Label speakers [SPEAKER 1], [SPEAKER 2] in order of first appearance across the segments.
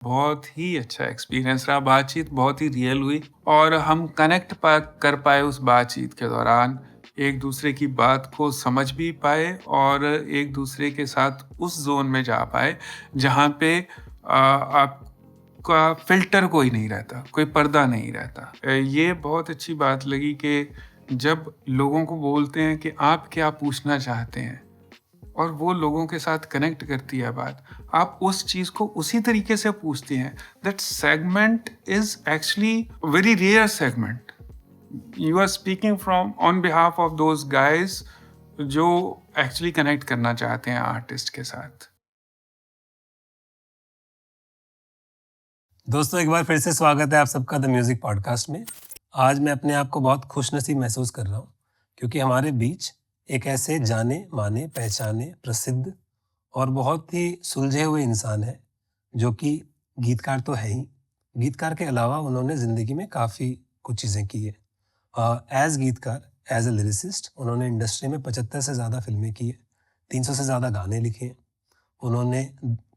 [SPEAKER 1] बहुत ही अच्छा एक्सपीरियंस रहा, बातचीत बहुत ही रियल हुई और हम कनेक्ट कर पाए उस बातचीत के दौरान, एक दूसरे की बात को समझ भी पाए और एक दूसरे के साथ उस जोन में जा पाए जहाँ पे आपका फिल्टर कोई नहीं रहता, कोई पर्दा नहीं रहता। ये बहुत अच्छी बात लगी कि जब लोगों को बोलते हैं कि आप क्या पूछना चाहते हैं और वो लोगों के साथ कनेक्ट करती है बात, आप उस चीज को उसी तरीके से पूछते हैं। That segment is actually very rare segment. You are speaking from on behalf of those guys जो एक्चुअली कनेक्ट करना चाहते हैं आर्टिस्ट के साथ।
[SPEAKER 2] दोस्तों, एक बार फिर से स्वागत है आप सबका द म्यूजिक पॉडकास्ट में। आज मैं अपने आप को बहुत खुशनसीब महसूस कर रहा हूँ क्योंकि हमारे बीच एक ऐसे जाने माने, पहचाने, प्रसिद्ध और बहुत ही सुलझे हुए इंसान है जो कि गीतकार तो है ही। गीतकार के अलावा उन्होंने ज़िंदगी में काफ़ी कुछ चीज़ें की है। एज गीतकार, एज ए लिरिसिस्ट, उन्होंने इंडस्ट्री में 75 से ज़्यादा फिल्में की है, 300 से ज़्यादा गाने लिखे हैं, उन्होंने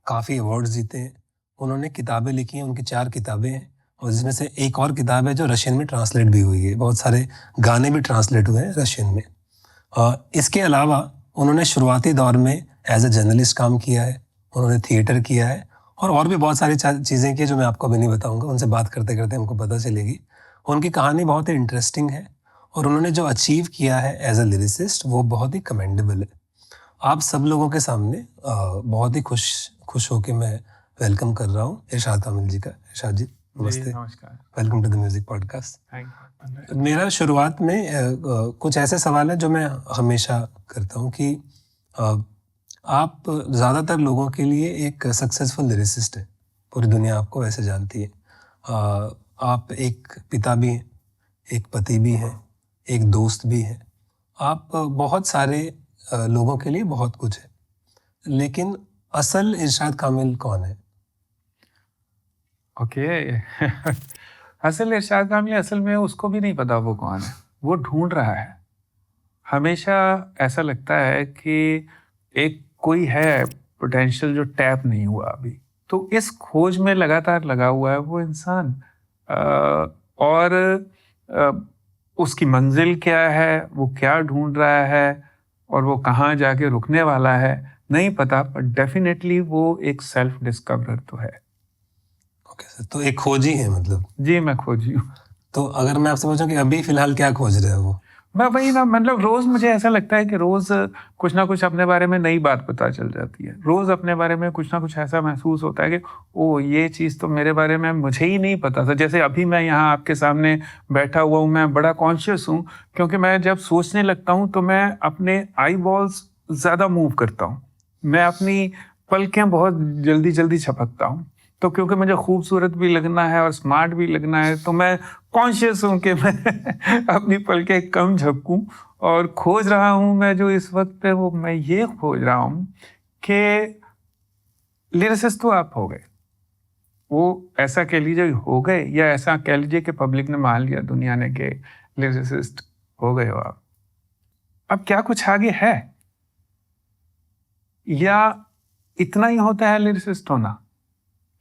[SPEAKER 2] काफ़ी अवार्ड्स जीते हैं, उन्होंने किताबें लिखी हैं, उनकी 4 किताबें हैं और जिसमें से एक और किताब है जो रशियन में ट्रांसलेट भी हुई है। बहुत सारे गाने भी ट्रांसलेट हुए हैं रशियन में। इसके अलावा उन्होंने शुरुआती दौर में एज ए जर्नलिस्ट काम किया है, उन्होंने थिएटर किया है और भी बहुत सारी चीज़ें की जो मैं आपको अभी नहीं बताऊंगा, उनसे बात करते करते हमको पता चलेगी। उनकी कहानी बहुत ही इंटरेस्टिंग है और उन्होंने जो अचीव किया है एज ए लिरिसिस्ट वो बहुत ही कमेंडेबल है। आप सब लोगों के सामने बहुत ही खुश होकर मैं वेलकम कर रहा हूँ इरशाद कामिल जी का। इरशाद जी नमस्ते,
[SPEAKER 1] नमस्कार,
[SPEAKER 2] welcome to the music podcast.
[SPEAKER 1] Thank you.
[SPEAKER 2] मेरा शुरुआत में कुछ ऐसे सवाल है जो मैं हमेशा करता हूँ कि आप ज़्यादातर लोगों के लिए एक सक्सेसफुल लिरिसिस्ट है, पूरी दुनिया आपको वैसे जानती है। आप एक पिता भी हैं, एक पति भी हैं, एक दोस्त भी हैं, आप बहुत सारे लोगों के लिए बहुत कुछ है, लेकिन असल इरशाद कामिल कौन है?
[SPEAKER 1] ओके असल इरशाद कामिल असल में उसको भी नहीं पता वो कौन है, वो ढूंढ रहा है। हमेशा ऐसा लगता है कि एक कोई है पोटेंशियल जो टैप नहीं हुआ अभी, तो इस खोज में लगातार लगा हुआ है वो इंसान। और उसकी मंजिल क्या है, वो क्या ढूंढ रहा है और वो कहाँ जाके रुकने वाला है नहीं पता, पर डेफिनेटली वो एक सेल्फ डिस्कवरर तो है।
[SPEAKER 2] ओके सर, तो एक खोजी है मतलब?
[SPEAKER 1] जी, मैं खोजी हूँ।
[SPEAKER 2] तो अगर मैं आपसे पूछूं कि अभी फिलहाल क्या खोज रहे हो वो?
[SPEAKER 1] मैं वही ना, मतलब रोज मुझे ऐसा लगता है कि रोज कुछ ना कुछ अपने बारे में नई बात पता चल जाती है। रोज अपने बारे में कुछ ना कुछ ऐसा महसूस होता है कि ओ, ये चीज़ तो मेरे बारे में मुझे ही नहीं पता था। जैसे अभी मैं यहाँ आपके सामने बैठा हुआ हूँ, मैं बड़ा कॉन्शियस हूँ क्योंकि मैं जब सोचने लगता हूँ तो मैं अपने आई बॉल्स ज़्यादा मूव करता हूँ, मैं अपनी पलकें बहुत जल्दी जल्दी झपकता हूँ। तो क्योंकि मुझे खूबसूरत भी लगना है और स्मार्ट भी लगना है, तो मैं कॉन्शियस हूँ कि मैं अपनी पलकें कम झपकूं। और खोज रहा हूँ मैं जो इस वक्त पे, वो मैं ये खोज रहा हूँ कि लिरिसिस्ट तो आप हो गए, वो ऐसा कह लीजिए हो गए, या ऐसा कह लीजिए कि पब्लिक ने मान लिया, दुनिया ने, कि लिरिसिस्ट हो गए हो आप। अब क्या कुछ आगे है, या इतना ही होता है लिरिसिस्ट होना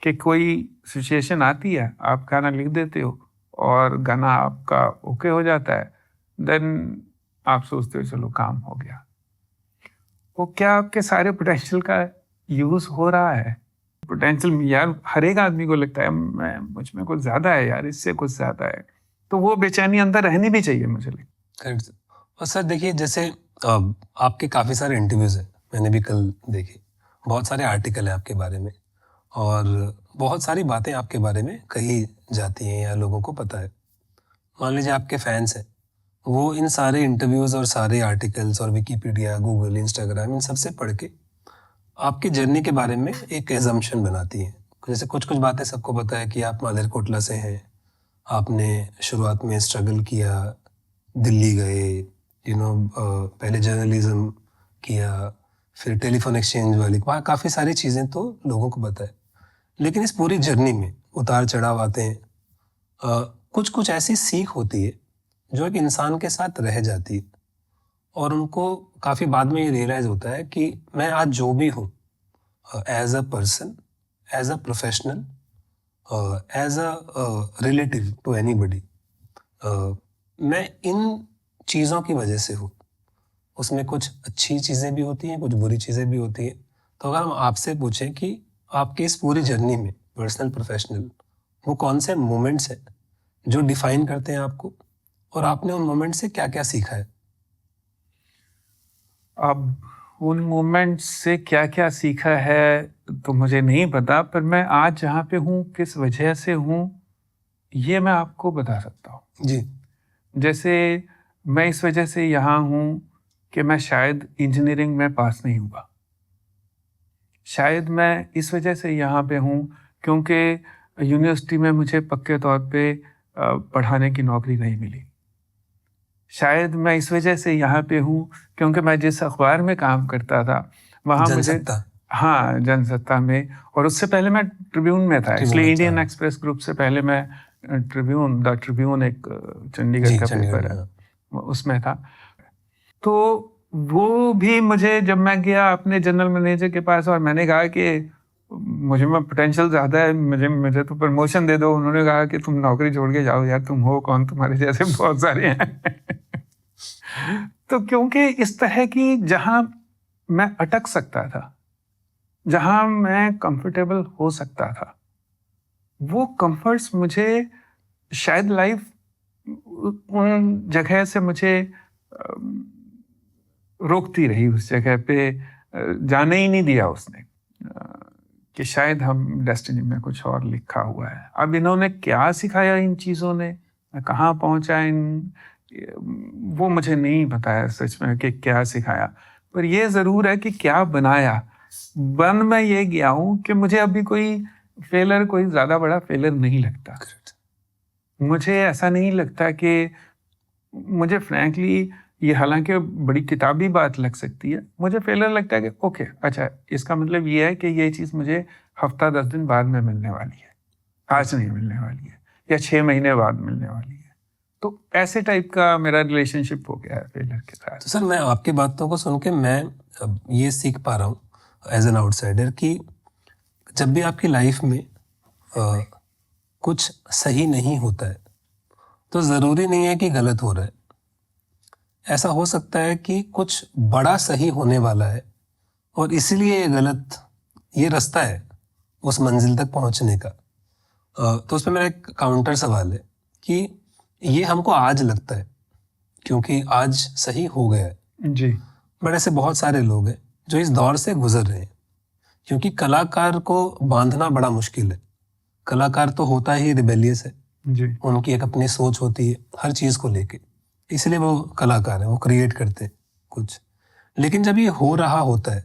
[SPEAKER 1] कि कोई सिचुएशन आती है, आप गाना लिख देते हो और गाना आपका ओके हो जाता है, देन आप सोचते हो चलो काम हो गया। वो क्या आपके सारे पोटेंशियल का यूज हो रहा है? पोटेंशियल यार हर एक आदमी को लगता है मैं मुझ में कुछ ज्यादा है यार, इससे कुछ ज्यादा है, तो वो बेचैनी अंदर रहनी भी चाहिए मुझे लगता है।
[SPEAKER 2] और सर देखिए, जैसे आपके काफ़ी सारे इंटरव्यूज़ हैं, मैंने भी कल देखे, बहुत सारे आर्टिकल हैं आपके बारे में और बहुत सारी बातें आपके बारे में कही जाती हैं या लोगों को पता है। मान लीजिए आपके फैंस हैं, वो इन सारे इंटरव्यूज़ और सारे आर्टिकल्स और विकिपीडिया, गूगल, इंस्टाग्राम, इन सबसे पढ़ के आपकी जर्नी के बारे में एक एजम्पशन बनाती हैं। जैसे कुछ कुछ बातें सबको पता है कि आप मालेरकोटला से हैं, आपने शुरुआत में स्ट्रगल किया, दिल्ली गए, पहले जर्नलिज्म किया, फिर टेलीफोन एक्सचेंज वाली, वहाँ काफ़ी सारी चीज़ें तो लोगों को पता है। लेकिन इस पूरी जर्नी में उतार चढ़ाव आते हैं, कुछ कुछ ऐसी सीख होती है जो एक इंसान के साथ रह जाती है और उनको काफ़ी बाद में ये रियलाइज़ होता है कि मैं आज जो भी हूँ, as a person, as a professional, as a relative to anybody, मैं इन चीज़ों की वजह से हूँ। उसमें कुछ अच्छी चीज़ें भी होती हैं, कुछ बुरी चीज़ें भी होती हैं। तो अगर हम आपसे पूछें कि आपकी इस पूरी जर्नी में पर्सनल प्रोफेशनल वो कौन से मोमेंट्स हैं जो डिफाइन करते हैं आपको, और आपने उन मोमेंट से क्या क्या सीखा है?
[SPEAKER 1] अब उन मोमेंट्स से क्या क्या सीखा है तो मुझे नहीं पता, पर मैं आज जहाँ पे हूँ किस वजह से हूँ ये मैं आपको बता सकता हूँ।
[SPEAKER 2] जी।
[SPEAKER 1] जैसे मैं इस वजह से यहाँ हूँ कि मैं शायद इंजीनियरिंग में पास नहीं हुआ। शायद मैं इस वजह से यहाँ पे हूँ क्योंकि यूनिवर्सिटी में मुझे पक्के तौर पे पढ़ाने की नौकरी नहीं मिली। शायद मैं इस वजह से यहाँ पे हूँ क्योंकि मैं जिस अखबार में काम करता था वहाँ मुझे,
[SPEAKER 2] जनसत्ता।
[SPEAKER 1] हाँ, जनसत्ता में, और उससे पहले मैं ट्रिब्यून में था।
[SPEAKER 2] ट्रिब्यून,
[SPEAKER 1] इसलिए
[SPEAKER 2] अच्छा।
[SPEAKER 1] इंडियन एक्सप्रेस ग्रुप से पहले मैं ट्रिब्यून, द ट्रिब्यून एक चंडीगढ़
[SPEAKER 2] जी,
[SPEAKER 1] का
[SPEAKER 2] चंडीगढ़
[SPEAKER 1] पेपर
[SPEAKER 2] में,
[SPEAKER 1] है,
[SPEAKER 2] हाँ।
[SPEAKER 1] उसमें था। तो वो भी मुझे, जब मैं गया अपने जनरल मैनेजर के पास और मैंने कहा कि मुझे में पोटेंशियल ज़्यादा है, मुझे मुझे तो प्रमोशन दे दो, उन्होंने कहा कि तुम नौकरी छोड़ के जाओ यार, तुम हो कौन, तुम्हारे जैसे बहुत सारे हैं। तो क्योंकि इस तरह की, जहां मैं अटक सकता था, जहां मैं कंफर्टेबल हो सकता था, वो कंफर्ट्स मुझे शायद लाइफ उन जगह से मुझे रोकती रही, उस जगह पे जाने ही नहीं दिया उसने, कि शायद हम डेस्टिनी में कुछ और लिखा हुआ है। अब इन्होंने क्या सिखाया, इन चीज़ों ने मैं कहाँ पहुँचा, वो मुझे नहीं पता है सच में कि क्या सिखाया, पर ये ज़रूर है कि क्या बनाया। बन मैं ये गया हूँ कि मुझे अभी कोई फेलर, कोई ज़्यादा बड़ा फेलर नहीं लगता। मुझे ऐसा नहीं लगता कि, मुझे फ्रैंकली ये हालांकि बड़ी किताबी बात लग सकती है, मुझे फेलर लगता है कि ओके, अच्छा, इसका मतलब ये है कि ये चीज़ मुझे हफ्ता 10 दिन बाद में मिलने वाली है, आज नहीं मिलने वाली है, या 6 महीने बाद मिलने वाली है। तो ऐसे टाइप का मेरा रिलेशनशिप हो गया है फेलर के साथ।
[SPEAKER 2] तो सर, मैं आपकी बातों को सुन के मैं अब ये सीख पा रहा हूँ एज एन आउटसाइडर कि जब भी आपकी लाइफ में कुछ सही नहीं होता है तो ज़रूरी नहीं है कि गलत हो रहा है। ऐसा हो सकता है कि कुछ बड़ा सही होने वाला है और इसीलिए ये गलत, ये रास्ता है उस मंजिल तक पहुंचने का। तो उस पर मेरा एक काउंटर सवाल है कि ये हमको आज लगता है क्योंकि आज सही हो गया है,
[SPEAKER 1] जी,
[SPEAKER 2] बट ऐसे बहुत सारे लोग हैं जो इस दौर से गुजर रहे हैं, क्योंकि कलाकार को बांधना बड़ा मुश्किल है। कलाकार तो होता ही रिबेलियस है,
[SPEAKER 1] जी,
[SPEAKER 2] उनकी एक अपनी सोच होती है हर चीज़ को लेके, इसलिए वो कलाकार है, वो क्रिएट करते हैं कुछ। लेकिन जब ये हो रहा होता है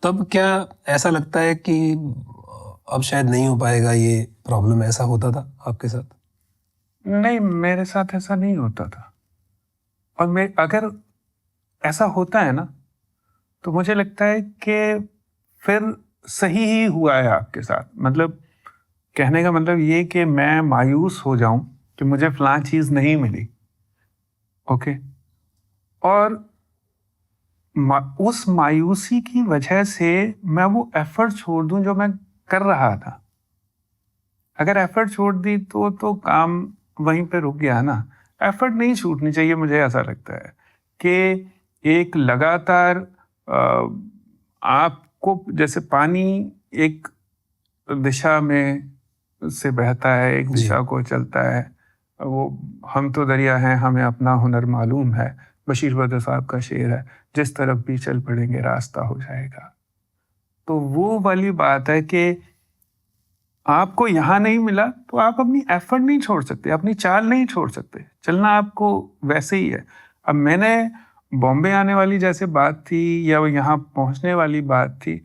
[SPEAKER 2] तब क्या ऐसा लगता है कि अब शायद नहीं हो पाएगा ये प्रॉब्लम? ऐसा होता था आपके साथ?
[SPEAKER 1] नहीं, मेरे साथ ऐसा नहीं होता था। और मैं, अगर ऐसा होता है ना, तो मुझे लगता है कि फिर सही ही हुआ है आपके साथ। मतलब कहने का मतलब ये कि मैं मायूस हो जाऊं कि मुझे फलां चीज नहीं मिली, ओके, और उस मायूसी की वजह से मैं वो एफर्ट छोड़ दूं जो मैं कर रहा था। अगर एफर्ट छोड़ दी तो काम वहीं पे रुक गया ना। एफर्ट नहीं छूटनी चाहिए, मुझे ऐसा लगता है कि एक लगातार आपको, जैसे पानी एक दिशा में से बहता है, एक
[SPEAKER 2] जी।
[SPEAKER 1] दिशा को चलता है, वो हम तो दरिया हैं, हमें अपना हुनर मालूम है, बशीर बद्र साहब का शेर है, जिस तरफ भी चल पड़ेंगे रास्ता हो जाएगा। तो वो वाली बात है कि आपको यहाँ नहीं मिला तो आप अपनी एफर्ट नहीं छोड़ सकते, अपनी चाल नहीं छोड़ सकते, चलना आपको वैसे ही है। अब मैंने बॉम्बे आने वाली जैसे बात थी या वो यहाँ पहुँचने वाली बात थी,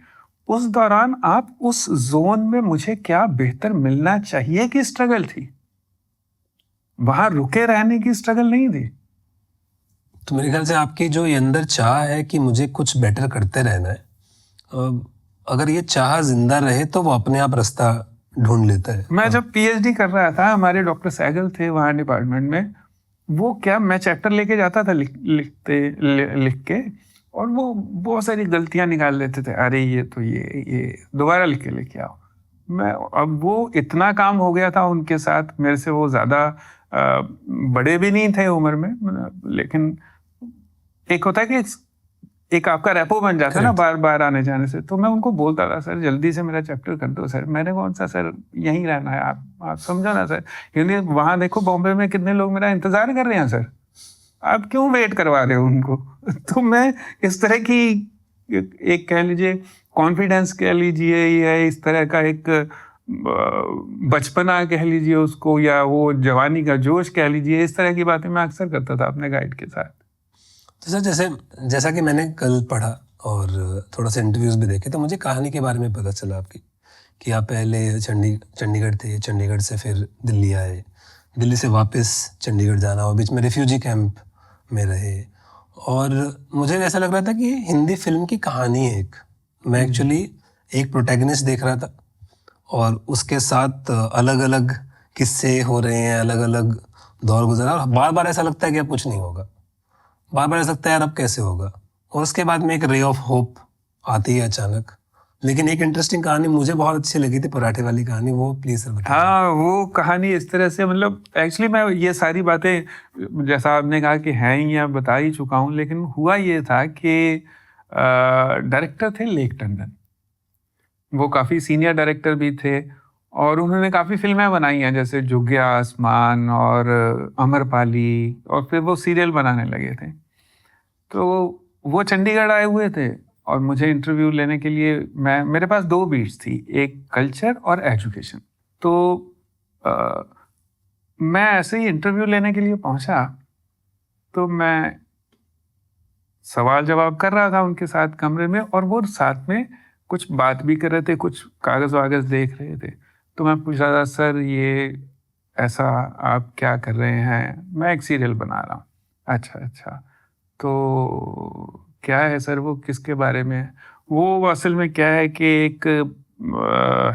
[SPEAKER 1] उस दौरान आप उस जोन में मुझे क्या बेहतर मिलना चाहिए की स्ट्रगल थी, वहां रुके रहने की स्ट्रगल नहीं थी।
[SPEAKER 2] तो मेरे ख्याल से आपकी जो ये अंदर चाह है कि मुझे कुछ बेटर करते रहना है, अगर ये चाह जिंदा रहे तो वो अपने आप रास्ता ढूंढ लेता है।
[SPEAKER 1] मैं जब पीएचडी कर रहा था, हमारे डॉक्टर सहगल थे वहाँ डिपार्टमेंट में, वो क्या, मैं चैप्टर लेके जाता था लिख के, और वो बहुत सारी गलतियां निकाल लेते थे, अरे ये तो ये दोबारा लिख के लेके आओ। मैं अब वो इतना काम हो गया था उनके साथ, मेरे से वो ज़्यादा बड़े भी नहीं थे उम्र में, लेकिन एक होता है कि एक आपका रेपो बन जाता है ना बार बार आने जाने से। तो मैं उनको बोलता था, सर जल्दी से मेरा चैप्टर कर दो सर। मैंने कौन सा सर, यहीं रहना है, आप समझो ना सर, क्योंकि वहाँ देखो बॉम्बे में कितने लोग मेरा इंतजार कर रहे हैं सर, आप क्यों वेट करवा रहे हो उनको। तो मैं इस तरह की एक कह लीजिए कॉन्फिडेंस कह लीजिए, या इस तरह का एक बचपना कह लीजिए उसको, या वो जवानी का जोश कह लीजिए, इस तरह की बातें मैं अक्सर करता था अपने गाइड के साथ।
[SPEAKER 2] तो सर जैसा कि मैंने कल पढ़ा और थोड़ा सा इंटरव्यूज भी देखे, तो मुझे कहानी के बारे में पता चला आपकी कि आप पहले चंडीगढ़ थे, चंडीगढ़ से फिर दिल्ली आए, दिल्ली से वापस चंडीगढ़ जाना और बीच में रिफ्यूजी कैंप में रहे। और मुझे ऐसा लग रहा था कि हिंदी फिल्म की कहानी है एक। मैं एक्चुअली एक प्रोटैगनिस्ट देख रहा था और उसके साथ अलग अलग किस्से हो रहे हैं, अलग अलग दौर गुजरा, और बार बार ऐसा लगता है कि अब कुछ नहीं होगा, बार बार ऐसा लगता है यार अब कैसे होगा। और उसके बाद में एक रे ऑफ होप आती है अचानक। लेकिन एक इंटरेस्टिंग कहानी मुझे बहुत अच्छी लगी थी, पराठे वाली कहानी, वो प्लीज सर बताइए।
[SPEAKER 1] हाँ, वो कहानी इस तरह से, मतलब एक्चुअली मैं ये सारी बातें जैसा आपने कहा कि हैं ही या बता ही चुका हूँ, लेकिन हुआ ये था कि डायरेक्टर थे लेक टंडन, वो काफ़ी सीनियर डायरेक्टर भी थे और उन्होंने काफ़ी फिल्में बनाई हैं, जैसे जुग्या आसमान और अमरपाली, और फिर वो सीरियल बनाने लगे थे। तो वो चंडीगढ़ आए हुए थे और मुझे इंटरव्यू लेने के लिए, मेरे पास 2 बीट्स थी, एक कल्चर और एजुकेशन। तो मैं ऐसे ही इंटरव्यू लेने के लिए पहुंचा, तो मैं सवाल जवाब कर रहा था उनके साथ कमरे में, और वो साथ में कुछ बात भी कर रहे थे, कुछ कागज़ वागज़ देख रहे थे। तो मैं पूछ रहा था, सर ये ऐसा आप क्या कर रहे हैं? मैं एक सीरियल बना रहा हूँ। अच्छा अच्छा, तो क्या है सर, वो किसके बारे में है? वो असल में क्या है कि एक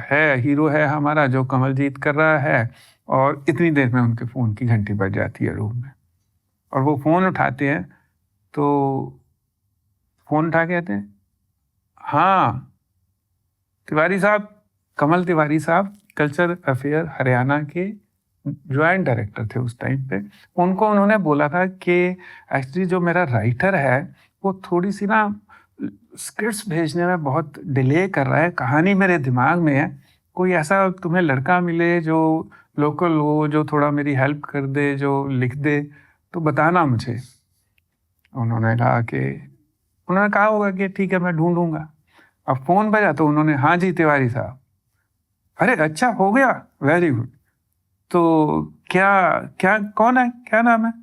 [SPEAKER 1] है हीरो है हमारा जो कमलजीत कर रहा है, और इतनी देर में उनके फ़ोन की घंटी बज जाती है रूम में, और वो फ़ोन उठाते हैं, तो फ़ोन उठा के कहते हैं, हाँ तिवारी साहब, कमल तिवारी साहब कल्चर अफेयर हरियाणा के ज्वाइंट डायरेक्टर थे उस टाइम पे। उनको उन्होंने बोला था कि एक्चुअली जो मेरा राइटर है वो थोड़ी सी ना स्क्रिप्ट्स भेजने में बहुत डिले कर रहा है, कहानी मेरे दिमाग में है, कोई ऐसा तुम्हें लड़का मिले जो लोकल हो, जो थोड़ा मेरी हेल्प कर दे, जो लिख दे, तो बताना मुझे। उन्होंने कहा होगा कि ठीक है मैं ढूंढूंगा। अब फोन बजा तो उन्होंने, हाँ जी तिवारी साहब। अरे अच्छा, हो गया, वेरी गुड। तो क्या क्या कौन है, क्या नाम है?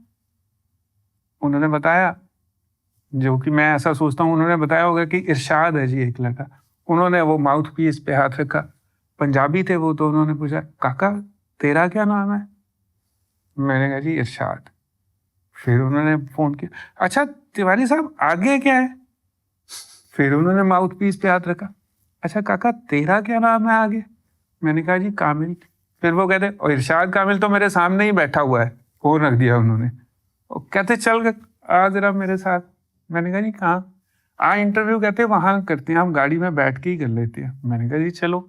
[SPEAKER 1] उन्होंने बताया, जो कि मैं ऐसा सोचता हूँ उन्होंने बताया होगा कि इरशाद है जी एक लड़का। उन्होंने वो माउथ पीस पे हाथ रखा, पंजाबी थे वो, तो उन्होंने पूछा, काका तेरा क्या नाम है? मैंने कहा जी इरशाद। फिर उन्होंने फोन किया, अच्छा तिवारी साहब आगे क्या है? फिर उन्होंने माउथ पीस पे हाथ रखा, अच्छा काका तेरा क्या नाम है आगे? मैंने कहा जी कामिल। फिर वो कहते, और इरशाद कामिल तो मेरे सामने ही बैठा हुआ है, फोन रख दिया उन्होंने। और कहते चल आ जरा मेरे साथ। मैंने कहा जी कहाँ? इंटरव्यू कहते वहां करते हैं, हम गाड़ी में बैठ के ही कर लेते हैं। मैंने कहा जी चलो।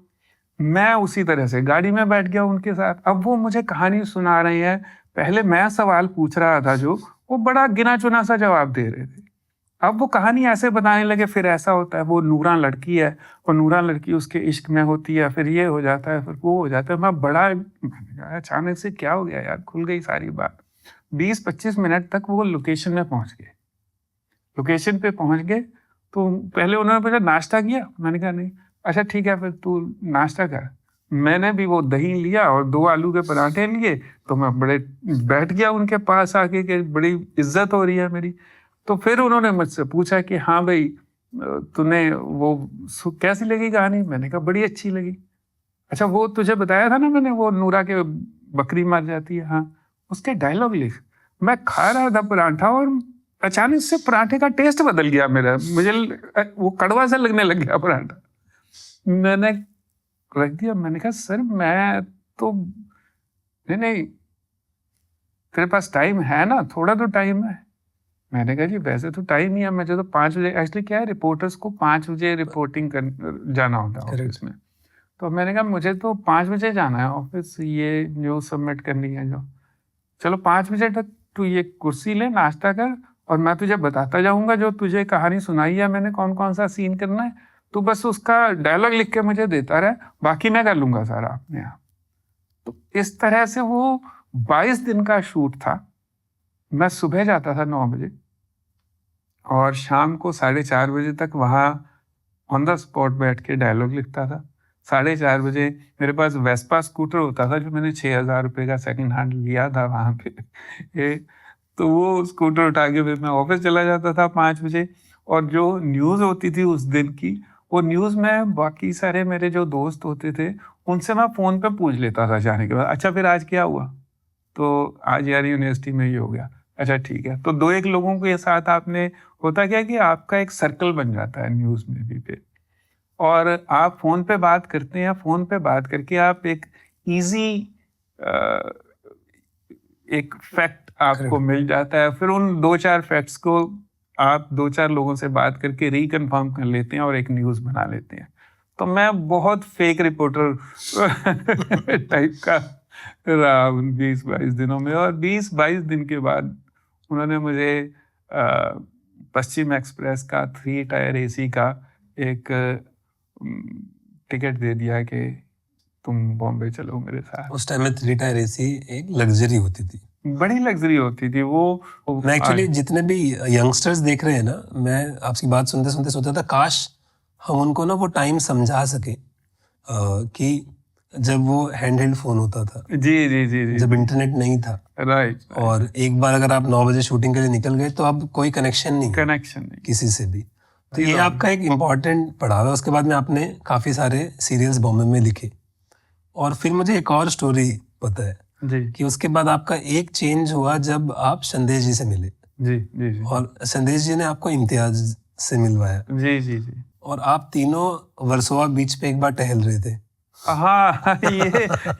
[SPEAKER 1] मैं उसी तरह से गाड़ी में बैठ गया उनके साथ। अब वो मुझे कहानी सुना रहे हैं, पहले मैं सवाल पूछ रहा था जो, वो बड़ा गिना चुना सा जवाब दे रहे थे। अब वो कहानी ऐसे बताने लगे, फिर ऐसा होता है, वो नूरा लड़की है और नूरा लड़की उसके इश्क में होती है, फिर ये हो जाता है, फिर वो हो जाता है। मैंने कहा अचानक से क्या हो गया यार, खुल गई सारी बात। 20-25 मिनट तक वो लोकेशन में पहुंच गए। लोकेशन पे पहुंच गए तो पहले उन्होंने पूछा नाश्ता किया? मैंने कहा नहीं। अच्छा ठीक है फिर तू नाश्ता कर। मैंने भी वो दही लिया और 2 आलू के पराठे लिए, तो मैं बड़े बैठ गया उनके पास आके कि बड़ी इज्जत हो रही है मेरी। तो फिर उन्होंने मुझसे पूछा कि हाँ भाई तूने वो कैसी लगी कहानी? मैंने कहा बड़ी अच्छी लगी। अच्छा वो तुझे बताया था ना मैंने, वो नूरा के बकरी मर जाती है, हाँ उसके डायलॉग लिख। मैं खा रहा था पराठा और अचानक से पराठे का टेस्ट बदल गया मेरा, मुझे वो कड़वा सा लगने लग गया पराठा। मैंने रख दिया। मैंने कहा सर मैं तो नहीं, तेरे पास टाइम है ना, थोड़ा तो टाइम है। मैंने कहा जी वैसे तो टाइम ही है, मुझे तो 5 बजे, एक्चुअली क्या है रिपोर्टर्स को 5 बजे रिपोर्टिंग कर जाना होता है ऑफिस में। तो मैंने कहा मुझे तो 5 बजे जाना है ऑफिस, ये न्यूज़ सबमिट करनी है जो। चलो 5 बजे तक तू ये कुर्सी ले, नाश्ता कर, और मैं तुझे बताता जाऊंगा जो तुझे कहानी सुनाई है मैंने, कौन कौन सा सीन करना है, तू बस उसका डायलॉग लिख के मुझे देता रहे, बाकी मैं कर लूंगा सारा अपने आप। तो इस तरह से वो 22 दिन का शूट था। मैं सुबह जाता था 9 बजे और शाम को 4:30 बजे तक वहाँ ऑन द स्पॉट बैठ के डायलॉग लिखता था। 4:30 बजे मेरे पास वेस्पा स्कूटर होता था जो मैंने 6,000 रुपये का सेकंड हैंड लिया था वहाँ पे तो वो स्कूटर उठा के फिर मैं ऑफिस चला जाता था 5 बजे। और जो न्यूज़ होती थी उस दिन की, वो न्यूज़ में बाकी सारे मेरे जो दोस्त होते थे उनसे मैं फ़ोन पे पूछ लेता था जाने के बाद, अच्छा फिर आज क्या हुआ, तो आज यार यूनिवर्सिटी में ये हो गया, अच्छा ठीक है। तो 2-1 लोगों के साथ आपने, होता क्या कि आपका एक सर्कल बन जाता है न्यूज़ में भी पे, और आप फ़ोन पे बात करते हैं, फ़ोन पे बात करके आप एक ईजी एक फैक्ट आपको मिल जाता है, फिर उन 2-4 फैक्ट्स को आप 2-4 लोगों से बात करके रिकन्फर्म कर लेते हैं और एक न्यूज़ बना लेते हैं। तो मैं बहुत फेक रिपोर्टर टाइप का रहा उन 20-22 दिनों में। और 20-22 दिन के बाद उन्होंने मुझे पश्चिम एक्सप्रेस का 3 टायर AC का एक टिकट दे दिया कि तुम बॉम्बे चलो मेरे साथ।
[SPEAKER 2] उस टाइम में 3 टायर AC एक लग्जरी होती थी,
[SPEAKER 1] बड़ी लग्जरी होती थी वो।
[SPEAKER 2] मैं एक्चुअली जितने भी यंगस्टर्स देख रहे हैं ना, मैं आपकी बात सुनते सुनते सोचता था काश हम उनको ना वो टाइम समझा सके कि जब वो हैंड फोन होता था,
[SPEAKER 1] जी जी जी जी,
[SPEAKER 2] जब इंटरनेट नहीं था,
[SPEAKER 1] राइट,
[SPEAKER 2] और एक बार अगर आप 9 बजे शूटिंग के लिए निकल गए तो अब कोई कनेक्शन नहीं है
[SPEAKER 1] कनेक्शन नहीं।
[SPEAKER 2] किसी से भी। तो ये आपका एक इम्पॉर्टेंट पड़ाव है। उसके बाद में आपने काफ़ी सारे सीरियल्स बॉम्बे में लिखे, और फिर मुझे एक और स्टोरी पता है
[SPEAKER 1] जी
[SPEAKER 2] कि उसके बाद आपका एक चेंज हुआ जब आप संदेश जी से मिले,
[SPEAKER 1] जी जी जी,
[SPEAKER 2] और संदेश जी ने आपको इम्तियाज से मिलवाया,
[SPEAKER 1] जी जी जी।
[SPEAKER 2] और आप तीनों वर्सोवा बीच पे एक बार टहल रहे थे।
[SPEAKER 1] हाँ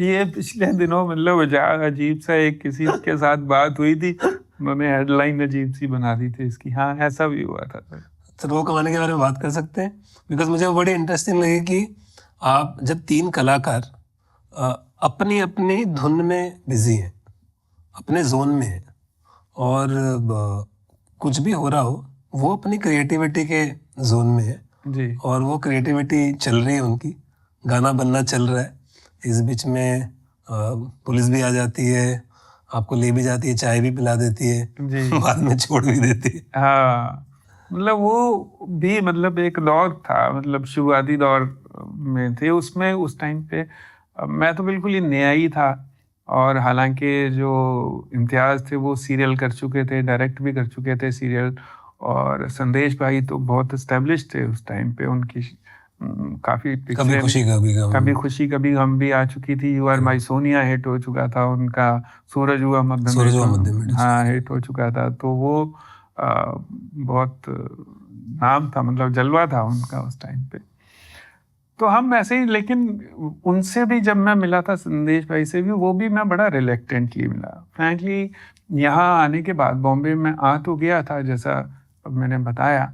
[SPEAKER 1] ये पिछले दिनों मतलब अजीब सा एक किसी के साथ बात हुई थी, उन्होंने हेडलाइन अजीब सी बना दी थी इसकी। हाँ, ऐसा भी हुआ था।
[SPEAKER 2] तो वो कमाने के बारे में बात कर सकते हैं, बिकॉज मुझे वो बड़ी इंटरेस्टिंग लगी कि आप जब 3 कलाकार अपनी अपनी धुन में बिजी हैं, अपने जोन में हैं, और कुछ भी हो रहा हो वो अपनी क्रिएटिविटी के जोन में है,
[SPEAKER 1] जी
[SPEAKER 2] और वो क्रिएटिविटी चल रही है उनकी, गाना बनना चल रहा है, इस बीच में पुलिस भी आ जाती है, आपको ले भी जाती है, चाय भी पिला देती है,
[SPEAKER 1] जी
[SPEAKER 2] बाद में छोड़ भी देती है।
[SPEAKER 1] हाँ, मतलब वो भी मतलब एक दौर था, मतलब शुरुआती दौर में थे उसमें। उस टाइम पे मैं तो बिल्कुल ही नया ही था, और हालांकि जो इम्तियाज़ थे वो सीरियल कर चुके थे, डायरेक्ट भी कर चुके थे सीरियल, और संदेश भाई तो बहुत एस्टेब्लिश थे उस टाइम पे। उनकी काफ़ी
[SPEAKER 2] कभी
[SPEAKER 1] पिक्चरें,
[SPEAKER 2] खुशी कभी गम,
[SPEAKER 1] कभी खुशी कभी गम भी आ चुकी थी, you are my Sonia hit हो चुका था उनका, सूरज हुआ मध्यम
[SPEAKER 2] सूरज हुआ
[SPEAKER 1] हिट,
[SPEAKER 2] मध्यम हिट,
[SPEAKER 1] हाँ हिट हो चुका था। तो वो बहुत नाम था, मतलब जलवा था उनका उस टाइम पे। तो हम ऐसे ही, लेकिन उनसे भी जब मैं मिला था, संदेश भाई से भी, वो भी मैं बड़ा रिलेक्टेंटली मिला फ्रैंकली। यहाँ आने के बाद बॉम्बे में आ तो गया था जैसा अब मैंने बताया,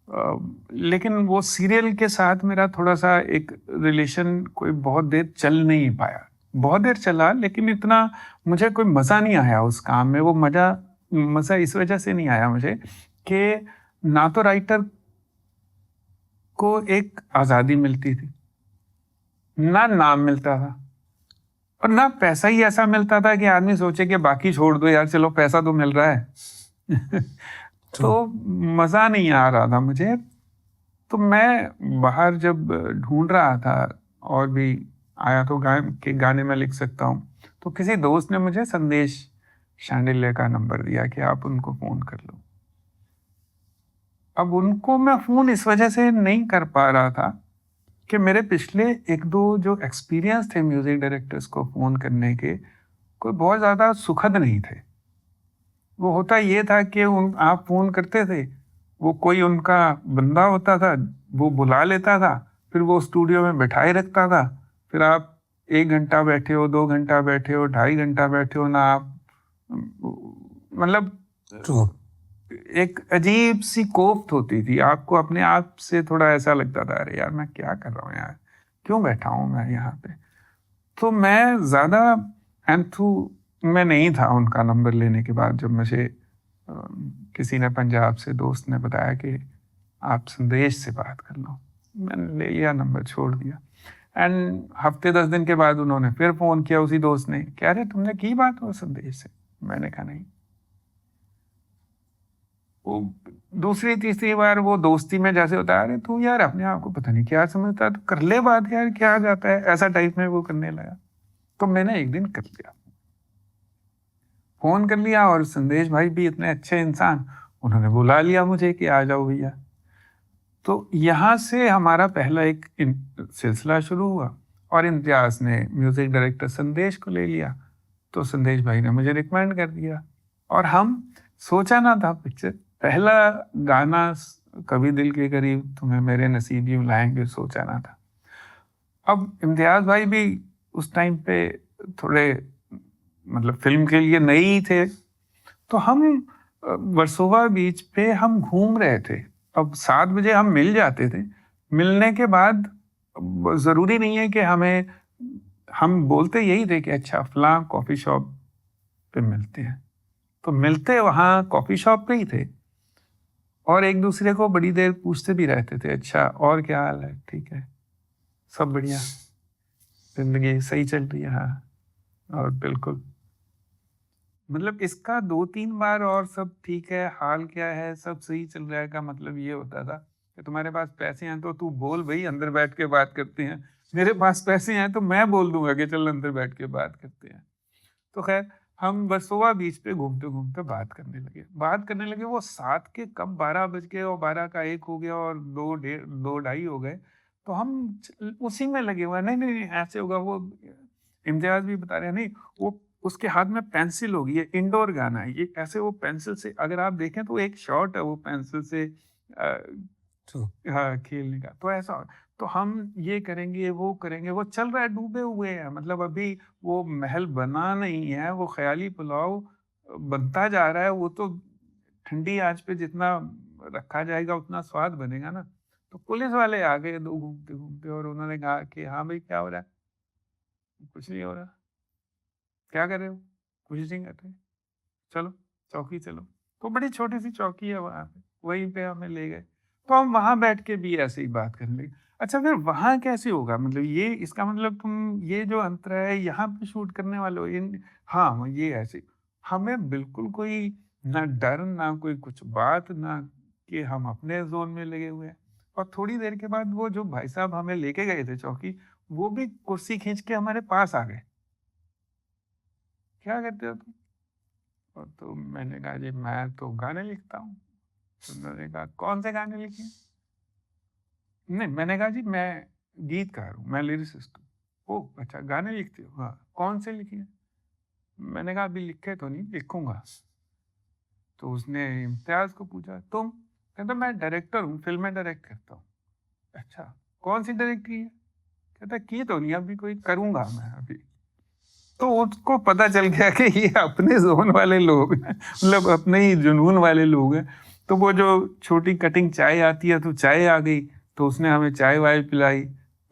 [SPEAKER 1] लेकिन वो सीरियल के साथ मेरा थोड़ा सा एक रिलेशन कोई बहुत देर चल नहीं पाया। बहुत देर चला लेकिन इतना मुझे कोई मज़ा नहीं आया उस काम में। वो मज़ा इस वजह से नहीं आया मुझे कि ना तो राइटर को एक आज़ादी मिलती थी, ना नाम मिलता था, और ना पैसा ही ऐसा मिलता था कि आदमी सोचे कि बाकी छोड़ दो यार, चलो पैसा तो मिल रहा है तो मज़ा नहीं आ रहा था मुझे। तो मैं बाहर जब ढूंढ रहा था, और भी आया तो गाने में लिख सकता हूँ, तो किसी दोस्त ने मुझे संदेश शांडिल्य का नंबर दिया कि आप उनको फ़ोन कर लो। अब उनको मैं फ़ोन इस वजह से नहीं कर पा रहा था कि मेरे पिछले 1-2 जो एक्सपीरियंस थे म्यूज़िक डायरेक्टर्स को फ़ोन करने के, कोई बहुत ज़्यादा सुखद नहीं थे। वो होता ये था कि आप फ़ोन करते थे, वो कोई उनका बंदा होता था, वो बुला लेता था, फिर वो स्टूडियो में बैठाए रखता था, फिर आप 1 घंटा बैठे हो, 2 घंटा बैठे हो, 2.5 घंटा बैठे हो, ना आप मतलब एक अजीब सी कोफ्त होती थी आपको अपने आप से। थोड़ा ऐसा लगता था, अरे यार मैं क्या कर रहा हूँ यार, क्यों बैठा हूँ मैं यहाँ पे। तो मैं ज़्यादा एंथू में नहीं था उनका नंबर लेने के बाद, जब मुझे किसी ने पंजाब से दोस्त ने बताया कि आप संदेश से बात कर लो, मैंने ले लिया नंबर, छोड़ दिया। एंड हफ्ते 10 दिन के बाद उन्होंने फिर फ़ोन किया, उसी दोस्त ने, कह रहे तुमने की बात हो संदेश से? मैंने कहा नहीं। वो दूसरी तीसरी बार वो दोस्ती में जैसे होता है, अरे तू यार अपने आप को पता नहीं क्या समझता है, तो कर ले बात यार, क्या जाता है, ऐसा टाइप में वो करने लगा। तो मैंने एक दिन कर लिया, फोन कर लिया, और संदेश भाई भी इतने अच्छे इंसान, उन्होंने बुला लिया मुझे कि आ जाओ भैया। तो यहाँ से हमारा पहला एक सिलसिला शुरू हुआ, और इम्तियाज ने म्यूजिक डायरेक्टर संदेश को ले लिया, तो संदेश भाई ने मुझे रिकमेंड कर दिया। और हम सोचा ना था, पिक्चर पहला गाना कभी दिल के करीब तुम्हें मेरे नसीब यूं लाएंगे, सोचा ना था। अब इम्तियाज भाई भी उस टाइम पे थोड़े मतलब फिल्म के लिए नए ही थे, तो हम वर्सोवा बीच पे हम घूम रहे थे। अब 7 बजे हम मिल जाते थे, मिलने के बाद ज़रूरी नहीं है कि हम बोलते यही थे कि अच्छा फलां कॉफ़ी शॉप पे मिलते हैं, तो मिलते वहाँ कॉफ़ी शॉप पे ही थे, और एक दूसरे को बड़ी देर पूछते भी रहते थे, अच्छा और क्या हाल है, ठीक है, सब बढ़िया, जिंदगी सही चल रही है, हाँ, और बिल्कुल मतलब इसका 2-3 बार और सब ठीक है, हाल क्या है, सब सही चल रहा है का मतलब ये होता था कि तुम्हारे पास पैसे हैं तो तू बोल भाई, अंदर बैठ के बात करते हैं। मेरे पास पैसे हैं तो मैं बोल दूंगा कि चल अंदर बैठ के बात करते हैं। तो खैर हम वर्सोवा बीच पे घूमते घूमते बात करने लगे। वो 7 के कब 12 बज गए, और 12 का 1 हो गया, और 2 ढाई हो गए। तो हम उसी में लगे हुए, नहीं नहीं ऐसे होगा। वो इम्तियाज भी बता रहे हैं, नहीं वो उसके हाथ में पेंसिल होगी, ये इंडोर गाना है, ये ऐसे वो पेंसिल से, अगर आप देखें तो एक शॉट है वो पेंसिल से हाँ खेलने का। तो ऐसा, तो हम ये करेंगे वो करेंगे, वो चल रहा है, डूबे हुए हैं, मतलब अभी वो महल बना नहीं है, वो ख्याली पुलाव बनता जा रहा है। वो तो ठंडी आंच पे जितना रखा जाएगा उतना स्वाद बनेगा ना। तो पुलिस वाले आ गए 2 घूमते घूमते, और उन्होंने कहा कि हाँ भाई क्या हो रहा है? कुछ नहीं हो रहा। क्या कर रहे हो? कुछ नहीं कर रहे। चलो चौकी चलो। तो बड़ी छोटी सी चौकी है वहाँ पे, वहीं पे हमें ले गए। तो हम वहाँ बैठ के भी ऐसे ही बात करने लगे। अच्छा फिर वहाँ कैसे होगा, मतलब ये इसका मतलब तुम ये जो अंतर है यहाँ पे शूट करने वाले हो, इन हाँ ये ऐसे। हमें बिल्कुल कोई ना डर ना कोई कुछ बात, ना कि हम अपने जोन में लगे हुए हैं। और थोड़ी देर के बाद वो जो भाई साहब हमें लेके गए थे चौकी, वो भी कुर्सी खींच के हमारे पास आ गए। क्या करते हो तुम? और तो मैंने कहा जी मैं तो गाने लिखता हूँ। तो उन्होंने कहा कौन से गाने लिखे? नहीं, मैंने कहा जी मैं गीतकार हूँ, मैं लिरिसिस्ट हूँ। ओह अच्छा, गाने लिखते हो? हाँ, कौन से लिखे? मैंने कहा अभी लिखे तो नहीं, लिखूंगा। तो उसने इम्तियाज को पूछा तुम? कहता मैं डायरेक्टर हूँ, फिल्में डायरेक्ट करता हूँ। अच्छा, कौन सी डायरेक्ट की है? कहता की तो नहीं अभी कोई, करूंगा मैं अभी। तो उसको पता चल गया कि ये अपने जोन वाले लोग हैं, मतलब अपने ही जुनून वाले लोग हैं। तो वो जो छोटी कटिंग चाय आती है, तो चाय आ गई, तो उसने हमें चाय वाय पिलाई।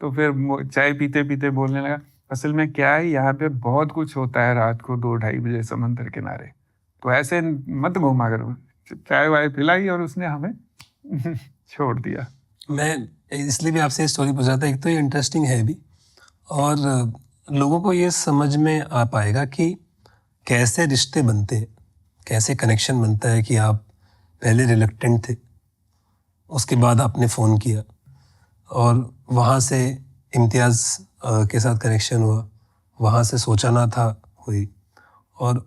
[SPEAKER 1] तो फिर चाय पीते पीते बोलने लगा असल में क्या है, यहाँ पे बहुत कुछ होता है रात को 2-2:30 बजे समंदर किनारे, तो ऐसे मत घूमा करो। चाय वाय पिलाई और उसने हमें छोड़ दिया।
[SPEAKER 2] मैं इसलिए भी आपसे स्टोरी पूछ रहा था, एक तो ये इंटरेस्टिंग है भी, और लोगों को ये समझ में आ पाएगा कि कैसे रिश्ते बनते हैं, कैसे कनेक्शन बनता है कि आप पहले रिलक्टेंट थे, उसके बाद आपने फ़ोन किया, और वहाँ से इम्तियाज़ के साथ कनेक्शन हुआ, वहाँ से सोचा ना था हुई, और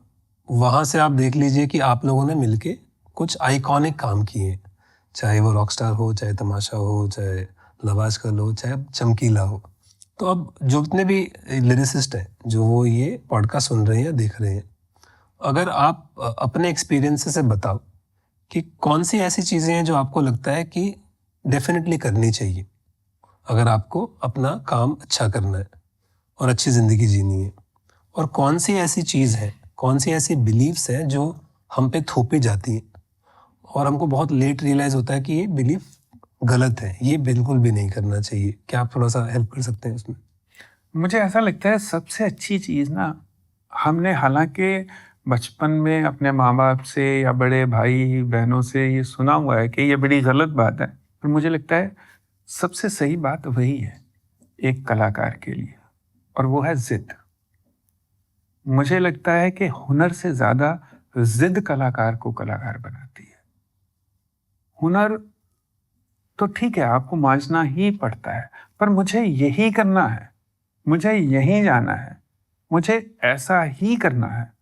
[SPEAKER 2] वहाँ से आप देख लीजिए कि आप लोगों ने मिलके कुछ आइकॉनिक काम किए, चाहे वो रॉकस्टार हो, चाहे तमाशा हो, चाहे लव आजकल हो, चाहे चमकीला हो। तो अब जो जितने भी लिरिसिस्ट हैं जो वो ये पॉडकास्ट सुन रहे हैं या देख रहे हैं, अगर आप अपने एक्सपीरियंस से बताओ कि कौन सी ऐसी चीज़ें हैं जो आपको लगता है कि डेफिनेटली करनी चाहिए अगर आपको अपना काम अच्छा करना है और अच्छी ज़िंदगी जीनी है, और कौन सी ऐसी चीज़ है, कौन सी ऐसी बिलीव्स हैं जो हम पे थोपी जाती हैं और हमको बहुत लेट रियलाइज़ होता है कि ये बिलीफ गलत है, ये बिल्कुल भी नहीं करना चाहिए? क्या आप थोड़ा सा हेल्प कर सकते हैं इसमें?
[SPEAKER 1] मुझे ऐसा लगता है सबसे अच्छी चीज़ ना, हमने हालांकि बचपन में अपने माँ बाप से या बड़े भाई बहनों से ये सुना हुआ है कि ये बड़ी गलत बात है, पर मुझे लगता है सबसे सही बात वही है एक कलाकार के लिए, और वो है जिद। मुझे लगता है कि हुनर से ज़्यादा जिद कलाकार को कलाकार बनाती है। हुनर तो ठीक है, आपको मांझना ही पड़ता है, पर मुझे यही करना है, मुझे यहीं जाना है, मुझे ऐसा ही करना है,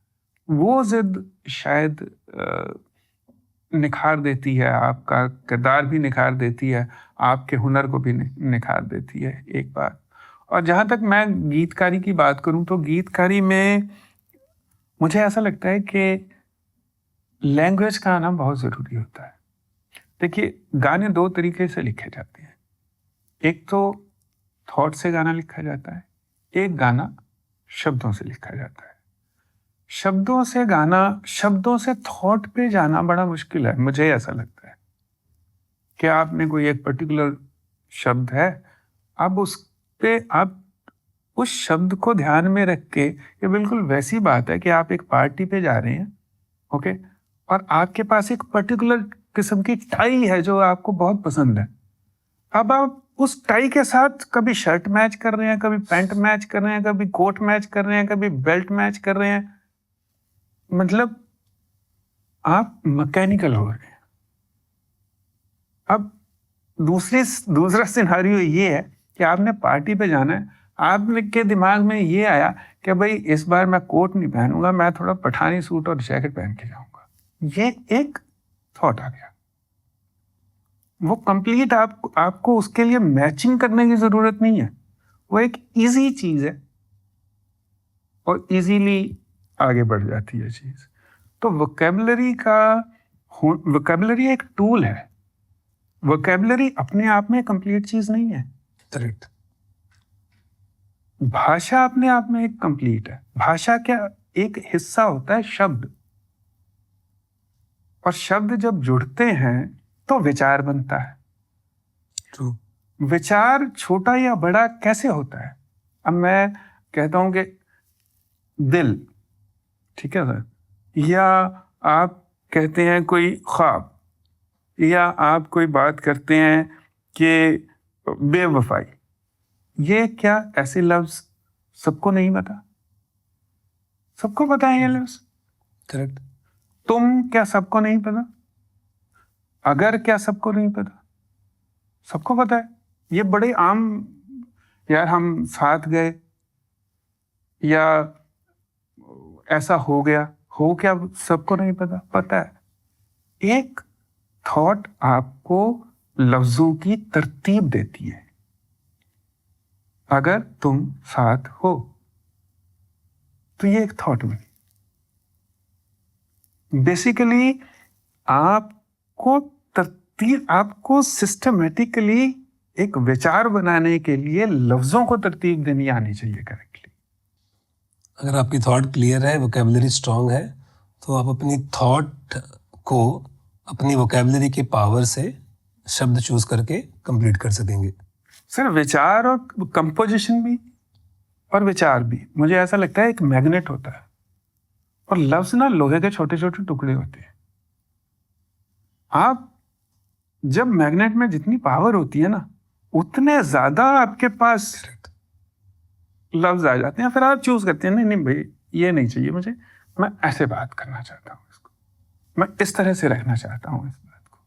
[SPEAKER 1] वो जिद शायद निखार देती है, आपका किरदार भी निखार देती है, आपके हुनर को भी निखार देती है एक बार। और जहाँ तक मैं गीतकारी की बात करूँ तो गीतकारी में मुझे ऐसा लगता है कि लैंग्वेज का आना बहुत ज़रूरी होता है। देखिए, गाने दो तरीके से लिखे जाते हैं। एक तो थॉट से गाना लिखा जाता है, एक गाना शब्दों से लिखा जाता है। शब्दों से गाना, शब्दों से थॉट पे जाना बड़ा मुश्किल है। मुझे ऐसा लगता है कि आपने कोई एक पर्टिकुलर शब्द है, अब उस पे आप उस शब्द को ध्यान में रख के, ये बिल्कुल वैसी बात है कि आप एक पार्टी पे जा रहे हैं, ओके, और आपके पास एक पर्टिकुलर किस्म की टाई है जो आपको बहुत पसंद है। अब आप उस टाई के साथ कभी शर्ट मैच कर रहे हैं, कभी पैंट मैच कर रहे हैं, कभी कोट मैच कर रहे हैं, कभी बेल्ट मैच कर रहे हैं, मतलब आप मैकेनिकल हो रहे हैं। अब दूसरा सिनारियो ये है कि आपने पार्टी पे जाना है, आपने के दिमाग में ये आया कि भाई इस बार मैं कोट नहीं पहनूंगा, मैं थोड़ा पठानी सूट और जैकेट पहन के जाऊंगा। ये एक थॉट आ गया, वो कंप्लीट आपको उसके लिए मैचिंग करने की जरूरत नहीं है, वो एक इजी चीज है और इजीली आगे बढ़ जाती है चीज। तो वोकेबलरी एक टूल है, वोकेबलरी अपने आप में कंप्लीट चीज नहीं है।
[SPEAKER 2] करेक्ट।
[SPEAKER 1] भाषा अपने आप में एक कंप्लीट है। भाषा क्या एक हिस्सा होता है शब्द, और शब्द जब जुड़ते हैं तो विचार बनता है।
[SPEAKER 2] ट्रू।
[SPEAKER 1] विचार छोटा या बड़ा कैसे होता है? अब मैं कहता हूं कि दिल, ठीक है सर, या आप कहते हैं कोई ख्वाब, या आप कोई बात करते हैं कि बेवफाई, ये क्या ऐसे लफ्ज सबको नहीं पता? सबको पता है ये लफ्ज।
[SPEAKER 2] करेक्ट।
[SPEAKER 1] तुम क्या सबको नहीं पता? अगर क्या सबको नहीं पता? सबको पता है। ये बड़े आम, यार हम साथ गए, या ऐसा हो गया, हो क्या सबको नहीं पता? पता है। एक थॉट आपको लफ्जों की तरतीब देती है। अगर तुम साथ हो तो ये एक थॉट बनी। बेसिकली आपको सिस्टमेटिकली एक विचार बनाने के लिए लफ्जों को तरतीब देनी आनी चाहिए करेक्टली।
[SPEAKER 2] अगर आपकी थॉट क्लियर है, वोकेबलरी स्ट्रांग है, तो आप अपनी थॉट को अपनी वोकेबलरी के पावर से शब्द चूज करके कंप्लीट कर सकेंगे।
[SPEAKER 1] सर, विचार और कंपोजिशन भी और विचार भी, मुझे ऐसा लगता है एक मैग्नेट होता है, और लफ्ज ना लोहे के छोटे छोटे टुकड़े होते हैं। आप जब मैग्नेट में जितनी पावर होती है ना, उतने ज्यादा आपके पास लफ्ज आ जाते हैं। फिर आप चूज करते हैं, नहीं नहीं भाई ये नहीं चाहिए मुझे, मैं ऐसे बात करना चाहता हूँ इसको, मैं इस तरह से रखना चाहता हूँ इस बात को।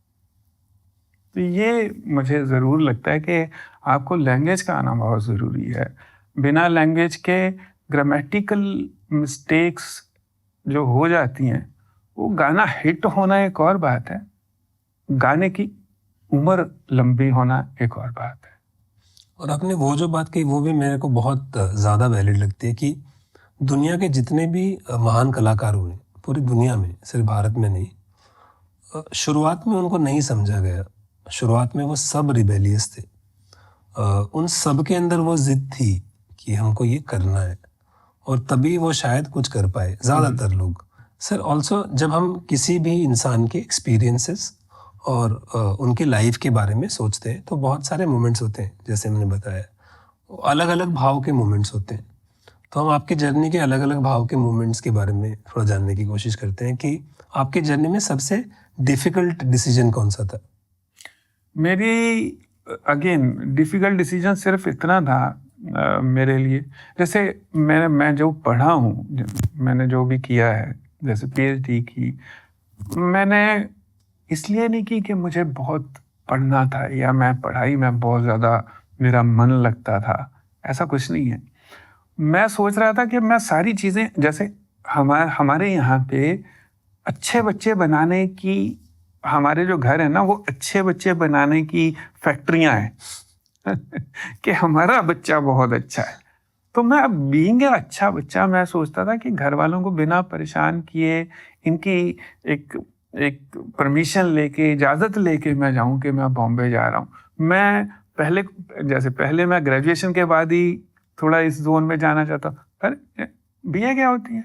[SPEAKER 1] तो ये मुझे ज़रूर लगता है कि आपको लैंग्वेज का आना बहुत ज़रूरी है। बिना लैंग्वेज के ग्रामेटिकल मिस्टेक्स जो हो जाती हैं, वो गाना हिट होना एक और बात है, गाने की उम्र लंबी होना एक और बात है।
[SPEAKER 2] और आपने वो जो बात कही वो भी मेरे को बहुत ज़्यादा वैलिड लगती है कि दुनिया के जितने भी महान कलाकार हुए पूरी दुनिया में, सिर्फ भारत में नहीं, शुरुआत में उनको नहीं समझा गया। शुरुआत में वो सब रिबेलियस थे। उन सब के अंदर वो जिद थी कि हमको ये करना है, और तभी वो शायद कुछ कर पाए ज़्यादातर लोग। सर ऑल्सो जब हम किसी भी इंसान के एक्सपीरियंसेस और उनके लाइफ के बारे में सोचते हैं तो बहुत सारे मोमेंट्स होते हैं, जैसे मैंने बताया अलग अलग भाव के मोमेंट्स होते हैं। तो हम आपकी जर्नी के अलग अलग भाव के मोमेंट्स के बारे में थोड़ा जानने की कोशिश करते हैं कि आपकी जर्नी में सबसे डिफिकल्ट डिसीजन कौन सा था?
[SPEAKER 1] मेरी अगेन डिफिकल्ट डिसीजन सिर्फ इतना था मेरे लिए, जैसे मैं जो पढ़ा हूँ, मैंने जो भी किया है, जैसे पीएचडी की, मैंने इसलिए नहीं की कि मुझे बहुत पढ़ना था या मैं पढ़ाई में बहुत ज़्यादा मेरा मन लगता था, ऐसा कुछ नहीं है। मैं सोच रहा था कि मैं सारी चीज़ें, जैसे हमारे यहाँ पे अच्छे बच्चे बनाने की, हमारे जो घर है ना, वो अच्छे बच्चे बनाने की फैक्ट्रियां हैं कि हमारा बच्चा बहुत अच्छा है। तो मैं अब बीइंग अच्छा बच्चा, मैं सोचता था कि घर वालों को बिना परेशान किए, इनकी एक परमिशन लेके, इजाज़त लेके मैं जाऊं कि मैं बॉम्बे जा रहा हूं। मैं पहले मैं ग्रेजुएशन के बाद ही थोड़ा इस जोन में जाना चाहता। अरे बीए क्या होती है,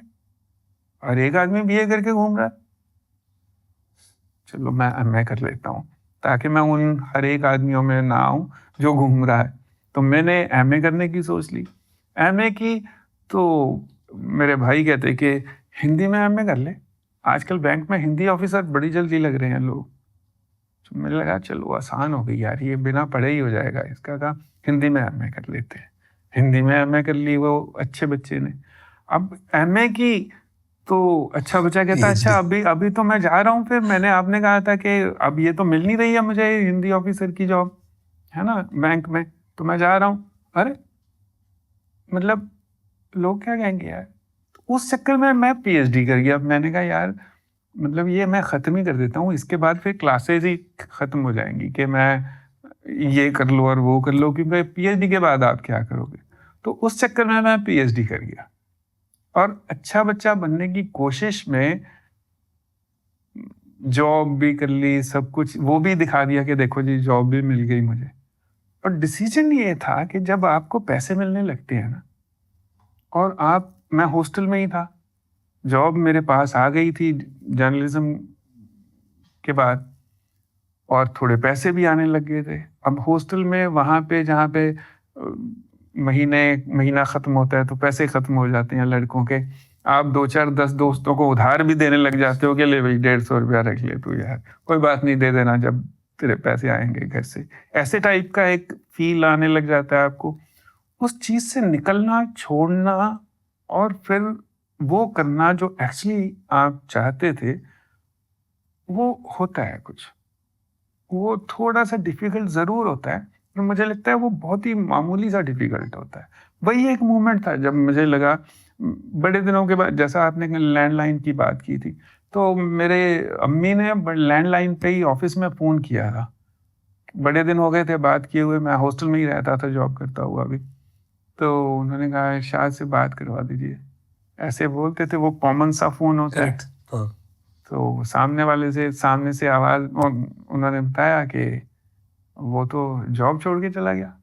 [SPEAKER 1] और एक आदमी बीए करके घूम रहा है, चलो मैं एमए कर लेता हूँ ताकि मैं उन हर एक आदमियों में ना आऊँ जो घूम रहा है। तो मैंने एमए करने की सोच ली। एमए की तो मेरे भाई कहते कि हिंदी में एमए कर ले, आजकल बैंक में हिंदी ऑफिसर बड़ी जल्दी लग रहे हैं लोग। तो मुझे लगा चलो आसान हो गई यार, ये बिना पढ़े ही हो जाएगा। इसका कहा हिंदी में एमए कर लेते हैं। हिंदी में एमए कर ली वो अच्छे बच्चे ने। अब एमए की तो अच्छा बच्चा कहता है अच्छा अभी तो मैं जा रहा हूँ। फिर आपने कहा था कि अब ये तो मिल नहीं रही है मुझे हिंदी ऑफिसर की जॉब, है ना, बैंक में, तो मैं जा रहा हूँ। अरे मतलब लोग क्या कहेंगे यार। तो उस चक्कर में मैं पीएचडी कर गया। मैंने कहा यार मतलब ये मैं ख़त्म ही कर देता हूँ, इसके बाद फिर क्लासेज ही ख़त्म हो जाएंगी कि मैं ये कर लो और वो कर लो, क्योंकि पीएचडी के बाद आप क्या करोगे। तो उस चक्कर में मैं पीएचडी कर गया और अच्छा बच्चा बनने की कोशिश में जॉब भी कर ली, सब कुछ वो भी दिखा दिया कि देखो जी जॉब भी मिल गई मुझे। और डिसीजन ये था कि जब आपको पैसे मिलने लगते हैं ना, और मैं हॉस्टल में ही था, जॉब मेरे पास आ गई थी जर्नलिज्म के बाद, और थोड़े पैसे भी आने लग गए थे। अब हॉस्टल में वहाँ पे जहाँ पे महीना ख़त्म होता है तो पैसे ख़त्म हो जाते हैं लड़कों के। आप 2-4-10 दोस्तों को उधार भी देने लग जाते हो कि ले भाई 150 रुपया रख ले तू यार, कोई बात नहीं, दे देना जब तेरे पैसे आएंगे घर से। ऐसे टाइप का एक फील आने लग जाता है आपको। उस चीज़ से निकलना, छोड़ना और फिर वो करना जो एक्चुअली आप चाहते थे, वो होता है कुछ, वो थोड़ा सा डिफिकल्ट ज़रूर होता है, पर मुझे लगता है वो बहुत ही मामूली सा डिफिकल्ट होता है। वही एक मोमेंट था जब मुझे लगा बड़े दिनों के बाद, जैसा आपने लैंडलाइन की बात की थी, तो मेरे अम्मी ने लैंडलाइन पे ही ऑफिस में फ़ोन किया था। बड़े दिन हो गए थे बात किए हुए, मैं हॉस्टल में ही रहता था जॉब करता हुआ भी। तो उन्होंने कहा इरशाद से बात करवा दीजिए, ऐसे बोलते थे, वो कॉमन सा फ़ोन होता है। तो सामने से आवाज़, उन्होंने बताया कि वो तो जॉब छोड़ के चला गया।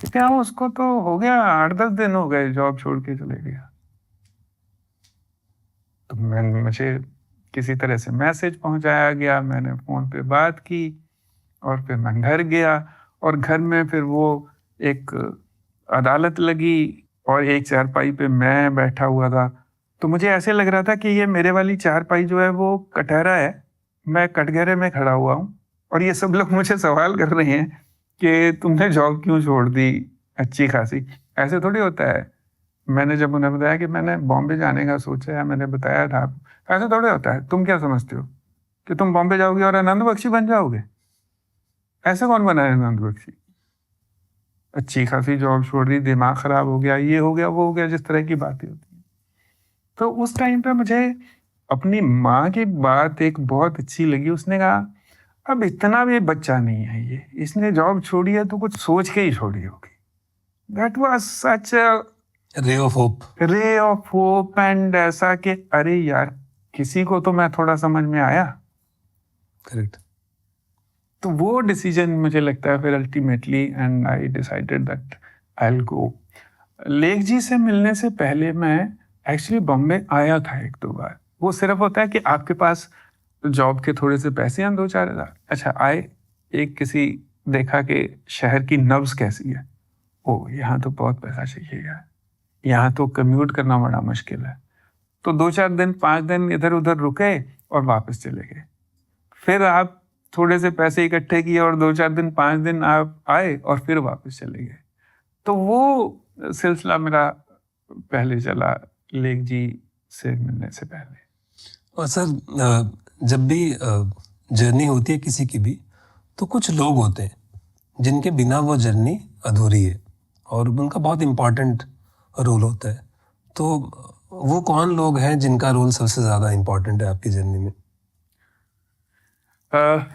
[SPEAKER 1] क्या उसको तो हो गया 8-10 दिन हो गए जॉब छोड़ के चले गया। तो मुझे किसी तरह से मैसेज पहुंचाया गया, मैंने फ़ोन पे बात की और फिर मैं घर गया। और घर में फिर वो एक अदालत लगी और एक चारपाई पे मैं बैठा हुआ था। तो मुझे ऐसे लग रहा था कि ये मेरे वाली चारपाई जो है वो कटहरा है, मैं कटघरे में खड़ा हुआ हूँ और ये सब लोग मुझे सवाल कर रहे हैं कि तुमने जॉब क्यों छोड़ दी अच्छी खासी। ऐसे थोड़ी होता है। मैंने जब उन्हें बताया कि मैंने बॉम्बे जाने का सोचा है, मैंने बताया था, ऐसे थोड़े होता है। तुम क्या समझते हो कि तुम बॉम्बे जाओगे और आनंद बख्शी बन जाओगे? ऐसे कौन बना है आनंद बख्शी? अच्छी खासी जॉब छोड़ दी, दिमाग खराब हो गया, ये हो गया, वो हो गया, जिस तरह की बातें होती हैं। तो उस टाइम पे मुझे अपनी माँ की बात एक बहुत अच्छी लगी। उसने कहा अब इतना भी बच्चा नहीं है ये, इसने जॉब छोड़ी है तो कुछ सोच के ही छोड़ी होगी। That was such
[SPEAKER 2] ray of hope and ऐसा कि अरे यार किसी को तो मैं थोड़ा समझ में आया। करेक्ट।
[SPEAKER 1] तो वो डिसीजन मुझे लगता है फिर ultimately, and I decided that I will go. लेख जी से मिलने से पहले मैं एक्चुअली बॉम्बे आया था 1-2 बार। वो सिर्फ होता है कि आपके पास जॉब के थोड़े से पैसे हैं, 2-4 हज़ार, अच्छा आए, एक किसी देखा कि शहर की नब्ज कैसी है, ओ यहाँ तो बहुत पैसा चाहिएगा, यहाँ तो कम्यूट करना बड़ा मुश्किल है, तो 2-4 दिन 5 दिन इधर उधर रुके और वापस चले गए। फिर आप थोड़े से पैसे इकट्ठे किए और 2-4 दिन 5 दिन आप आए और फिर वापस चले गए। तो वो सिलसिला मेरा पहले चला लेख जी से मिलने से पहले।
[SPEAKER 2] और सर जब भी जर्नी होती है किसी की भी, तो कुछ लोग होते हैं जिनके बिना वो जर्नी अधूरी है और उनका बहुत इम्पोर्टेंट रोल होता है। तो वो कौन लोग हैं जिनका रोल सबसे ज़्यादा इम्पोर्टेंट है आपकी जर्नी में?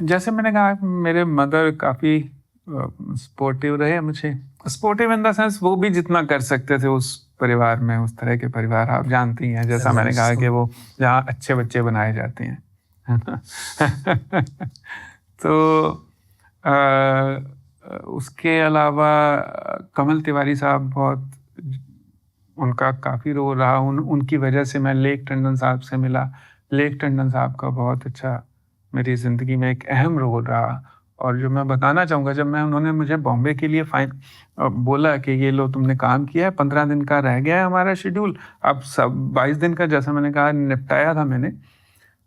[SPEAKER 1] जैसे मैंने कहा, मेरे मदर काफ़ी सपोर्टिव रहे मुझे, सपोर्टिव इन द सेंस वो भी जितना कर सकते थे उस परिवार में, उस तरह के परिवार आप जानती हैं, जैसा मैंने कहा कि वो जहाँ अच्छे बच्चे बनाए जाते हैं, है ना। तो उसके अलावा कमल तिवारी साहब, बहुत उनका काफ़ी रोल रहा, उनकी वजह से मैं लेक टंडन साहब से मिला। लेक टंडन साहब का बहुत अच्छा मेरी ज़िंदगी में एक अहम रोल रहा। और जो मैं बताना चाहूँगा, जब उन्होंने मुझे बॉम्बे के लिए बोला कि ये लो तुमने काम किया है, 15 दिन का रह गया है हमारा शेड्यूल, अब सब 22 दिन का जैसा मैंने कहा निपटाया था मैंने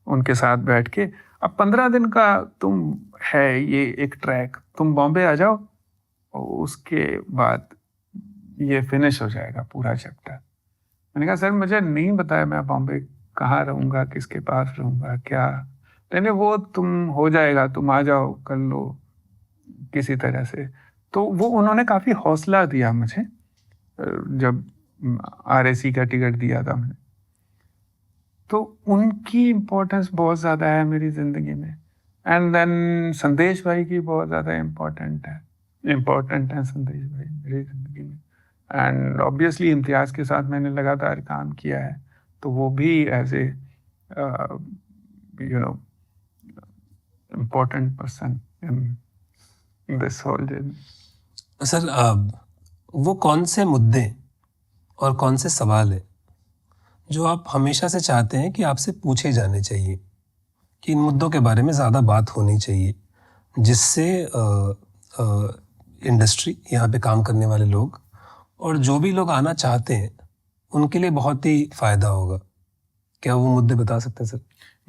[SPEAKER 1] उनके साथ बैठ के, अब 15 दिन का तुम है ये एक ट्रैक, तुम बॉम्बे आ जाओ और उसके बाद ये फिनिश हो जाएगा पूरा चैप्टर। मैंने कहा सर मुझे नहीं बताया मैं बॉम्बे कहाँ रहूँगा, किसके पास रहूँगा, क्या, नहीं वो तुम हो जाएगा, तुम आ जाओ कर लो किसी तरह से। तो वो उन्होंने काफ़ी हौसला दिया मुझे जब RAC का टिकट दिया था मैंने, तो उनकी इम्पोर्टेंस बहुत ज़्यादा है मेरी ज़िंदगी में। एंड देन संदेश भाई की बहुत ज़्यादा इम्पोर्टेंट है संदेश भाई मेरी ज़िंदगी में। एंड ऑब्वियसली इम्तियाज़ के साथ मैंने लगातार काम किया है, तो वो भी as a important person in this whole journey.
[SPEAKER 2] Sir वो कौन से मुद्दे और कौन से सवाल है जो आप हमेशा से चाहते हैं कि आपसे पूछे जाने चाहिए, कि इन मुद्दों के बारे में ज़्यादा बात होनी चाहिए, जिससे इंडस्ट्री, यहाँ पे काम करने वाले लोग और जो भी लोग आना चाहते हैं उनके लिए बहुत ही फ़ायदा होगा? क्या वो मुद्दे बता सकते हैं सर?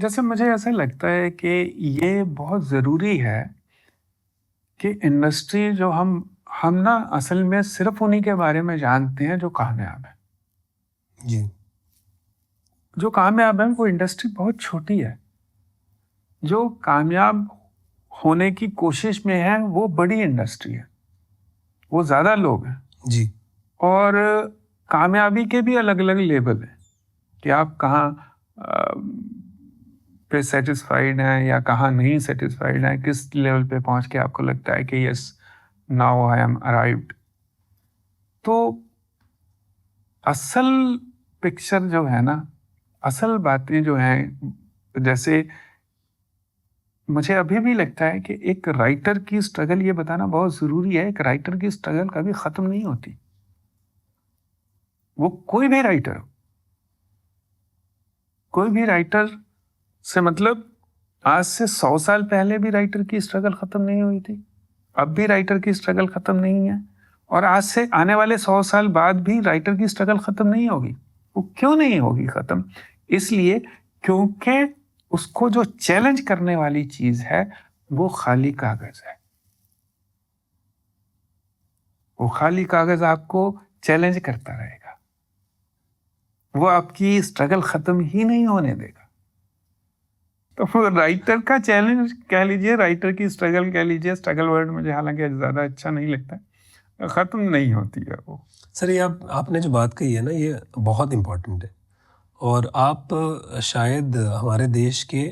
[SPEAKER 1] जैसे मुझे ऐसा लगता है कि ये बहुत ज़रूरी है कि इंडस्ट्री जो हम ना असल में सिर्फ उन्हीं के बारे में जानते हैं जो कामयाब है।
[SPEAKER 2] जी।
[SPEAKER 1] जो कामयाब है वो इंडस्ट्री बहुत छोटी है, जो कामयाब होने की कोशिश में है वो बड़ी इंडस्ट्री है, वो ज़्यादा लोग हैं।
[SPEAKER 2] जी।
[SPEAKER 1] और कामयाबी के भी अलग अलग लेवल हैं कि आप कहाँ पे सेटिस्फाइड हैं या कहाँ नहीं सेटिस्फाइड हैं, किस लेवल पे पहुँच के आपको लगता है कि yes now I am arrived. तो असल पिक्चर जो है ना, असल बातें जो हैं, जैसे मुझे अभी भी लगता है कि एक राइटर की स्ट्रगल ये बताना बहुत ज़रूरी है, एक राइटर की स्ट्रगल कभी ख़त्म नहीं होती, वो कोई भी राइटर हो, कोई भी राइटर से मतलब आज से 100 साल पहले भी राइटर की स्ट्रगल ख़त्म नहीं हुई थी, अब भी राइटर की स्ट्रगल ख़त्म नहीं है, और आज से आने वाले 100 साल बाद भी राइटर की स्ट्रगल ख़त्म नहीं होगी। वो क्यों नहीं होगी ख़त्म? इसलिए क्योंकि उसको जो चैलेंज करने वाली चीज़ है वो खाली कागज़ है। वो खाली कागज़ आपको चैलेंज करता रहेगा, वो आपकी स्ट्रगल ख़त्म ही नहीं होने देगा। तो राइटर का चैलेंज कह लीजिए, राइटर की स्ट्रगल कह लीजिए, स्ट्रगल वर्ड मुझे हालांकि ज़्यादा अच्छा नहीं लगता, ख़त्म नहीं होती है वो।
[SPEAKER 2] सर ये आपने जो बात कही है ना, ये बहुत इम्पोर्टेंट है, और आप शायद हमारे देश के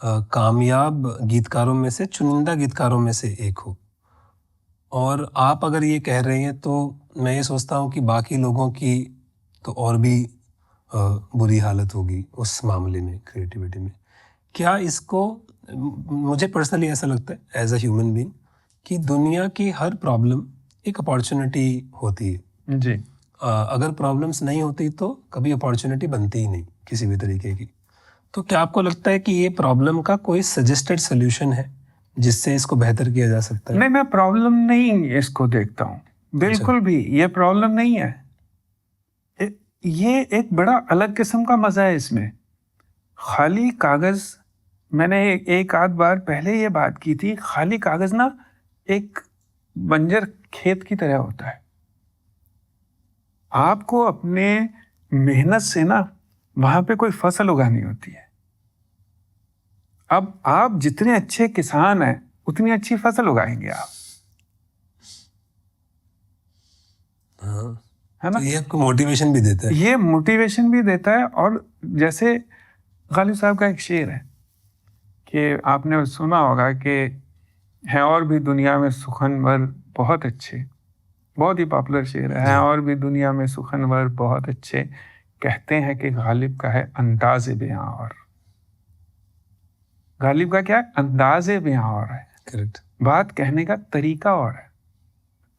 [SPEAKER 2] कामयाब गीतकारों में से, चुनिंदा गीतकारों में से एक हो, और आप अगर ये कह रहे हैं तो मैं ये सोचता हूँ कि बाकी लोगों की तो और भी बुरी हालत होगी उस मामले में, क्रिएटिविटी में। क्या इसको, मुझे पर्सनली ऐसा लगता है एज अ ह्यूमन बीइंग कि दुनिया की हर प्रॉब्लम एक अपॉर्चुनिटी होती है
[SPEAKER 1] जी।
[SPEAKER 2] अगर प्रॉब्लम्स नहीं होती तो कभी अपॉर्चुनिटी बनती ही नहीं किसी भी तरीके की। तो क्या आपको लगता है कि ये प्रॉब्लम का कोई सजेस्टेड सोल्यूशन है जिससे इसको बेहतर किया जा सकता है?
[SPEAKER 1] नहीं, मैं प्रॉब्लम नहीं इसको देखता हूँ, बिल्कुल भी ये प्रॉब्लम नहीं है। ये एक बड़ा अलग किस्म का मजा है इसमें। खाली कागज, मैंने एक आध बार पहले ये बात की थी, खाली कागज ना एक बंजर खेत की तरह होता है। आपको अपने मेहनत से ना वहां पे कोई फसल उगानी होती है। अब आप जितने अच्छे किसान हैं उतनी अच्छी फसल उगाएंगे आप,
[SPEAKER 2] हाँ,
[SPEAKER 1] है ना?
[SPEAKER 2] तो ये आपको मोटिवेशन भी देता है।
[SPEAKER 1] ये मोटिवेशन भी देता है। और जैसे गालिब साहब का एक शेर है कि आपने सुना होगा कि है और भी दुनिया में सुखनवर बहुत अच्छे, बहुत ही पॉपुलर शेर है और भी दुनिया में सुखनवर बहुत अच्छे, कहते हैं कि गालिब का है अंदाज़े बयां और। गालिब का क्या है? अंदाज़े बयां और है,
[SPEAKER 2] करेक्ट।
[SPEAKER 1] बात कहने का तरीका और है।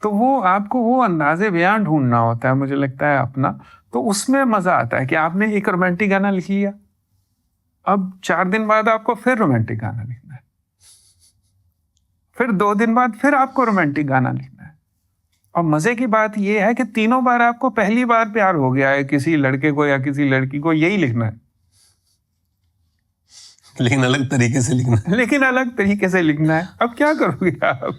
[SPEAKER 1] तो वो आपको वो अंदाज़े बयां ढूंढना होता है, मुझे लगता है अपना। तो उसमें मजा आता है कि आपने एक रोमांटिक गाना लिख लिया, अब 4 दिन बाद आपको फिर रोमांटिक गाना लिखना है, फिर 2 दिन बाद फिर आपको रोमांटिक गाना लिखना है। और मजे की बात यह है कि तीनों बार आपको पहली बार प्यार हो गया है किसी लड़के को या किसी लड़की को, यही लिखना है,
[SPEAKER 2] लेकिन अलग तरीके से लिखना है।
[SPEAKER 1] लेकिन अलग तरीके से लिखना है। अब क्या करोगे आप?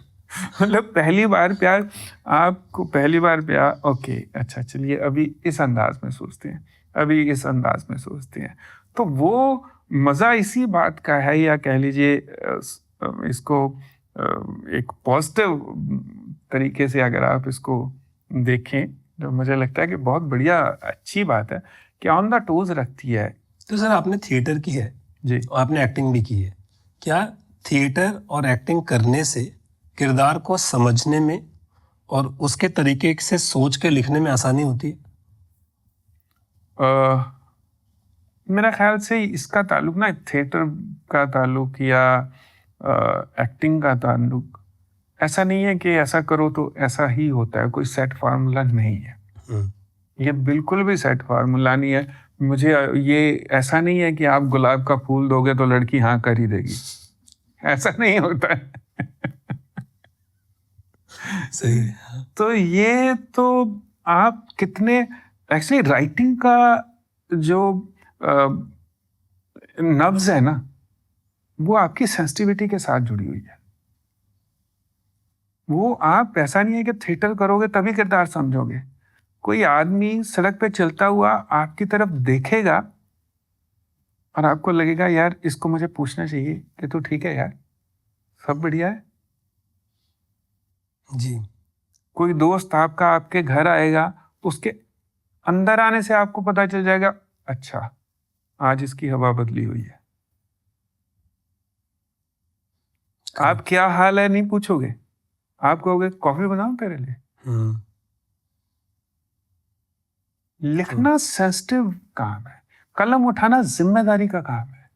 [SPEAKER 1] मतलब पहली बार प्यार, आपको पहली बार प्यार, ओके अच्छा चलिए अभी इस अंदाज में सोचते हैं, अभी इस अंदाज में सोचते हैं। तो वो मज़ा इसी बात का है, या कह लीजिए इसको एक पॉजिटिव तरीके से अगर आप इसको देखें, तो मुझे लगता है कि बहुत बढ़िया अच्छी बात है कि ऑन द टोज रखती है।
[SPEAKER 2] तो सर आपने थिएटर की है
[SPEAKER 1] जी,
[SPEAKER 2] और आपने एक्टिंग भी की है, क्या थिएटर और एक्टिंग करने से किरदार को समझने में और उसके तरीके से सोच के लिखने में आसानी होती है?
[SPEAKER 1] मेरा ख्याल से इसका ताल्लुक ना थिएटर का ताल्लुक या एक्टिंग का ताल्लुक ऐसा नहीं है कि ऐसा करो तो ऐसा ही होता है, कोई सेट फार्मूला नहीं है। ये बिल्कुल भी सेट फार्मूला नहीं है। मुझे ये ऐसा नहीं है कि आप गुलाब का फूल दोगे तो लड़की हाँ कर ही देगी, ऐसा नहीं होता है।
[SPEAKER 2] सही है।
[SPEAKER 1] तो ये तो आप कितने, एक्चुअली राइटिंग का जो नब्ज है ना, वो आपकी सेंसिटिविटी के साथ जुड़ी हुई है। वो आप ऐसा नहीं है कि थिएटर करोगे तभी किरदार समझोगे। कोई आदमी सड़क पे चलता हुआ आपकी तरफ देखेगा और आपको लगेगा यार इसको मुझे पूछना चाहिए कि तू ठीक है यार, सब बढ़िया है।
[SPEAKER 2] जी।
[SPEAKER 1] कोई दोस्त आपका आपके घर आएगा, उसके अंदर आने से आपको पता चल जाएगा अच्छा आज इसकी हवा बदली हुई है। आप क्या हाल है नहीं पूछोगे, आप कहोगे कॉफी बनाओ तेरे लिए। लिखना सेंसिटिव काम है, कलम उठाना जिम्मेदारी का काम है।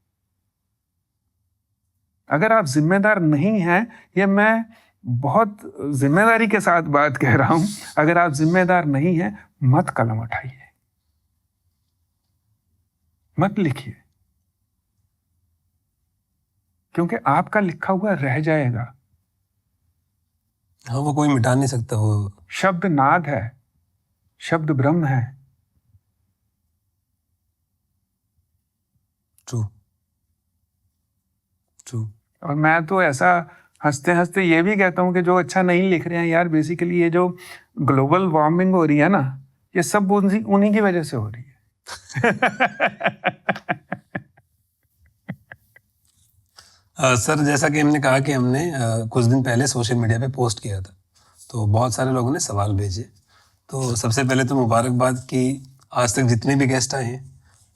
[SPEAKER 1] अगर आप जिम्मेदार नहीं हैं, ये मैं बहुत जिम्मेदारी के साथ बात कह रहा हूं, अगर आप जिम्मेदार नहीं हैं मत कलम उठाइए, मत लिखिए, क्योंकि आपका लिखा हुआ रह जाएगा।
[SPEAKER 2] हाँ, वो कोई मिटा नहीं सकता। वो
[SPEAKER 1] शब्द नाद है, शब्द ब्रह्म है।
[SPEAKER 2] True true. और
[SPEAKER 1] मैं तो ऐसा हंसते हंसते ये भी कहता हूँ कि जो अच्छा नहीं लिख रहे हैं यार, बेसिकली ये जो ग्लोबल वार्मिंग हो रही है ना, ये सब उन्हीं की वजह से हो रही है।
[SPEAKER 2] सर जैसा कि हमने कहा कि हमने कुछ दिन पहले सोशल मीडिया पे पोस्ट किया था, तो बहुत सारे लोगों ने सवाल भेजे। तो सबसे पहले तो मुबारकबाद कि आज तक जितने भी गेस्ट आए हैं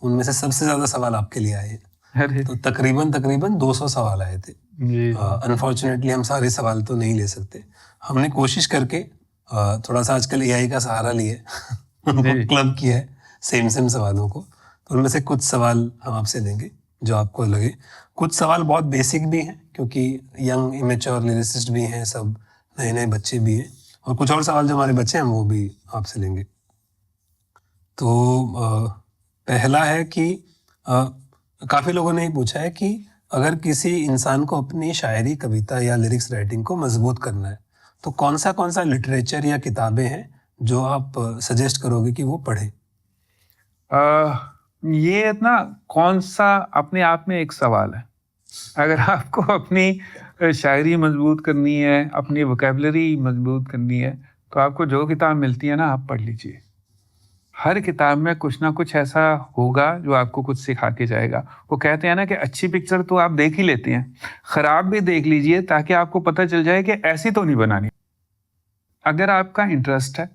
[SPEAKER 2] उनमें से सबसे ज़्यादा सवाल आपके लिए आए हैं। तो तकरीबन 200 सवाल आए थे। अनफॉर्चुनेटली हम सारे सवाल तो नहीं ले सकते। हमने कोशिश करके थोड़ा सा आजकल एआई का सहारा लिए क्लब किया है सेम सवालों को। तो उनमें से कुछ सवाल हम आपसे लेंगे जो आपको लगे। कुछ सवाल बहुत बेसिक भी हैं क्योंकि यंग इमेच्योर लिरिसिस्ट भी हैं, सब नए बच्चे भी हैं, और कुछ और सवाल जो हमारे बच्चे हैं वो भी आपसे लेंगे। तो पहला है कि काफी लोगों ने ये पूछा है कि अगर किसी इंसान को अपनी शायरी, कविता या लिरिक्स राइटिंग को मजबूत करना है तो कौन सा लिटरेचर या किताबें हैं जो आप सजेस्ट करोगे कि वो पढ़े?
[SPEAKER 1] ये ना कौन सा अपने आप में एक सवाल है। अगर आपको अपनी शायरी मजबूत करनी है, अपनी वोकेबलरी मजबूत करनी है, तो आपको जो किताब मिलती है ना आप पढ़ लीजिए। हर किताब में कुछ ना कुछ ऐसा होगा जो आपको कुछ सिखा के जाएगा। वो कहते हैं ना कि अच्छी पिक्चर तो आप देख ही लेते हैं, खराब भी देख लीजिए ताकि आपको पता चल जाए कि ऐसी तो नहीं बनानी। अगर आपका इंटरेस्ट है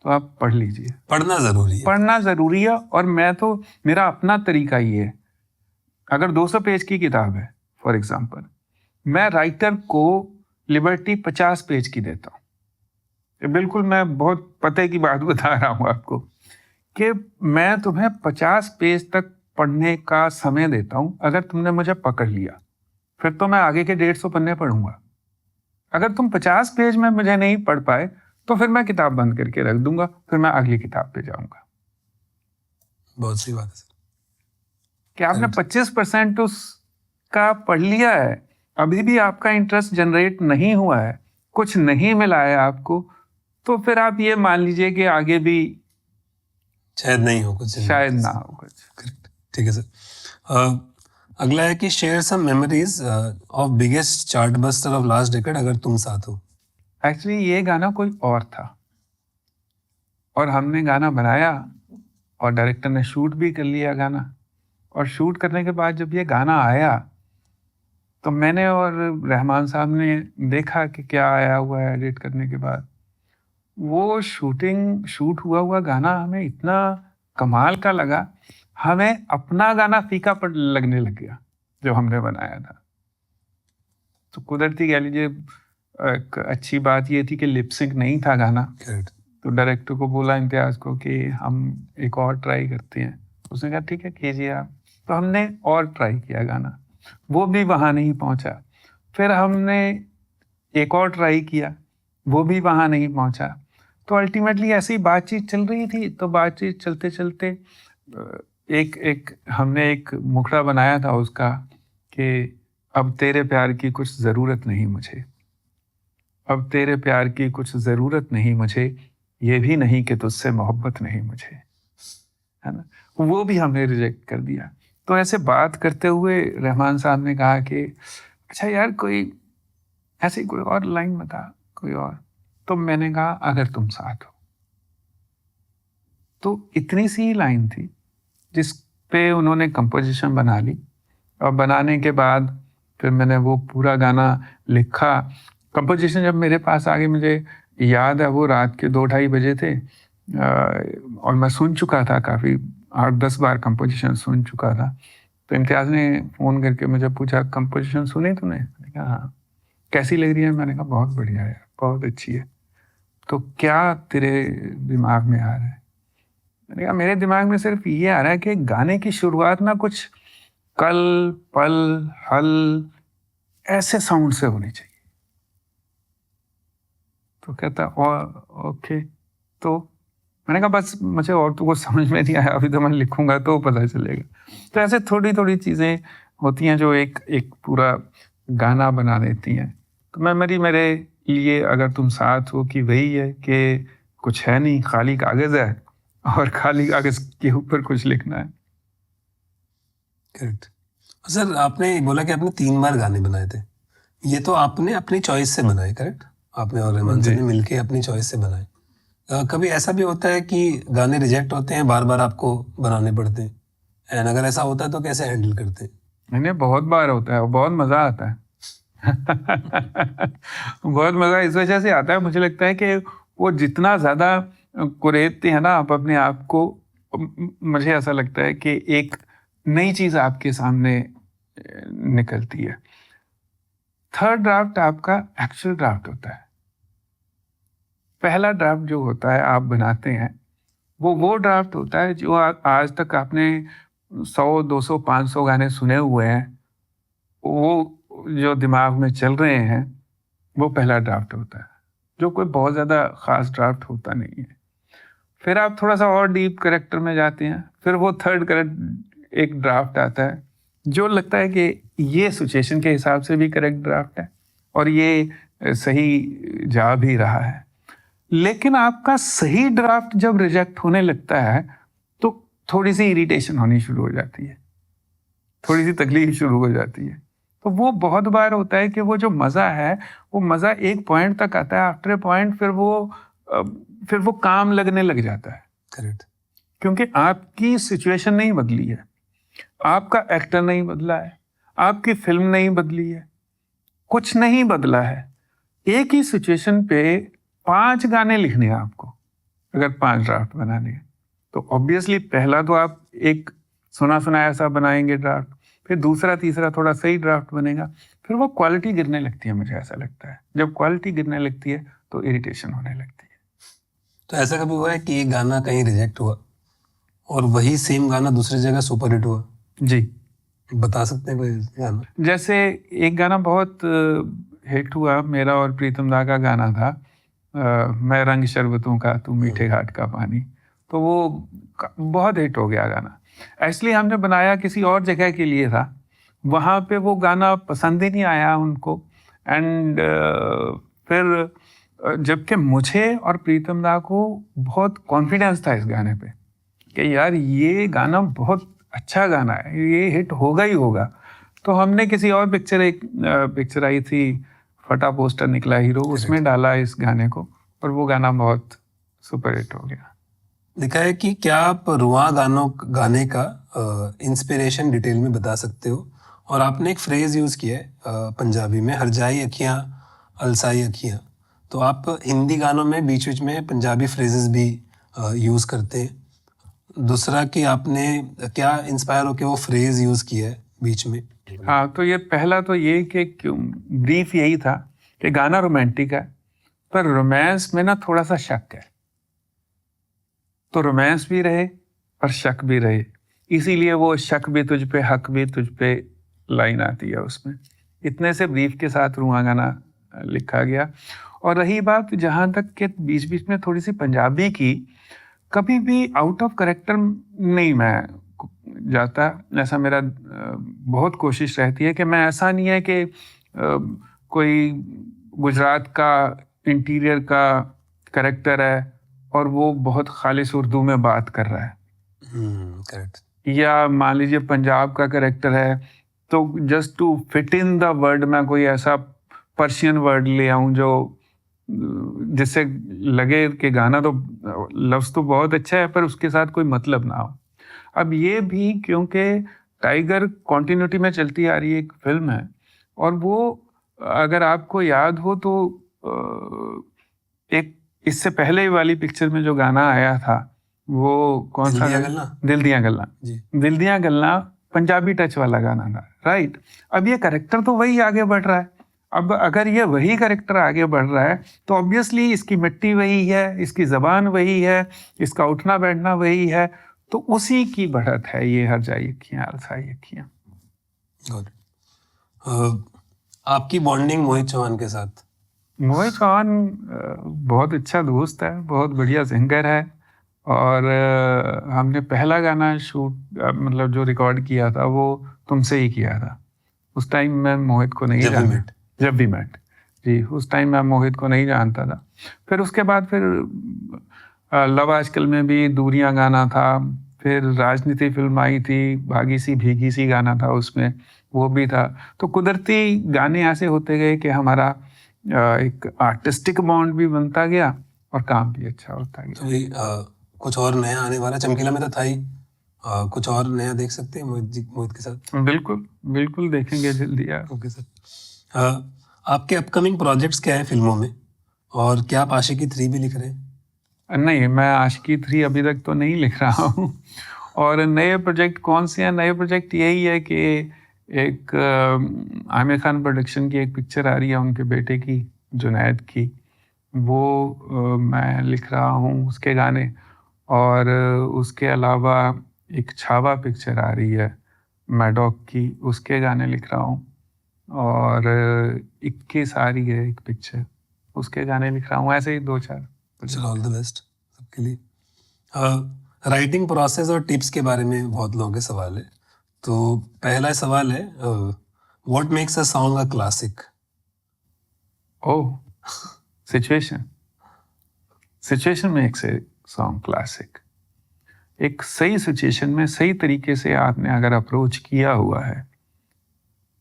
[SPEAKER 1] तो आप पढ़ लीजिए।
[SPEAKER 2] पढ़ना जरूरी है।
[SPEAKER 1] पढ़ना जरूरी है। और मेरा अपना तरीका ये है, अगर 200 पेज की किताब है फॉर एग्जाम्पल, मैं राइटर को लिबर्टी 50 पेज की देता हूँ। बिल्कुल मैं बहुत पते की बात बता रहा हूँ आपको कि मैं तुम्हें 50 पेज तक पढ़ने का समय देता हूँ। अगर तुमने मुझे पकड़ लिया फिर तो मैं आगे के 150 पन्ने पढ़ूंगा। अगर तुम 50 पेज में मुझे नहीं पढ़ पाए तो फिर मैं किताब बंद करके रख दूंगा, फिर मैं अगली किताब पे जाऊंगा।
[SPEAKER 2] बहुत सी बात है सर।
[SPEAKER 1] कि आपने 25% उसका पढ़ लिया है, अभी भी आपका इंटरेस्ट जनरेट नहीं हुआ है, कुछ नहीं मिला है आपको, तो फिर आप ये मान लीजिए कि आगे भी
[SPEAKER 2] शायद नहीं हो कुछ,
[SPEAKER 1] शायद ना हो कुछ।
[SPEAKER 2] करेक्ट, ठीक है सर। अगला है कि share some memories of biggest chartbuster of last decade अगर तुम साथ हो।
[SPEAKER 1] एक्चुअली ये गाना कोई और था और हमने गाना बनाया और डायरेक्टर ने शूट भी कर लिया गाना। और शूट करने के बाद जब ये गाना आया तो मैंने और रहमान साहब ने देखा कि क्या आया हुआ है। एडिट करने के बाद वो शूट हुआ गाना हमें इतना कमाल का लगा, हमें अपना गाना फीका पड़ लगने लग गया जो हमने बनाया था। तो कुदरती कह लीजिए एक अच्छी बात ये थी कि लिपसिंक नहीं था गाना। तो डायरेक्टर को बोला इम्तियाज को कि हम एक और ट्राई करते हैं। उसने कहा ठीक है कीजिए आप। तो हमने और ट्राई किया गाना, वो भी वहाँ नहीं पहुँचा। फिर हमने एक और ट्राई किया, वो भी वहाँ नहीं पहुँचा। तो अल्टीमेटली ऐसी बातचीत चल रही थी। तो बातचीत चलते चलते हमने एक मुखड़ा बनाया था उसका कि अब तेरे प्यार की कुछ ज़रूरत नहीं मुझे, अब तेरे प्यार की कुछ ज़रूरत नहीं मुझे, ये भी नहीं कि तुझसे मोहब्बत नहीं मुझे, है ना। वो भी हमने रिजेक्ट कर दिया। तो ऐसे बात करते हुए रहमान साहब ने कहा कि अच्छा यार कोई ऐसी कोई और लाइन बता, कोई और। तो मैंने कहा अगर तुम साथ हो। तो इतनी सी लाइन थी जिस पे उन्होंने कंपोजिशन बना ली। और बनाने के बाद फिर मैंने वो पूरा गाना लिखा। कंपोजिशन जब मेरे पास आ गई, मुझे याद है वो रात के 2-2:30 बजे थे और मैं सुन चुका था, काफ़ी 8-10 बार कंपोजिशन सुन चुका था। तो इम्तियाज़ ने फ़ोन करके मुझे पूछा कंपोजिशन सुनी तूने? मैंने कहा हाँ। कैसी लग रही है? मैंने कहा बहुत बढ़िया है, बहुत अच्छी है। तो क्या तेरे दिमाग में आ रहा है? मैंने कहा मेरे दिमाग में सिर्फ ये आ रहा है कि गाने की शुरुआत ना कुछ कल, पल, हल ऐसे साउंड से होनी चाहिए। तो कहता ओके। तो मैंने कहा बस मुझे और तो कुछ समझ में नहीं आया, अभी तो मैं लिखूंगा तो पता चलेगा। तो ऐसे थोड़ी थोड़ी चीज़ें होती हैं जो एक पूरा गाना बना देती हैं। तो मेमोरी मेरे लिए अगर तुम साथ हो कि वही है कि कुछ है नहीं, खाली कागज़ है और खाली कागज़ के ऊपर कुछ लिखना है।
[SPEAKER 2] Correct sir. आपने बोला कि आपने 3 बार गाने बनाए थे, ये तो आपने अपनी चॉइस से बनाए, करेक्ट? आपने और रहमान साहब ने मिलके अपनी चॉइस से बनाए। कभी ऐसा भी होता है कि गाने रिजेक्ट होते हैं, बार बार आपको बनाने पड़ते हैं, एंड अगर ऐसा होता है तो कैसे हैंडल करते हैं?
[SPEAKER 1] मैंने बहुत बार होता है और बहुत मज़ा आता है। बहुत मज़ा इस वजह से आता है, मुझे लगता है कि वो जितना ज़्यादा कुरेदते हैं ना आप अपने आप को, मुझे ऐसा लगता है कि एक नई चीज़ आपके सामने निकलती है। थर्ड ड्राफ्ट आपका एक्चुअल ड्राफ्ट होता है। पहला ड्राफ्ट जो होता है आप बनाते हैं वो ड्राफ्ट होता है जो आज तक आपने 100, 200, 500 गाने सुने हुए हैं, वो जो दिमाग में चल रहे हैं वो पहला ड्राफ्ट होता है, जो कोई बहुत ज़्यादा ख़ास ड्राफ्ट होता नहीं है। फिर आप थोड़ा सा और डीप करेक्टर में जाते हैं, फिर वो थर्ड एक ड्राफ्ट आता है जो लगता है कि ये सिचुएशन के हिसाब से भी करेक्ट ड्राफ्ट है और ये सही जा भी रहा है, लेकिन आपका सही ड्राफ्ट जब रिजेक्ट होने लगता है तो थोड़ी सी इरिटेशन होनी शुरू हो जाती है, थोड़ी सी तकलीफ शुरू हो जाती है। तो वो बहुत बार होता है कि वो जो मज़ा है वो मज़ा एक पॉइंट तक आता है, आफ्टर ए पॉइंट फिर वो काम लगने लग जाता है।
[SPEAKER 2] करेक्ट।
[SPEAKER 1] क्योंकि आपकी सिचुएशन नहीं बदली है, आपका एक्टर नहीं बदला है, आपकी फिल्म नहीं बदली है, कुछ नहीं बदला है। एक ही सिचुएशन पे 5 गाने लिखने हैं आपको, अगर 5 ड्राफ्ट बनाने हैं तो ऑब्वियसली पहला तो आप एक सुना सुनाया सा बनाएंगे ड्राफ्ट, फिर दूसरा तीसरा थोड़ा सही ड्राफ्ट बनेगा, फिर वो क्वालिटी गिरने लगती है। मुझे ऐसा लगता है जब क्वालिटी गिरने लगती है तो इरिटेशन होने लगती है।
[SPEAKER 2] तो ऐसा कभी हुआ है कि एक गाना कहीं रिजेक्ट हुआ और वही सेम गाना दूसरी जगह सुपर हिट हुआ?
[SPEAKER 1] जी,
[SPEAKER 2] बता सकते हैं कोई गाना?
[SPEAKER 1] जैसे एक गाना बहुत हिट हुआ, मेरा और प्रीतम दा का गाना था, मैं रंग शरबतों का तू मीठे घाट का पानी। तो वो बहुत हिट हो गया गाना। एक्चुअली हमने बनाया किसी और जगह के लिए था, वहाँ पे वो गाना पसंद ही नहीं आया उनको। एंड फिर जबकि मुझे और प्रीतम दा को बहुत कॉन्फिडेंस था इस गाने पे कि यार ये गाना बहुत अच्छा गाना है, ये हिट होगा ही होगा। तो हमने किसी और पिक्चर आई थी फटा पोस्टर निकला हीरो, उसमें डाला इस गाने को और वो गाना बहुत सुपर हिट हो गया।
[SPEAKER 2] लिखा है कि क्या आप रुआ गाने का इंस्पिरेशन डिटेल में बता सकते हो? और आपने एक फ्रेज यूज किया है पंजाबी में, हरजाई अखियां अलसाई अखियां। तो आप हिंदी गानों में बीच बीच में पंजाबी फ्रेजेस भी यूज करते हैं। दूसरा कि आपने क्या इंस्पायर होकर वो फ्रेज यूज किया है बीच में?
[SPEAKER 1] हाँ, तो ये पहला तो ये कि ब्रीफ यही था कि गाना रोमांटिक है पर रोमांस में ना थोड़ा सा शक है, तो रोमांस भी रहे और शक भी रहे, इसीलिए वो शक भी तुझ पे हक भी तुझ पे लाइन आती है उसमें। इतने से ब्रीफ के साथ रुआ गाना लिखा गया। और रही बात जहाँ तक के बीच बीच में थोड़ी सी पंजाबी की, कभी भी आउट ऑफ करेक्टर नहीं मैं जाता, ऐसा मेरा बहुत कोशिश रहती है कि मैं, ऐसा नहीं है कि कोई गुजरात का इंटीरियर का करेक्टर है और वो बहुत खालिश उर्दू में बात कर रहा है,
[SPEAKER 2] करेक्ट।
[SPEAKER 1] या मान लीजिए पंजाब का करेक्टर है तो just to fit in the word मैं कोई ऐसा पर्शियन वर्ड ले आऊं जो जिससे लगे कि गाना तो लफ्ज़ तो बहुत अच्छा है पर उसके साथ कोई मतलब ना हो। अब ये भी क्योंकि टाइगर कॉन्टिन्यूटी में चलती आ रही एक फिल्म है, और वो अगर आपको याद हो तो एक इससे पहले वाली पिक्चर में जो गाना आया था वो कौन सा? दिल दियां गल्लां। दिल दियां गल्लां पंजाबी टच वाला गाना था, राइट। अब ये कैरेक्टर तो वही आगे बढ़ रहा है। अब अगर ये वही कैरेक्टर आगे बढ़ रहा है तो ऑब्वियसली इसकी मिट्टी वही है, इसकी ज़बान वही है, इसका उठना बैठना वही है, तो उसी की बढ़त है ये हरजाई अखियां अलसाई अखियां।
[SPEAKER 2] आपकी बॉन्डिंग मोहित चौहान के साथ?
[SPEAKER 1] मोहित चौहान बहुत अच्छा दोस्त है, बहुत बढ़िया सिंगर है, और हमने पहला गाना शूट मतलब जो रिकॉर्ड किया था वो तुमसे ही किया था। उस टाइम मैं मोहित को नहीं जानता, जब भी मेट जी, उस टाइम मैं मोहित को नहीं जानता था। फिर उसके बाद फिर लव आजकल में भी दूरियां गाना था, फिर राजनीति फिल्म आई थी भागी सी भीगी सी गाना था उसमें, वो भी था। तो कुदरती गाने ऐसे होते गए कि हमारा एक आर्टिस्टिक बॉन्ड भी बनता गया और काम भी अच्छा होता गया।
[SPEAKER 2] तो कुछ और नया आने वाला? चमकीला में तो था ही, कुछ और नया देख सकते हैं मोहित के साथ?
[SPEAKER 1] बिल्कुल बिल्कुल देखेंगे जल्दी यार।
[SPEAKER 2] Okay sir. आपके अपकमिंग प्रोजेक्ट्स क्या है फिल्मों में, और क्या आप आशिकी 3 भी लिख रहे हैं?
[SPEAKER 1] नहीं, मैं आशिकी 3 अभी तक तो नहीं लिख रहा हूँ। और नए प्रोजेक्ट कौन से हैं? नए प्रोजेक्ट यही है कि एक आमिर खान प्रोडक्शन की एक पिक्चर आ रही है उनके बेटे की, जुनैद की, वो मैं लिख रहा हूँ उसके गाने। और उसके अलावा एक छावा पिक्चर आ रही है मैडॉक की, उसके गाने लिख रहा हूँ। और 21 आ रही है एक पिक्चर, उसके गाने लिख रहा हूँ। ऐसे ही 2-4।
[SPEAKER 2] ऑल द बेस्ट सबके लिए। राइटिंग प्रोसेस और टिप्स के बारे में बहुत लोगों के सवाल है, तो पहला सवाल है, what makes a song a classic?
[SPEAKER 1] Oh, situation situation makes a song classic. एक सही सिचुएशन में सही तरीके से आपने अगर अप्रोच किया हुआ है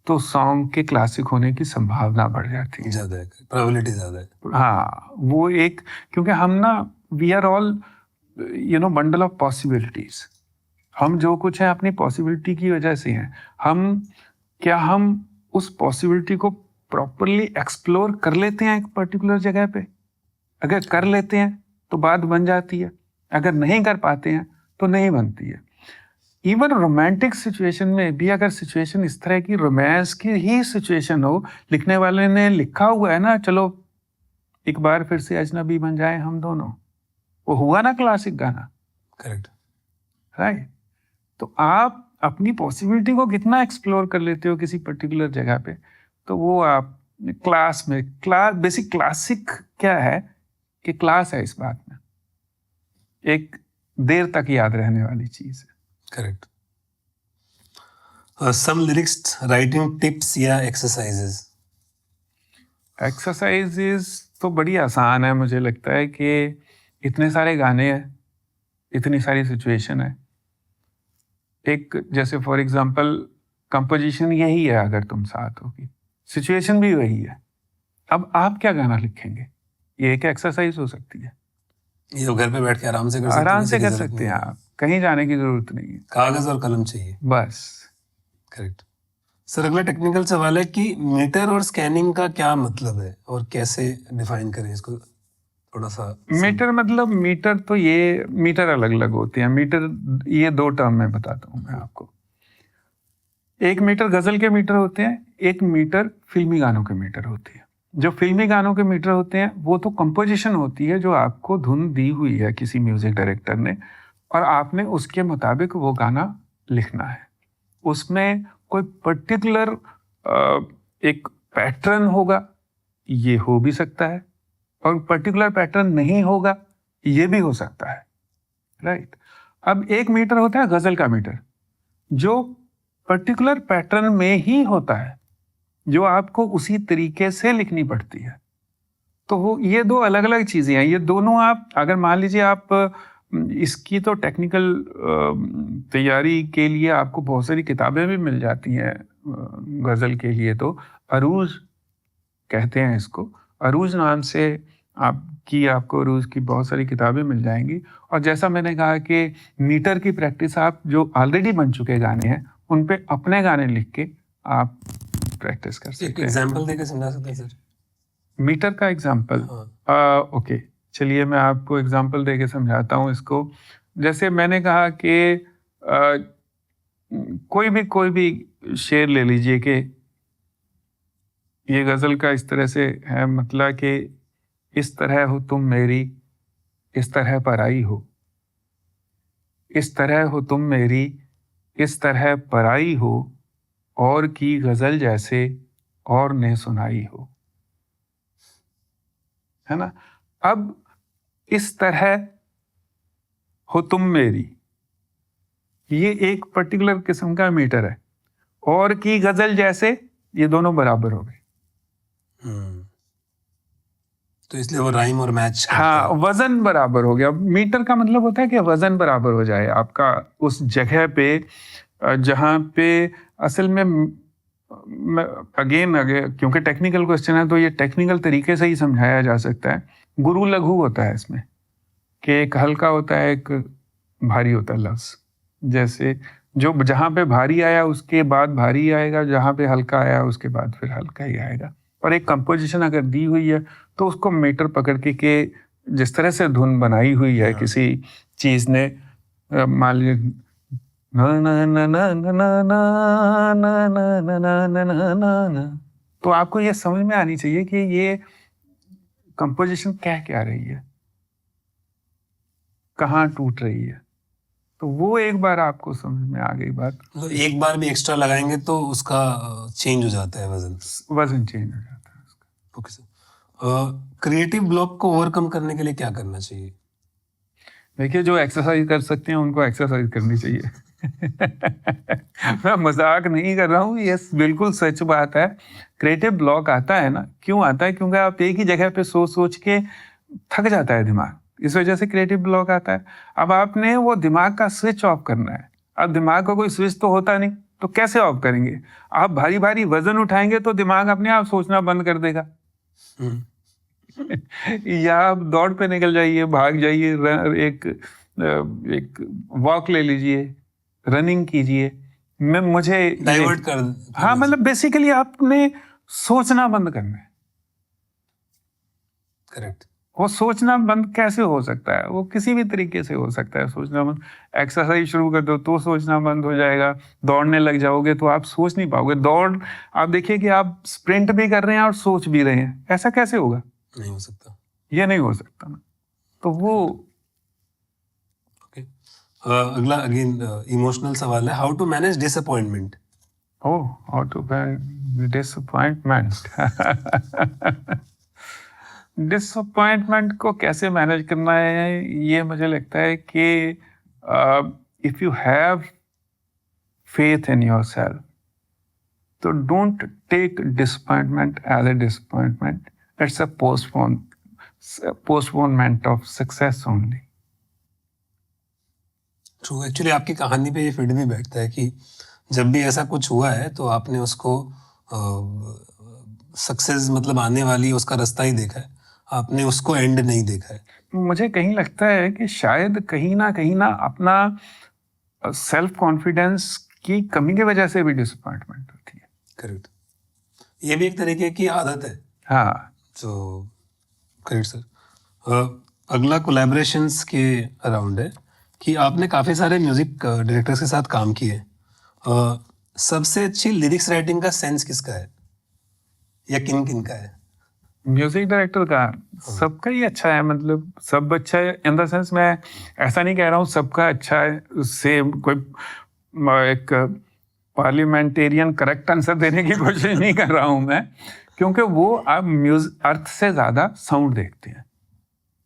[SPEAKER 1] तो सॉन्ग के क्लासिक होने की संभावना बढ़ जाती है।
[SPEAKER 2] ज्यादा है, प्रोबेबिलिटी ज्यादा है।
[SPEAKER 1] हाँ, वो एक, क्योंकि हम ना, we are all bundle of possibilities. हम जो कुछ है अपनी पॉसिबिलिटी की वजह से हैं। हम उस पॉसिबिलिटी को प्रॉपरली एक्सप्लोर कर लेते हैं एक पर्टिकुलर जगह पे? अगर कर लेते हैं तो बात बन जाती है, अगर नहीं कर पाते हैं तो नहीं बनती है। इवन रोमांटिक सिचुएशन में भी अगर सिचुएशन इस तरह की रोमांस की ही सिचुएशन हो, लिखने वाले ने लिखा हुआ है ना, चलो एक बार फिर से अजनबी बन जाए हम दोनों, वो हुआ ना क्लासिक गाना।
[SPEAKER 2] करेक्ट।
[SPEAKER 1] राइट। तो आप अपनी पॉसिबिलिटी को कितना एक्सप्लोर कर लेते हो किसी पर्टिकुलर जगह पे, तो वो आप बेसिक क्लासिक क्या है कि क्लास है इस बात में, एक देर तक याद रहने वाली चीज है।
[SPEAKER 2] करेक्ट। सम लिरिक्स राइटिंग टिप्स या एक्सरसाइजेस?
[SPEAKER 1] एक्सरसाइजेस तो बड़ी आसान है, मुझे लगता है कि इतने सारे गाने हैं, इतनी सारी सिचुएशन है। एक जैसे फॉर एग्जांपल कंपोजिशन यही है, अगर तुम साथ होगी, सिचुएशन भी वही है। अब आप क्या गाना लिखेंगे, ये एक एक्सरसाइज हो सकती है।
[SPEAKER 2] ये घर पे बैठ के आराम से कर सकते हैं,
[SPEAKER 1] आराम से
[SPEAKER 2] किसी की
[SPEAKER 1] कर
[SPEAKER 2] जरूरत
[SPEAKER 1] सकते हैं
[SPEAKER 2] नहीं है।
[SPEAKER 1] आप, कहीं जाने की जरूरत नहीं है,
[SPEAKER 2] कागज और कलम चाहिए।
[SPEAKER 1] बस।
[SPEAKER 2] करेक्ट। सर, अगला टेक्निकल सवाल है कि मीटर और स्कैनिंग का क्या मतलब है और कैसे डिफाइन करें इसको, थोड़ा सा।
[SPEAKER 1] मीटर मतलब, मीटर तो ये मीटर अलग अलग होते हैं। मीटर, ये दो टर्म में बताता हूँ मैं आपको। एक मीटर गजल के मीटर होते हैं, एक मीटर फिल्मी गानों के मीटर होते हैं। जो फिल्मी गानों के मीटर होते हैं वो तो कंपोजिशन होती है, जो आपको धुन दी हुई है किसी म्यूजिक डायरेक्टर ने, और आपने उसके मुताबिक वो गाना लिखना है। उसमें कोई पर्टिकुलर एक पैटर्न होगा, ये हो भी सकता है, और पर्टिकुलर पैटर्न नहीं होगा, ये भी हो सकता है। राइट। अब एक मीटर होता है गजल का मीटर, जो पर्टिकुलर पैटर्न में ही होता है, जो आपको उसी तरीके से लिखनी पड़ती है। तो वो ये दो अलग अलग चीजें हैं। ये दोनों आप अगर मान लीजिए, आप इसकी तो टेक्निकल तैयारी के लिए आपको बहुत सारी किताबें भी मिल जाती हैं। गजल के लिए तो अरूज कहते हैं इसको, अरूज नाम से आपको अरूज की बहुत सारी किताबें मिल जाएंगी। और जैसा मैंने कहा कि मीटर की प्रैक्टिस आप जो ऑलरेडी बन चुके गाने हैं उन पे अपने गाने लिख के आप प्रैक्टिस कर सकते हैं।
[SPEAKER 2] एग्जांपल देके समझा सकते हैं सर?
[SPEAKER 1] मीटर का एग्जांपल? ओके, चलिए मैं आपको एग्जांपल देके समझाता हूँ इसको। जैसे मैंने कहा कि कोई भी शेर ले लीजिए कि ये गजल का इस तरह से है, मतलब कि इस तरह हो तुम मेरी, इस तरह पराई हो, इस तरह हो तुम मेरी, इस तरह पराई हो, और की गजल जैसे और ने सुनाई हो। है ना? अब इस तरह हो तुम मेरी, ये एक पर्टिकुलर किस्म का मीटर है, और की गजल जैसे, ये दोनों बराबर हो गए।
[SPEAKER 2] तो इसलिए वो राइम और मैच करता
[SPEAKER 1] हाँ,
[SPEAKER 2] है।
[SPEAKER 1] वजन बराबर हो गया। मीटर का मतलब होता है कि वजन बराबर हो जाए आपका उस जगह पे, जहां पे असल में अगेन क्योंकि टेक्निकल क्वेश्चन है तो ये टेक्निकल तरीके से ही समझाया जा सकता है। गुरु लघु होता है इसमें, कि एक हल्का होता है, एक भारी होता है लफ्ज। जैसे जो जहां पे भारी आया उसके बाद भारी आएगा, जहां पे हल्का आया उसके बाद फिर हल्का ही आएगा। और एक कंपोजिशन अगर दी हुई है तो उसको मीटर पकड़ के जिस तरह से धुन बनाई हुई है किसी चीज ने, मान लीजिए तो आपको ये समझ में आनी चाहिए कि ये कंपोजिशन क्या रही है, कहाँ टूट रही है। तो वो एक बार आपको समझ में आ गई बात,
[SPEAKER 2] तो एक बार भी एक्स्ट्रा लगाएंगे तो उसका चेंज हो जाता है
[SPEAKER 1] वजन चेंज हो जाता है उसका।
[SPEAKER 2] Okay sir. क्रिएटिव ब्लॉक को ओवरकम करने के लिए क्या करना चाहिए?
[SPEAKER 1] देखिए, जो एक्सरसाइज कर सकते हैं उनको एक्सरसाइज करनी चाहिए। मैं मजाक नहीं कर रहा हूँ, ये बिल्कुल सच बात है। क्रिएटिव ब्लॉक आता है ना, क्यों आता है? क्योंकि आप एक ही जगह पे सोच सोच के थक जाता है दिमाग, इस वजह से क्रिएटिव ब्लॉक आता है। अब आपने वो दिमाग का स्विच ऑफ करना है। अब दिमाग का कोई स्विच तो होता नहीं, तो कैसे ऑफ करेंगे? आप भारी भारी वजन उठाएंगे तो दिमाग अपने आप सोचना बंद कर देगा। या आप दौड़ पे निकल जाइए, भाग जाइए, एक वॉक ले लीजिए, रनिंग कीजिए। मुझे
[SPEAKER 2] डाइवर्ट कर
[SPEAKER 1] हाँ, मतलब बेसिकली आपने सोचना बंद करना है।
[SPEAKER 2] करेक्ट।
[SPEAKER 1] वो सोचना बंद कैसे हो सकता है? वो किसी भी तरीके से हो सकता है सोचना बंद। एक्सरसाइज शुरू कर दो तो सोचना बंद हो जाएगा। दौड़ने लग जाओगे तो आप सोच नहीं पाओगे। आप देखिए कि आप स्प्रिंट भी कर रहे हैं और सोच भी रहे हैं, ऐसा कैसे होगा?
[SPEAKER 2] नहीं हो सकता,
[SPEAKER 1] ये नहीं हो सकता ना। तो वो
[SPEAKER 2] अगला अगेन इमोशनल सवाल है, how to manage disappointment?
[SPEAKER 1] How to manage disappointment. Disappointment को कैसे मैनेज करना है, ये मुझे लगता है कि if you have faith in yourself, तो don't take disappointment as a disappointment, it's a postponement of success only.
[SPEAKER 2] True, actually आपकी कहानी पे ये फिट भी बैठता है कि जब भी ऐसा कुछ हुआ है तो आपने उसको सक्सेस मतलब आने वाली उसका रास्ता ही देखा है, आपने उसको एंड नहीं देखा है।
[SPEAKER 1] मुझे कहीं लगता है कि शायद कहीं ना अपना सेल्फ कॉन्फिडेंस की कमी की वजह से भी डिसअपॉइंटमेंट होती है।
[SPEAKER 2] करेक्ट, ये भी एक तरीके की आदत है।
[SPEAKER 1] हाँ,
[SPEAKER 2] तो करेक्ट सर। अगला कोलैबोरेशंस के अराउंड है कि आपने काफ़ी सारे म्यूजिक डायरेक्टर्स के साथ काम किए। सबसे अच्छी लिरिक्स राइटिंग का सेंस किसका है या किन किन का है?
[SPEAKER 1] म्यूजिक डायरेक्टर का सबका ही अच्छा है। मतलब सब अच्छा है इन द सेंस, मैं ऐसा नहीं कह रहा हूँ सबका अच्छा है, उससे कोई एक पार्लियामेंटेरियन करेक्ट आंसर देने की कोशिश नहीं कर रहा हूँ मैं, क्योंकि वो आप म्यूजिक अर्थ से ज्यादा साउंड देखते हैं।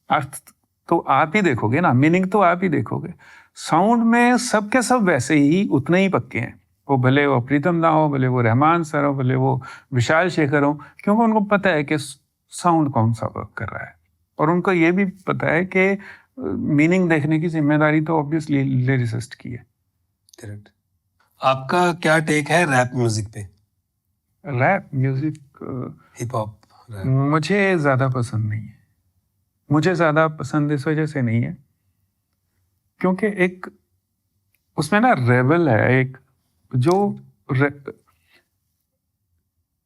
[SPEAKER 1] अर्थ तो आप ही देखोगे ना, मीनिंग तो आप ही देखोगे। साउंड में सबके सब वैसे ही उतने ही पक्के हैं, वो भले वो प्रीतम दा हो, भले वो रहमान सर हो, भले वो विशाल शेखर हो, क्योंकि उनको पता है कि साउंड कौन सा वर्क कर रहा है। और उनको ये भी पता है कि मीनिंग देखने की जिम्मेदारी तो ऑब्वियसली लिरिसिस्ट की है।
[SPEAKER 2] करेक्ट। आपका क्या टेक है रैप म्यूजिक पे?
[SPEAKER 1] रैप म्यूजिक,
[SPEAKER 2] हिप हॉप
[SPEAKER 1] मुझे ज़्यादा पसंद नहीं है। मुझे ज़्यादा पसंद इस वजह से नहीं है क्योंकि एक उसमें ना रेबल है, एक जो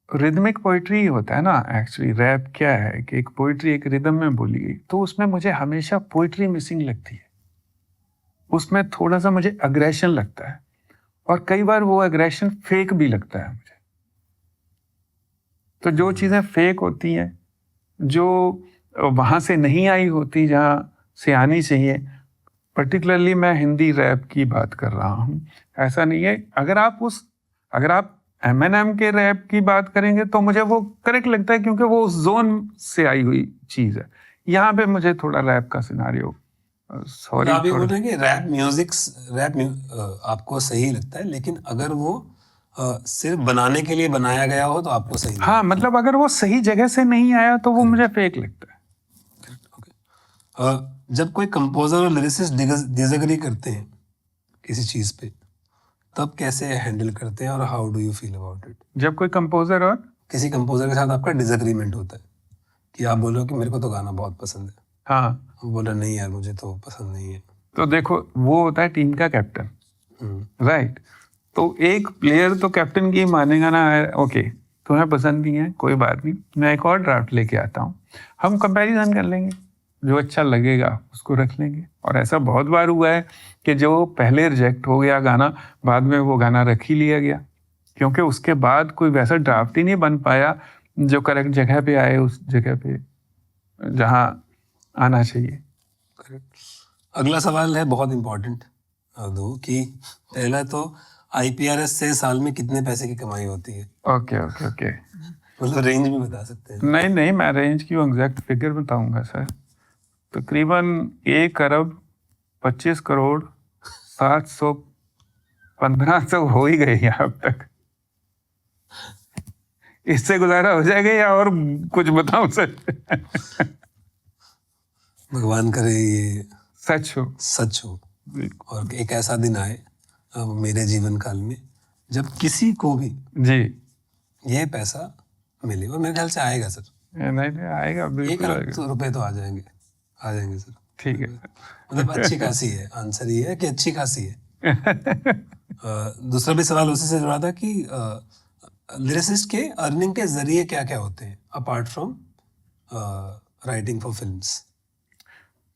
[SPEAKER 1] रिदमिक पोइट्री होता है ना। एक्चुअली रैप क्या है कि एक पोइट्री एक रिदम में बोली गई, तो उसमें मुझे हमेशा पोइट्री मिसिंग लगती है। उसमें थोड़ा सा मुझे अग्रेशन लगता है, और कई बार वो अग्रेशन फेक भी लगता है मुझे। तो जो चीज़ें फेक होती हैं, जो वहाँ से नहीं आई होती जहाँ से आनी चाहिए, पर्टिकुलरली मैं हिंदी रैप की बात कर रहा हूँ। ऐसा नहीं है, अगर आप एमएनएम के रैप की बात करेंगे तो मुझे वो करेक्ट लगता है क्योंकि वो उस जोन से आई हुई चीज़ है। यहाँ पे मुझे थोड़ा रैप का सिनारियो, सॉरी,
[SPEAKER 2] आप ये बोल रहे हैं कि रैप आपको सही लगता है, लेकिन अगर वो सिर्फ बनाने के लिए बनाया गया हो तो आपको सही नहीं?
[SPEAKER 1] हाँ, मतलब अगर वो सही जगह से नहीं आया तो वो मुझे फेक लगता है।
[SPEAKER 2] जब कोई कंपोजर और लिरिसिस्ट डिसएग्री करते हैं किसी चीज पे, तब कैसे हैंडल करते हैं और how do you feel about it?
[SPEAKER 1] जब कोई कंपोजर और
[SPEAKER 2] किसी कंपोजर के साथ आपका डिसएग्रीमेंट होता है कि आप बोल रहे हो कि मेरे को तो गाना बहुत पसंद है,
[SPEAKER 1] हाँ,
[SPEAKER 2] वो बोल रहे नहीं यार मुझे तो पसंद नहीं है,
[SPEAKER 1] तो देखो वो होता है टीम का कैप्टन, राइट। तो एक प्लेयर तो कैप्टन की मानेगा ना, ओके तुम्हें पसंद नहीं है कोई बात नहीं, मैं एक और ड्राफ्ट लेके आता हूँ, हम कंपैरिजन कर लेंगे, जो अच्छा लगेगा उसको रख लेंगे। और ऐसा बहुत बार हुआ है कि जो पहले रिजेक्ट हो गया गाना, बाद में वो गाना रख ही लिया गया, क्योंकि उसके बाद कोई वैसा ड्राफ्ट ही नहीं बन पाया जो करेक्ट जगह पे आए, उस जगह पे जहाँ आना चाहिए।
[SPEAKER 2] अगला सवाल है बहुत इंपॉर्टेंट दो, कि पहला तो आईपीआरएस से साल में कितने पैसे की कमाई होती है?
[SPEAKER 1] ओके ओके ओके,
[SPEAKER 2] मतलब रेंज भी बता सकते हैं?
[SPEAKER 1] नहीं नहीं, मैं रेंज की एग्जैक्ट फिगर बताऊंगा सर। तकरीबन 1 अरब 25 करोड़ 700 15 तो हो ही गई है अब तक। इससे गुजारा हो जाएगा या और कुछ बताऊं सर?
[SPEAKER 2] भगवान करे ये
[SPEAKER 1] सच हो।
[SPEAKER 2] सच हो और एक ऐसा दिन आए मेरे जीवन काल में जब किसी को भी
[SPEAKER 1] जी
[SPEAKER 2] ये पैसा मिले, और मेरे ख्याल से आएगा सर।
[SPEAKER 1] नहीं आएगा,
[SPEAKER 2] 1
[SPEAKER 1] बिल्कुल
[SPEAKER 2] अरब
[SPEAKER 1] आएगा।
[SPEAKER 2] रुपए तो आ जाएंगे सर।
[SPEAKER 1] ठीक है।
[SPEAKER 2] मतलब अच्छी खासी है, आंसर ये है कि अच्छी खासी है। दूसरा भी सवाल उसी से जुड़ा था कि लिरिसिस्ट के अर्निंग के जरिए क्या क्या होते हैं apart from writing for films?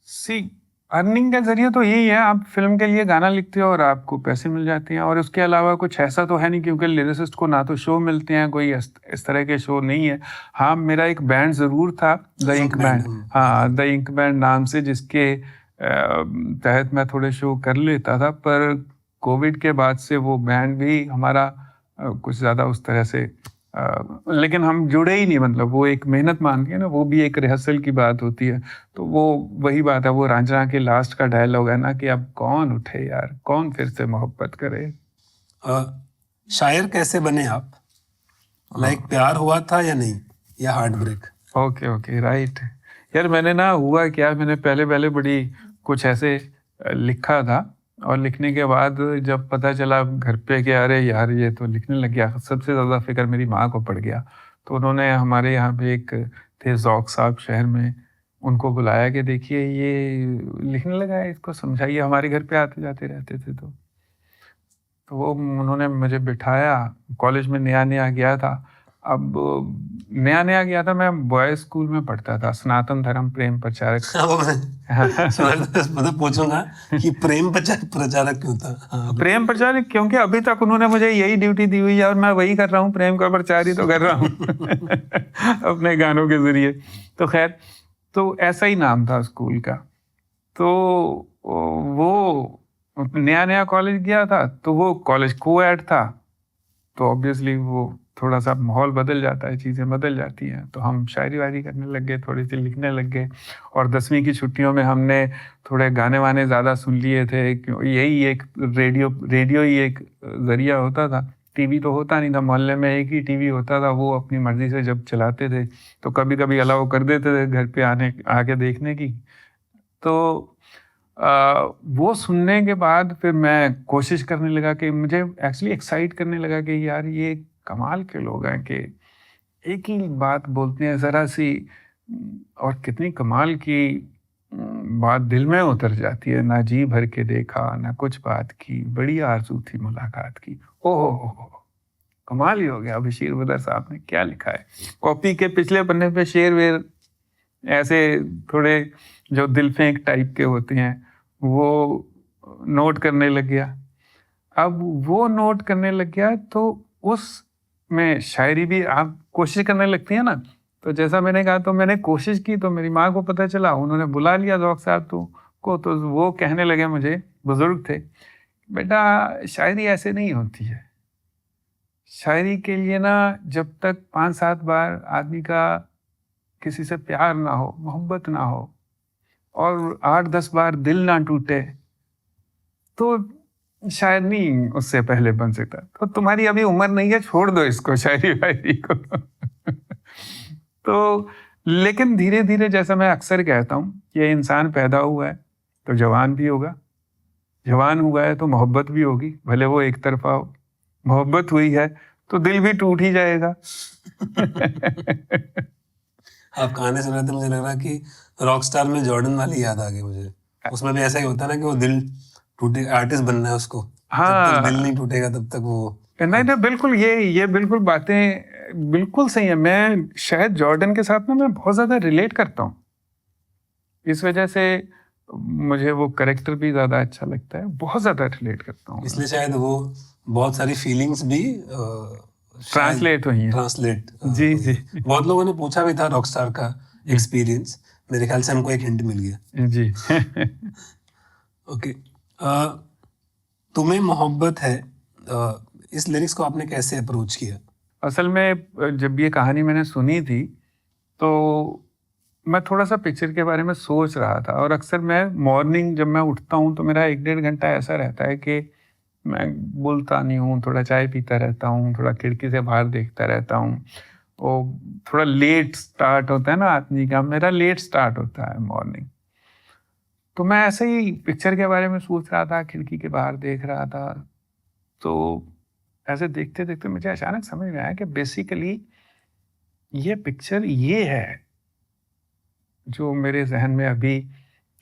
[SPEAKER 1] See, earning का जरिए तो यही है, आप फिल्म के लिए गाना लिखते हो और आपको पैसे मिल जाते हैं, और उसके अलावा कुछ ऐसा तो है नहीं, क्योंकि लिरिसिस्ट को ना तो शो मिलते हैं, कोई इस तरह के शो नहीं है। हाँ, मेरा एक बैंड ज़रूर था, द इंक बैंड। हाँ, द इंक बैंड नाम से, जिसके तहत मैं थोड़े शो कर लेता था, पर कोविड के बाद से वो बैंड भी हमारा कुछ ज़्यादा उस तरह से लेकिन हम जुड़े ही नहीं, मतलब वो एक मेहनत मानती है ना, वो भी एक रिहर्सल की बात होती है। तो वो वही बात है, वो रांझना के लास्ट का डायलॉग है ना कि अब कौन उठे यार, कौन फिर से मोहब्बत करे।
[SPEAKER 2] शायर कैसे बने आप? लाइक प्यार हुआ था या नहीं, या हार्ट ब्रेक?
[SPEAKER 1] Okay right. यार मैंने ना, हुआ क्या, मैंने पहले बड़ी कुछ ऐसे लिखा था, और लिखने के बाद जब पता चला घर पे कि अरे यार ये तो लिखने लग गया, सबसे ज़्यादा फिक्र मेरी माँ को पड़ गया। तो उन्होंने, हमारे यहाँ पे एक थे ज़ौक साहब शहर में, उनको बुलाया कि देखिए ये लिखने लगा है, इसको समझाइए, हमारे घर पे आते जाते रहते थे। तो वो उन्होंने मुझे बिठाया, कॉलेज में नया नया गया था। अब नया गया था, मैं बॉयज स्कूल में पढ़ता था, सनातन धर्म प्रेम प्रचारक।
[SPEAKER 2] मतलब पूछूंगा कि प्रेम प्रचारक क्यों था?
[SPEAKER 1] प्रेम प्रचारक क्योंकि अभी तक उन्होंने मुझे यही ड्यूटी दी हुई है, और मैं वही कर रहा हूँ, प्रेम का प्रचार ही तो कर रहा हूँ अपने गानों के जरिए। तो खैर, तो ऐसा ही नाम था स्कूल का। तो वो नया कॉलेज गया था, तो वो कॉलेज कोएड था, तो ऑब्वियसली वो थोड़ा सा माहौल बदल जाता है, चीज़ें बदल जाती हैं। तो हम शायरी वायरी करने लग गए, थोड़ी सी लिखने लग गए, और 10वीं की छुट्टियों में हमने थोड़े गाने वाने ज़्यादा सुन लिए थे। यही एक रेडियो ही एक ज़रिया होता था, टीवी तो होता नहीं था, मोहल्ले में एक ही टीवी होता था, वो अपनी मर्जी से जब चलाते थे, तो कभी कभी अलाउ कर देते थे घर पे आके देखने की। तो वो सुनने के बाद फिर मैं कोशिश करने लगा कि मुझे एक्चुअली एक्साइट करने लगा कि यार ये कमाल के लोग हैं कि एक ही बात बोलते हैं ज़रा सी, और कितनी कमाल की बात दिल में उतर जाती है। ना जी भर के देखा, ना कुछ बात की, बड़ी आरज़ू थी मुलाकात की। ओहो, कमाल ही हो गया। बशीर बदर साहब ने क्या लिखा है, कॉपी के पिछले पन्ने पे शेर वेर ऐसे थोड़े जो दिल फेंक टाइप के होते हैं, वो नोट करने लग गया। अब वो नोट करने लग गया, तो उस में शायरी भी आप कोशिश करने लगती है ना, तो जैसा मैंने कहा, तो मैंने कोशिश की, तो मेरी माँ को पता चला, उन्होंने बुला लिया ज़ौक साहब तो वो कहने लगे मुझे, बुजुर्ग थे, बेटा शायरी ऐसे नहीं होती है। शायरी के लिए ना, जब तक 5-7 बार आदमी का किसी से प्यार ना हो, मोहब्बत ना हो, और 8-10 बार दिल ना टूटे, तो शायद नहीं उससे पहले बन सकता। तो तुम्हारी अभी उम्र नहीं है, छोड़ दो इसको, शायरी वायरी को तो लेकिन धीरे धीरे, जैसा मैं अक्सर कहता हूँ, ये इंसान पैदा हुआ है तो जवान भी होगा, जवान हुआ है तो मोहब्बत भी होगी, भले वो एक तरफा हो। मोहब्बत हुई है तो दिल भी टूट ही जाएगा
[SPEAKER 2] आप कहानी सुन रहे थे, मुझे लग रहा कि रॉकस्टार में जॉर्डन वाली याद आ गई मुझे। उसमें भी ऐसा ही होता है ना कि वो दिल टूटे, आर्टिस्ट बनना है उसको, जब तक दिल नहीं टूटेगा तब तक वो
[SPEAKER 1] नहीं, बिल्कुल ये बिल्कुल बातें बिल्कुल सही है। मैं शायद जॉर्डन के साथ ना मैं बहुत ज़्यादा रिलेट करता हूँ, इस वजह से मुझे वो करेक्टर भी ज़्यादा अच्छा लगता है, बहुत ज़्यादा रिलेट करता हूँ,
[SPEAKER 2] इसलिए शायद वो बहुत सारी फीलिंग्स भी
[SPEAKER 1] ट्रांसलेट हुई हैं।
[SPEAKER 2] ट्रांसलेट
[SPEAKER 1] जी
[SPEAKER 2] बहुत लोगों ने पूछा भी था रॉकस्टार का एक्सपीरियंस, मेरे ख्याल से हमको एक हिंट मिल गया
[SPEAKER 1] जी
[SPEAKER 2] ओके। तुम्हें मोहब्बत है, इस लिरिक्स को आपने कैसे अप्रोच किया?
[SPEAKER 1] असल में जब ये कहानी मैंने सुनी थी, तो मैं थोड़ा सा पिक्चर के बारे में सोच रहा था, और अक्सर मैं मॉर्निंग जब मैं उठता हूँ तो मेरा 1-1.5 घंटा ऐसा रहता है कि मैं बोलता नहीं हूँ, थोड़ा चाय पीता रहता हूँ, थोड़ा खिड़की से बाहर देखता रहता हूँ। वो थोड़ा लेट स्टार्ट होता है ना आदमी का, मेरा लेट स्टार्ट होता है मॉर्निंग। तो मैं ऐसे ही पिक्चर के बारे में सोच रहा था, खिड़की के बाहर देख रहा था। तो ऐसे देखते देखते मुझे अचानक समझ में आया कि बेसिकली ये पिक्चर ये है जो मेरे जहन में अभी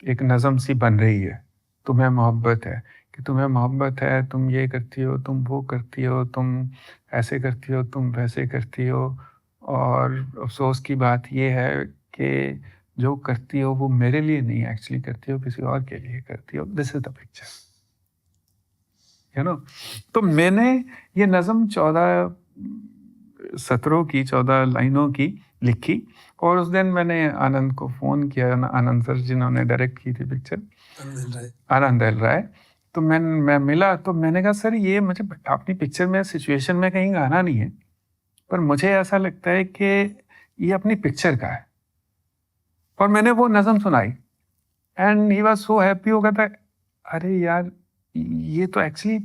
[SPEAKER 1] एक नज़म सी बन रही है। तुम्हें मोहब्बत है, कि तुम्हें मोहब्बत है, तुम ये करती हो, तुम वो करती हो, तुम ऐसे करती हो, तुम वैसे करती हो। और अफसोस की बात ये है कि जो करती हो वो मेरे लिए नहीं एक्चुअली करती हो, किसी और के लिए करती हो। This is the picture, you know. तो मैंने ये नज़म 14 सत्रों की, 14 लाइनों की लिखी। और उस दिन मैंने आनंद को फ़ोन किया, आनंद सर जिन्होंने डायरेक्ट की थी पिक्चर, आनंद एल राय। तो मैं मिला तो मैंने कहा सर ये मुझे अपनी पिक्चर में सिचुएशन में कहीं गाना नहीं है, पर मुझे ऐसा लगता है कि ये अपनी पिक्चर का है। और मैंने वो नज़म सुनाई and he was so happy. हो गया था, अरे यार ये तो एक्चुअली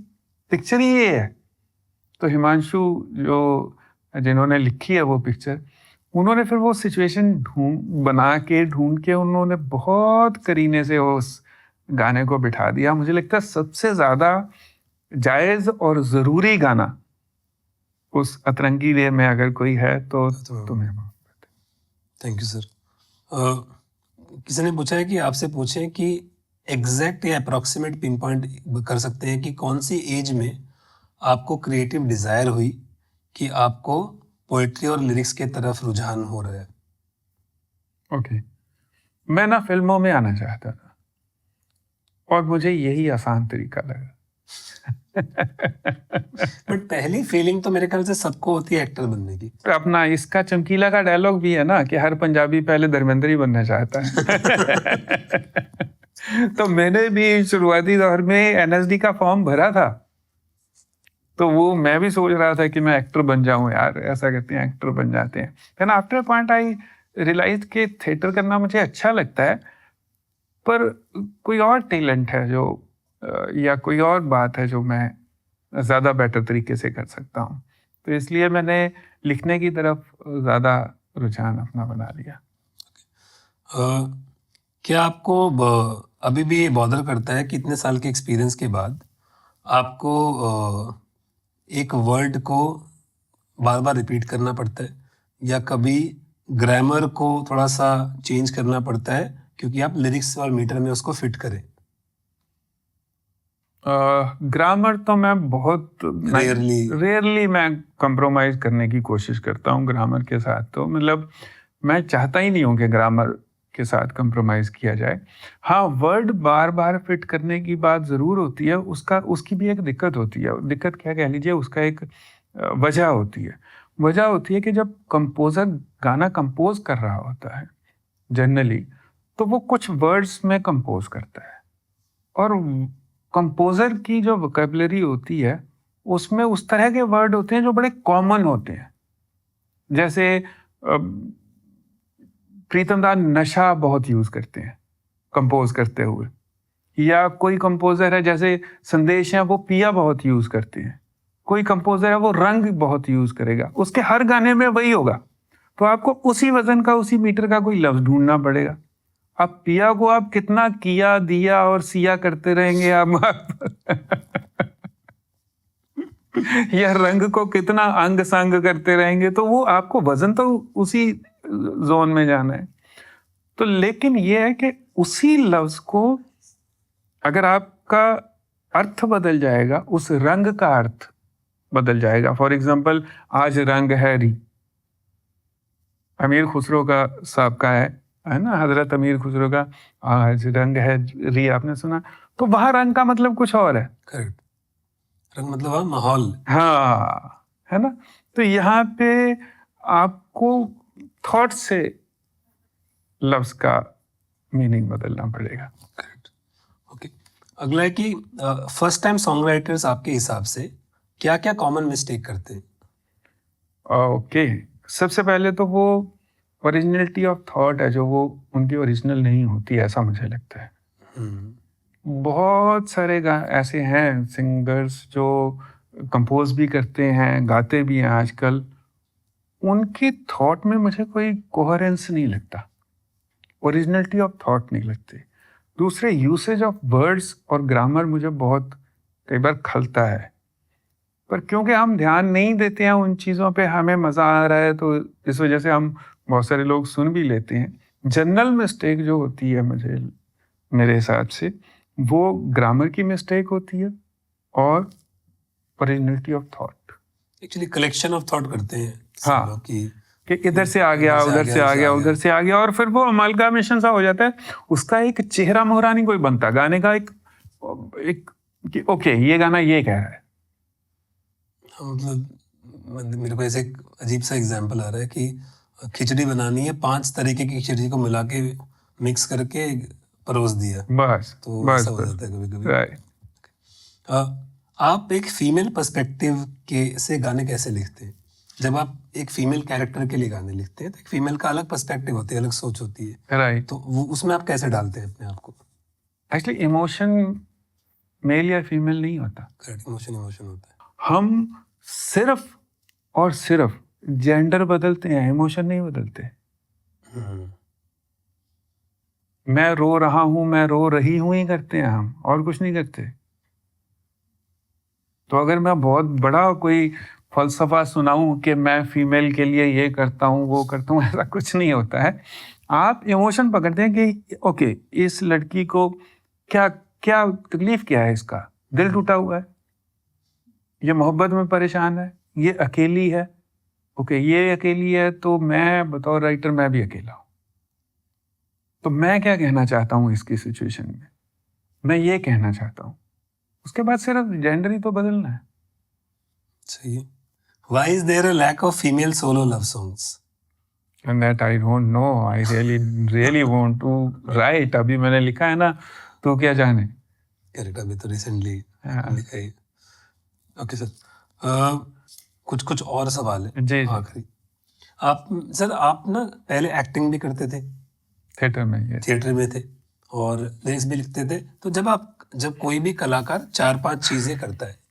[SPEAKER 1] पिक्चर ही ये है। तो हिमांशु जो जिन्होंने लिखी है वो पिक्चर, उन्होंने फिर वो सिचुएशन ढूंढ के उन्होंने बहुत करीने से उस गाने को बिठा दिया। मुझे लगता है सबसे ज्यादा जायज और जरूरी गाना उस अतरंगी रे में अगर कोई है तो तुम्हें मोहब्बत है।
[SPEAKER 2] Thank you sir. किसी ने पूछा है कि आपसे पूछें कि एग्जैक्ट या अप्रॉक्सीमेट पिन पॉइंट कर सकते हैं कि कौन सी एज में आपको क्रिएटिव डिजायर हुई कि आपको पोएट्री और लिरिक्स के तरफ रुझान हो रहा है?
[SPEAKER 1] ओके, मैं ना फिल्मों में आना चाहता था और मुझे यही आसान तरीका लगा।
[SPEAKER 2] बट पहली फीलिंग तो मेरे ख्याल से सबको होती है एक्टर बनने की।
[SPEAKER 1] तो अपना इसका चमकीला का डायलॉग भी है ना कि हर पंजाबी पहले धर्मेंद्र ही बनना चाहता है। तो मैंने भी शुरुआती दौर में एनएसडी का फॉर्म भरा था, तो वो मैं भी सोच रहा था कि मैं एक्टर बन जाऊं यार, ऐसा कहते हैं एक्टर बन जाते हैं। Then after point I realise कि थिएटर करना मुझे अच्छा लगता है, पर कोई और टैलेंट है जो या कोई और बात है जो मैं ज़्यादा बेटर तरीके से कर सकता हूँ। तो इसलिए मैंने लिखने की तरफ ज़्यादा रुझान अपना बना लिया।
[SPEAKER 2] क्या आपको अभी भी बॉदर करता है कि इतने साल के एक्सपीरियंस के बाद आपको एक वर्ड को बार बार रिपीट करना पड़ता है, या कभी ग्रामर को थोड़ा सा चेंज करना पड़ता है क्योंकि आप लिरिक्स और मीटर में उसको फिट करें?
[SPEAKER 1] ग्रामर तो मैं बहुत
[SPEAKER 2] रेयरली
[SPEAKER 1] मैं कंप्रोमाइज करने की कोशिश करता हूँ ग्रामर के साथ। तो मतलब मैं चाहता ही नहीं हूँ कि ग्रामर के साथ कंप्रोमाइज किया जाए। हाँ, वर्ड बार बार फिट करने की बात ज़रूर होती है, उसकी भी एक दिक्कत होती है। दिक्कत क्या कह लीजिए, उसका एक वजह होती है। वजह होती है कि जब कंपोज़र गाना कंपोज कर रहा होता है जनरली, तो वो कुछ वर्ड्स में कंपोज करता है, और कंपोजर की जो वोकैबुलरी होती है उसमें उस तरह के वर्ड होते हैं जो बड़े कॉमन होते हैं। जैसे प्रीतम दा नशा बहुत यूज करते हैं कंपोज करते हुए, या कोई कंपोजर है जैसे संदेश है वो पिया बहुत यूज करते हैं, कोई कंपोजर है वो रंग बहुत यूज करेगा, उसके हर गाने में वही होगा। तो आपको उसी वजन का, उसी मीटर का कोई लफ्ज ढूंढना पड़ेगा। अब पिया को आप कितना किया, दिया और सिया करते रहेंगे आप या रंग को कितना अंग संग करते रहेंगे, तो वो आपको वजन तो उसी जोन में जाना है। तो लेकिन ये है कि उसी लफ्ज को अगर आपका अर्थ बदल जाएगा, उस रंग का अर्थ बदल जाएगा। फॉर एग्जाम्पल, आज रंग है री, अमीर खुसरो का साहब का है ना, हजरत अमीर खुसरो का आज रंग है री, आपने सुना? तो वहां रंग का मतलब कुछ और है।
[SPEAKER 2] करेक्ट, रंग मतलब माहौल।
[SPEAKER 1] हाँ, है ना। तो यहाँ पे आपको थॉट से लफ्ज का मीनिंग बदलना पड़ेगा।
[SPEAKER 2] Correct, okay. अगला है कि फर्स्ट टाइम सॉन्ग राइटर्स आपके हिसाब से क्या क्या कॉमन मिस्टेक करते हैं?
[SPEAKER 1] ओके, सबसे पहले तो वो ओरिजिनलिटी ऑफ थॉट है जो वो उनकी ओरिजिनल नहीं होती, ऐसा मुझे लगता है। बहुत सारे ऐसे हैं सिंगर्स जो कंपोज भी करते हैं, गाते भी हैं आजकल। उनकी थॉट में मुझे कोई कोहेरेंस नहीं लगता, ओरिजिनलिटी ऑफ थॉट नहीं लगती। दूसरे यूसेज ऑफ वर्ड्स और ग्रामर मुझे बहुत कई बार खलता है, पर क्योंकि हम ध्यान नहीं देते हैं उन चीज़ों पे, हमें मज़ा आ रहा है तो इस वजह से हम बहुत सारे लोग सुन भी लेते हैं। जनरल मिस्टेक जो होती है मेरे हिसाब से वो ग्रामर की मिस्टेक होती है और originality of thought.
[SPEAKER 2] Actually collection of thought करते हैं
[SPEAKER 1] हाँ।
[SPEAKER 2] सब लोग
[SPEAKER 1] कि इधर से आ गया, उधर से आ गया, उधर से आ गया, और फिर वो अमालगामेशन सा हो जाता है। उसका एक चेहरा मोहरा नहीं कोई बनता गाने का। एक कि ओके ये गाना ये कह रहा है।
[SPEAKER 2] मतलब मेरे को ऐसे एक अजीब सा एग्जांपल आ रहा है कि खिचड़ी बनानी है, 5 तरीके की खिचड़ी को मिला के मिक्स करके परोस दिया,
[SPEAKER 1] बस
[SPEAKER 2] तो
[SPEAKER 1] बस
[SPEAKER 2] ऐसा हो
[SPEAKER 1] बस
[SPEAKER 2] जाता है कभी कभी।
[SPEAKER 1] राइट।
[SPEAKER 2] आप एक फीमेल पर्सपेक्टिव के से गाने कैसे लिखते हैं? जब आप एक फीमेल कैरेक्टर के लिए गाने लिखते हैं तो एक फीमेल का अलग पर्सपेक्टिव होती है, अलग सोच होती है,
[SPEAKER 1] राइट।
[SPEAKER 2] तो वो उसमें आप कैसे डालते हैं अपने आप को?
[SPEAKER 1] एक्चुअली इमोशन मेल या फीमेल नहीं होता।
[SPEAKER 2] करेक्ट, इमोशन होता है।
[SPEAKER 1] हम सिर्फ और सिर्फ जेंडर बदलते हैं, इमोशन नहीं बदलते। मैं रो रहा हूं, मैं रो रही हूं ही करते हैं हम, और कुछ नहीं करते। तो अगर मैं बहुत बड़ा कोई फलसफा सुनाऊं कि मैं फीमेल के लिए ये करता हूं वो करता हूं, ऐसा कुछ नहीं होता है। आप इमोशन पकड़ते हैं कि ओके इस लड़की को क्या क्या तकलीफ क्या है, इसका दिल टूटा हुआ है, ये मोहब्बत में परेशान है, ये अकेली है। ओके ये अकेली है तो मैं बतौर राइटर मैं भी अकेला हूं, तो मैं क्या कहना चाहता हूं इसकी सिचुएशन में, मैं ये कहना चाहता हूं। उसके बाद सिर्फ जेंडर ही तो बदलना है।
[SPEAKER 2] सही है। Why is there a lack of female solo love songs?
[SPEAKER 1] And that I don't know. I really want to write. अभी मैंने लिखा है ना, तो क्या जाने।
[SPEAKER 2] करेक्ट, अभी तो रिसेंटली
[SPEAKER 1] हाँ।
[SPEAKER 2] लिखा है। ओके सर, कुछ और सवाल है
[SPEAKER 1] जी।
[SPEAKER 2] आखिरी। आप सर आप ना पहले एक्टिंग भी करते थे,
[SPEAKER 1] थिएटर में, ये
[SPEAKER 2] थिएटर में थे, और लिरिक्स भी लिखते थे। तो जब कोई भी कलाकार 4-5 चीजें करता है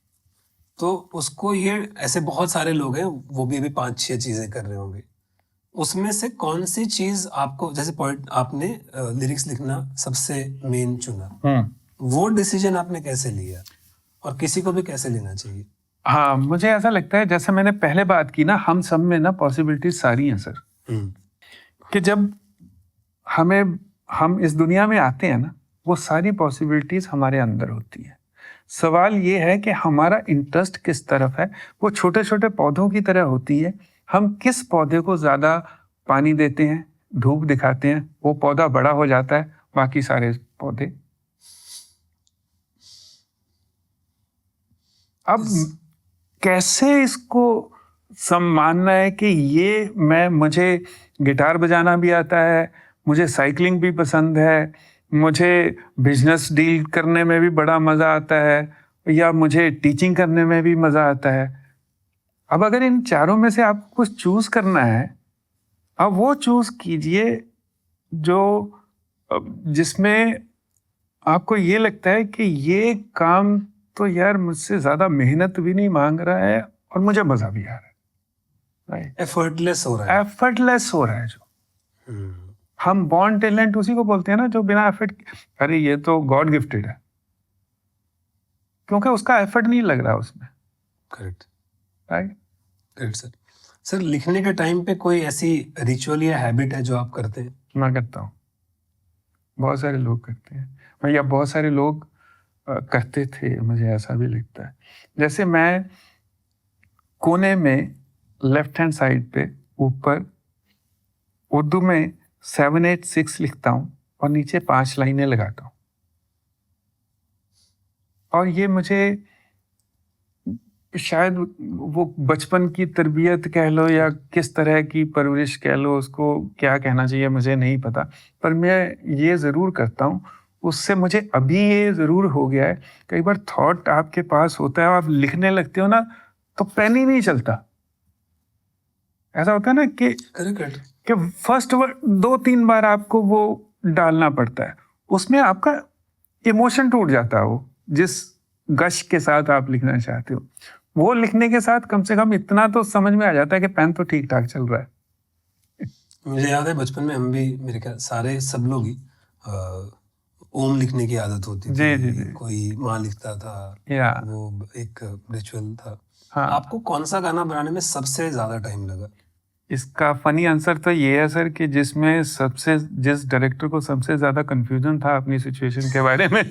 [SPEAKER 2] तो उसको ये, ऐसे बहुत सारे लोग हैं वो भी अभी 5-6 चीजें कर रहे होंगे, उसमें से कौन सी चीज आपको, जैसे पॉइंट आपने लिरिक्स लिखना सबसे मेन चुना, वो डिसीजन आपने कैसे लिया और किसी को भी कैसे लेना चाहिए?
[SPEAKER 1] हाँ, मुझे ऐसा लगता है जैसे मैंने पहले बात की ना, हम सब में ना पॉसिबिलिटीज सारी हैं सर। कि जब हम इस दुनिया में आते हैं ना, वो सारी पॉसिबिलिटीज हमारे अंदर होती है। सवाल ये है कि हमारा इंटरेस्ट किस तरफ है। वो छोटे छोटे पौधों की तरह होती है, हम किस पौधे को ज्यादा पानी देते हैं, धूप दिखाते हैं, वो पौधा बड़ा हो जाता है, बाकी सारे पौधे। अब कैसे इसको सम्मानना है कि ये मुझे गिटार बजाना भी आता है, मुझे साइकिलिंग भी पसंद है, मुझे बिजनेस डील करने में भी बड़ा मज़ा आता है, या मुझे टीचिंग करने में भी मज़ा आता है। अब अगर इन चारों में से आपको कुछ चूज करना है, अब वो चूज कीजिए जो जिसमें आपको ये लगता है कि ये काम तो यार मुझसे ज़्यादा मेहनत भी नहीं मांग रहा है और मुझे मज़ा भी आ रहा है।
[SPEAKER 2] एफर्टलेस हो रहा है।
[SPEAKER 1] एफर्टलेस हो रहा है जो हम बॉर्न टैलेंट उसी को बोलते हैं ना, जो बिना एफर्ट, अरे ये तो गॉड गिफ्टेड है, क्योंकि उसका एफर्ट नहीं लग रहा उसमें।
[SPEAKER 2] Correct,
[SPEAKER 1] right.
[SPEAKER 2] Correct sir. Sir लिखने के टाइम पे कोई ऐसी रिचुअल या हैबिट है जो आप करते हैं?
[SPEAKER 1] मैं करता हूँ, बहुत सारे लोग करते हैं, या बहुत सारे लोग करते थे, मुझे ऐसा भी लगता है। जैसे मैं कोने में लेफ्ट हैंड साइड पे ऊपर उर्दू में 7-8-6 लिखता हूँ और नीचे 5 लाइनें लगाता हूँ। और ये मुझे शायद वो बचपन की तरबियत कह लो या किस तरह की परवरिश कह लो, उसको क्या कहना चाहिए मुझे नहीं पता, पर मैं ये ज़रूर करता हूँ। उससे मुझे अभी ये ज़रूर हो गया है, कई बार थॉट आपके पास होता है, आप लिखने लगते हो ना तो पेन ही नहीं चलता। ऐसा होता है ना कि फर्स्ट वर्ड 2-3 बार आपको वो डालना पड़ता है, उसमें आपका इमोशन टूट जाता है वो, जिस गश के साथ आप लिखना चाहते हो। वो लिखने के साथ कम से कम इतना तो समझ में आ जाता है कि पेन तो ठीक ठाक चल रहा है।
[SPEAKER 2] मुझे याद है बचपन में हम भी, मेरे ख्याल सारे सब लोग ही ओम लिखने की आदत होती
[SPEAKER 1] जी
[SPEAKER 2] थी।
[SPEAKER 1] जी जी।
[SPEAKER 2] कोई माँ लिखता था,
[SPEAKER 1] या
[SPEAKER 2] वो एक रिचुअल था।
[SPEAKER 1] हाँ,
[SPEAKER 2] आपको कौन सा गाना बनाने में सबसे ज्यादा टाइम लगा?
[SPEAKER 1] इसका फनी आंसर तो ये है सर कि जिस डायरेक्टर को सबसे ज्यादा कंफ्यूजन था अपनी सिचुएशन के बारे में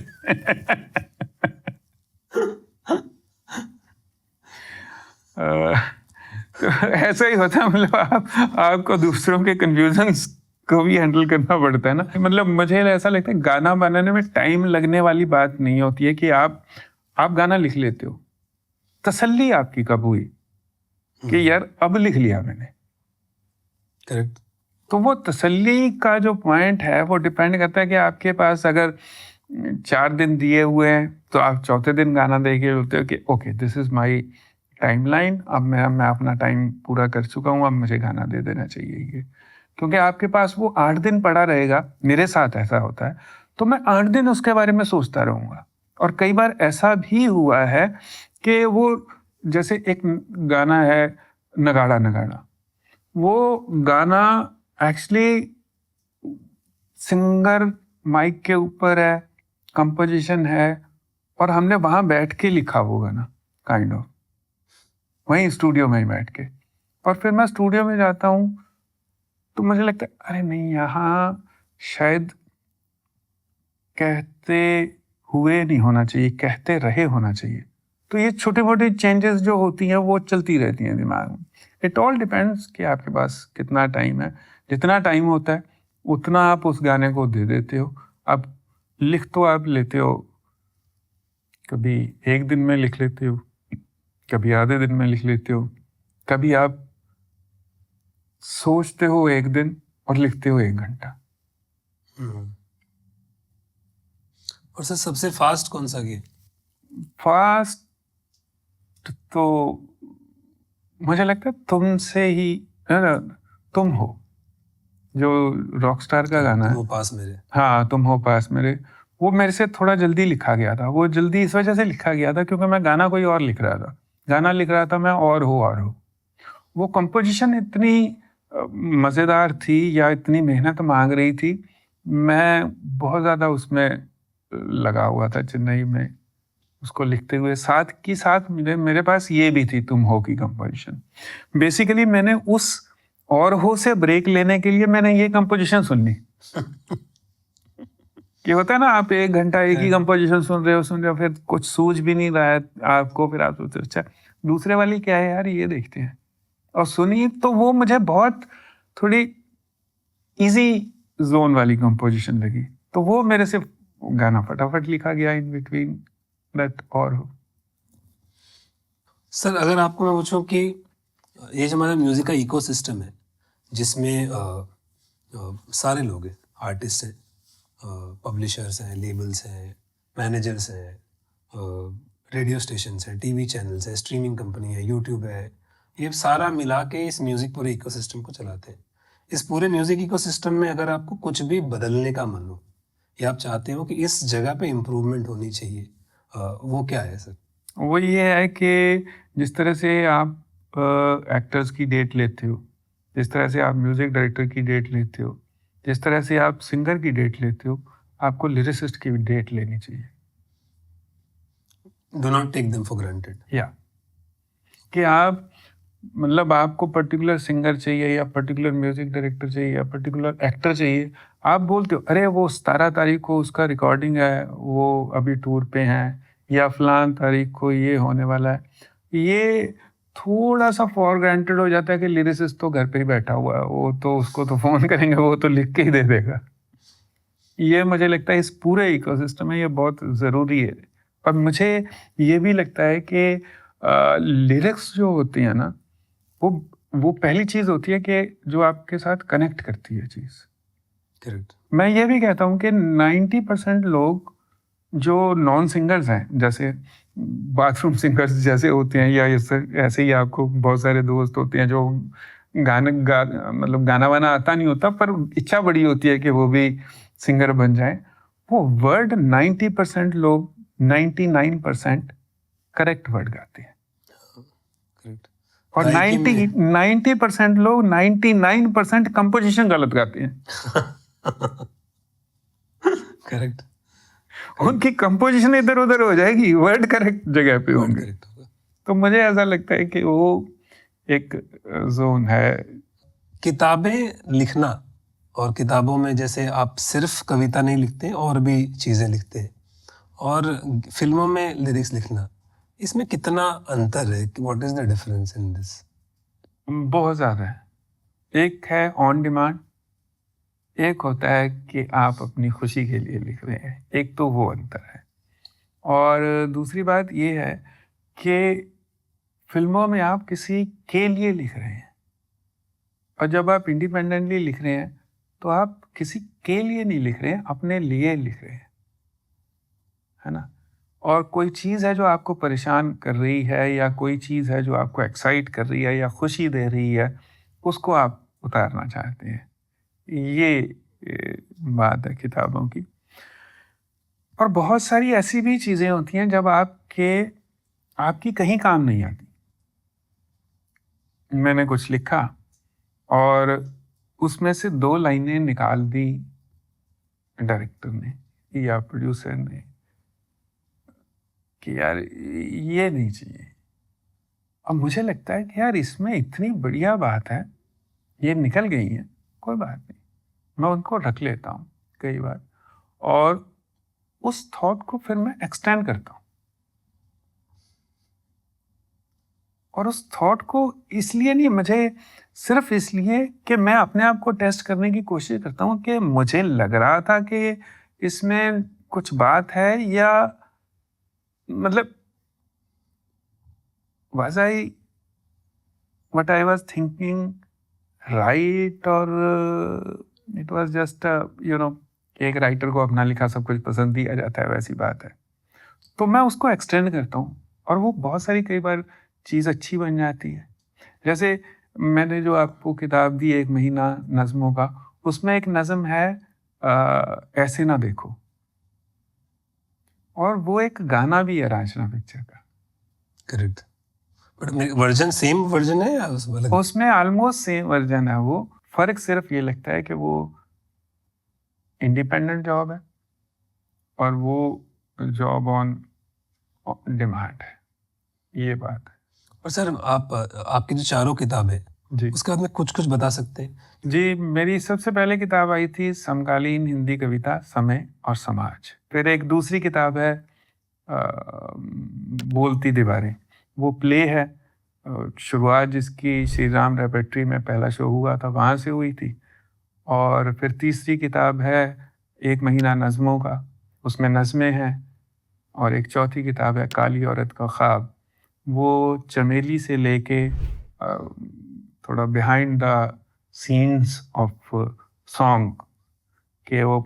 [SPEAKER 1] तो ऐसा ही होता है, मतलब आपको दूसरों के कंफ्यूजन्स को भी हैंडल करना पड़ता है ना। मतलब मुझे ऐसा लगता है गाना बनाने में टाइम लगने वाली बात नहीं होती है कि आप गाना लिख लेते हो, तसल्ली आपकी कब हुई कि यार अब लिख लिया मैंने।
[SPEAKER 2] करेक्ट।
[SPEAKER 1] तो वो तसल्ली का जो पॉइंट है वो डिपेंड करता है कि आपके पास अगर 4 दिन दिए हुए हैं तो आप चौथे दिन गाना दे के बोलते हो कि okay this is my timeline, अब मैं अपना टाइम पूरा कर चुका हूँ, अब मुझे गाना दे देना चाहिए ये। क्योंकि आपके पास वो 8 दिन पड़ा रहेगा, मेरे साथ ऐसा होता है, तो मैं 8 दिन उसके बारे में सोचता रहूँगा। और कई बार ऐसा भी हुआ है कि वो, जैसे एक गाना है नगाड़ा नगाड़ा, वो गाना एक्चुअली सिंगर माइक के ऊपर है, कंपोजिशन है, और हमने वहां बैठ के लिखा वो गाना, काइंड ऑफ वहीं स्टूडियो में ही बैठ के। और फिर मैं स्टूडियो में जाता हूँ तो मुझे लगता है अरे नहीं, यहाँ शायद कहते हुए नहीं होना चाहिए, कहते रहे होना चाहिए। तो ये छोटी मोटी चेंजेस जो होती हैं वो चलती रहती हैं दिमाग में। इट ऑल डिपेंड्स कि आपके पास कितना टाइम है। जितना टाइम होता है उतना आप उस गाने को दे देते हो। अब लिख तो आप लेते हो, कभी 1 दिन में लिख लेते हो, कभी आधे दिन में लिख लेते हो, कभी आप सोचते हो 1 दिन और लिखते हो 1 घंटा।
[SPEAKER 2] और सर सबसे फास्ट कौन सा गया?
[SPEAKER 1] फास्ट तो मुझे लगता है तुमसे ही, तुम हो, जो रॉकस्टार का गाना है।
[SPEAKER 2] तुम हो पास मेरे।
[SPEAKER 1] हाँ, तुम हो पास मेरे। वो मेरे से थोड़ा जल्दी लिखा गया था। वो जल्दी इस वजह से लिखा गया था क्योंकि मैं गाना कोई और लिख रहा था। गाना लिख रहा था मैं और हो। वो कंपोजिशन इतनी मज़ेदार थी या इतनी मेहनत मांग रही थी, मैं बहुत ज़्यादा उसमें लगा हुआ था चेन्नई में उसको लिखते हुए। साथ की साथ मेरे पास ये भी थी तुम हो की कंपोजिशन। बेसिकली मैंने उस और हो से ब्रेक लेने के लिए मैंने ये कंपोजिशन सुन ली। कि होता है ना, आप 1 घंटा एक ही कंपोजिशन सुन रहे हो, फिर कुछ सूझ भी नहीं रहा है आपको, फिर आप सोचते हो अच्छा दूसरे वाली क्या है यार, ये देखते हैं। और सुनी तो वो मुझे बहुत थोड़ी इजी जोन वाली कंपोजिशन लगी, तो वो मेरे से गाना फटाफट लिखा गया इन बिटवीन दैट और हो।
[SPEAKER 2] सर अगर आपको मैं पूछूं कि ये जो हमारा म्यूजिक का इकोसिस्टम है जिसमें सारे लोग हैं, आर्टिस्ट हैं, पब्लिशर्स हैं, लेबल्स हैं, मैनेजर्स हैं, रेडियो स्टेशंस हैं, टीवी चैनल्स हैं, स्ट्रीमिंग कंपनी है, यूट्यूब है, ये सारा मिला के इस म्यूजिक पूरे इकोसिस्टम को चलाते हैं। इस पूरे म्यूजिक इकोसिस्टम में अगर आपको कुछ भी बदलने का मन हो या आप चाहते हो कि इस जगह पे इम्प्रूवमेंट होनी चाहिए, वो क्या है सर?
[SPEAKER 1] वो ये है कि जिस तरह से आप एक्टर्स की डेट लेते हो, जिस तरह से आप म्यूजिक डायरेक्टर की डेट लेते हो, जिस तरह से आप सिंगर की डेट लेते हो, आपको लिरिसिस्ट की भी डेट लेनी चाहिए।
[SPEAKER 2] Do not take them for granted.
[SPEAKER 1] या कि आप, मतलब आपको पर्टिकुलर सिंगर चाहिए या पर्टिकुलर म्यूजिक डायरेक्टर चाहिए या पर्टिकुलर एक्टर चाहिए, आप बोलते हो अरे वो 17 तारीख को उसका रिकॉर्डिंग है, वो अभी टूर पे हैं, या फलान तारीख को ये होने वाला है। ये थोड़ा सा फॉर ग्रांटेड हो जाता है कि लिरिसिस्ट तो घर पे ही बैठा हुआ है, वो तो उसको तो फोन करेंगे, वो तो लिख के ही दे देगा। ये मुझे लगता है इस पूरे इकोसिस्टम में ये बहुत ज़रूरी है। और मुझे ये भी लगता है कि लिरिक्स जो होती हैं ना, वो पहली चीज़ होती है कि जो आपके साथ कनेक्ट करती है चीज़।
[SPEAKER 2] करेक्ट।
[SPEAKER 1] मैं ये भी कहता हूँ कि 90% लोग जो नॉन सिंगर्स हैं, जैसे बाथरूम सिंगर्स जैसे होते हैं, या ऐसे ही आपको बहुत सारे दोस्त होते हैं जो मतलब गाना वाना आता नहीं होता पर इच्छा बड़ी होती है कि वो भी सिंगर बन जाए, वो वर्ड 90% लोग 99% करेक्ट वर्ड गाते हैं,
[SPEAKER 2] करेक्ट।
[SPEAKER 1] और 90% लोग 99% कंपोजिशन गलत गाते हैं।
[SPEAKER 2] करेक्ट।
[SPEAKER 1] उनकी कंपोजिशन इधर उधर हो जाएगी, वर्ड करेक्ट जगह पे होंगे।
[SPEAKER 2] करेक्ट होगा।
[SPEAKER 1] तो मुझे ऐसा लगता है कि वो एक जोन है।
[SPEAKER 2] किताबें लिखना, और किताबों में जैसे आप सिर्फ कविता नहीं लिखते और भी चीज़ें लिखते हैं, और फिल्मों में लिरिक्स लिखना, इसमें कितना अंतर है? What is the difference in this?
[SPEAKER 1] बहुत ज़्यादा है। एक है ऑन डिमांड, एक होता है कि आप अपनी खुशी के लिए लिख रहे हैं, एक तो वो अंतर है। और दूसरी बात ये है कि फिल्मों में आप किसी के लिए लिख रहे हैं, और जब आप इंडिपेंडेंटली लिख रहे हैं तो आप किसी के लिए नहीं लिख रहे हैं, अपने लिए लिख रहे हैं, है ना। और कोई चीज़ है जो आपको परेशान कर रही है, या कोई चीज़ है जो आपको एक्साइट कर रही है या खुशी दे रही है, उसको आप उतारना चाहते हैं। ये बात है किताबों की। और बहुत सारी ऐसी भी चीज़ें होती हैं जब आपकी कहीं काम नहीं आती। मैंने कुछ लिखा और उसमें से 2 लाइनें निकाल दी डायरेक्टर ने या प्रोड्यूसर ने कि यार ये नहीं चाहिए। अब मुझे लगता है कि यार इसमें इतनी बढ़िया बात है, ये निकल गई है, कोई बात नहीं, मैं उनको रख लेता हूँ कई बार, और उस थॉट को फिर मैं एक्सटेंड करता हूँ। और उस थॉट को इसलिए नहीं, मुझे सिर्फ इसलिए कि मैं अपने आप को टेस्ट करने की कोशिश करता हूँ कि मुझे लग रहा था कि इसमें कुछ बात है, या मतलब was I what I was thinking right, और it was just एक राइटर को अपना लिखा सब कुछ पसंद दिया जाता है, वैसी बात है। तो मैं उसको एक्सटेंड करता हूँ, और वो बहुत सारी कई बार चीज़ अच्छी बन जाती है। जैसे मैंने जो आपको किताब दी 1 महीना नज़्मों का, उसमें एक नज़्म है ऐसे ना देखो, और वो एक गाना भी है रांझना पिक्चर का।
[SPEAKER 2] Correct. But version same version है या
[SPEAKER 1] उसमें ऑलमोस्ट सेम वर्जन है। वो फर्क सिर्फ ये लगता है कि वो इंडिपेंडेंट जॉब है और वो जॉब ऑन डिमांड है, ये बात है।
[SPEAKER 2] और सर आपकी जो चारों किताबें
[SPEAKER 1] जी
[SPEAKER 2] उसके बाद में कुछ बता सकते हैं?
[SPEAKER 1] जी, मेरी सबसे पहले किताब आई थी समकालीन हिंदी कविता समय और समाज। फिर एक दूसरी किताब है बोलती दीवारें, वो प्ले है। शुरुआत जिसकी श्री राम रेपेट्री में पहला शो हुआ था, वहाँ से हुई थी। और फिर तीसरी किताब है 1 महीना नज़्मों का, उसमें नज़्में हैं। और एक चौथी किताब है काली औरत का ख्वाब, वो चमेली से लेके थोड़ा behind the scenes of song के, वो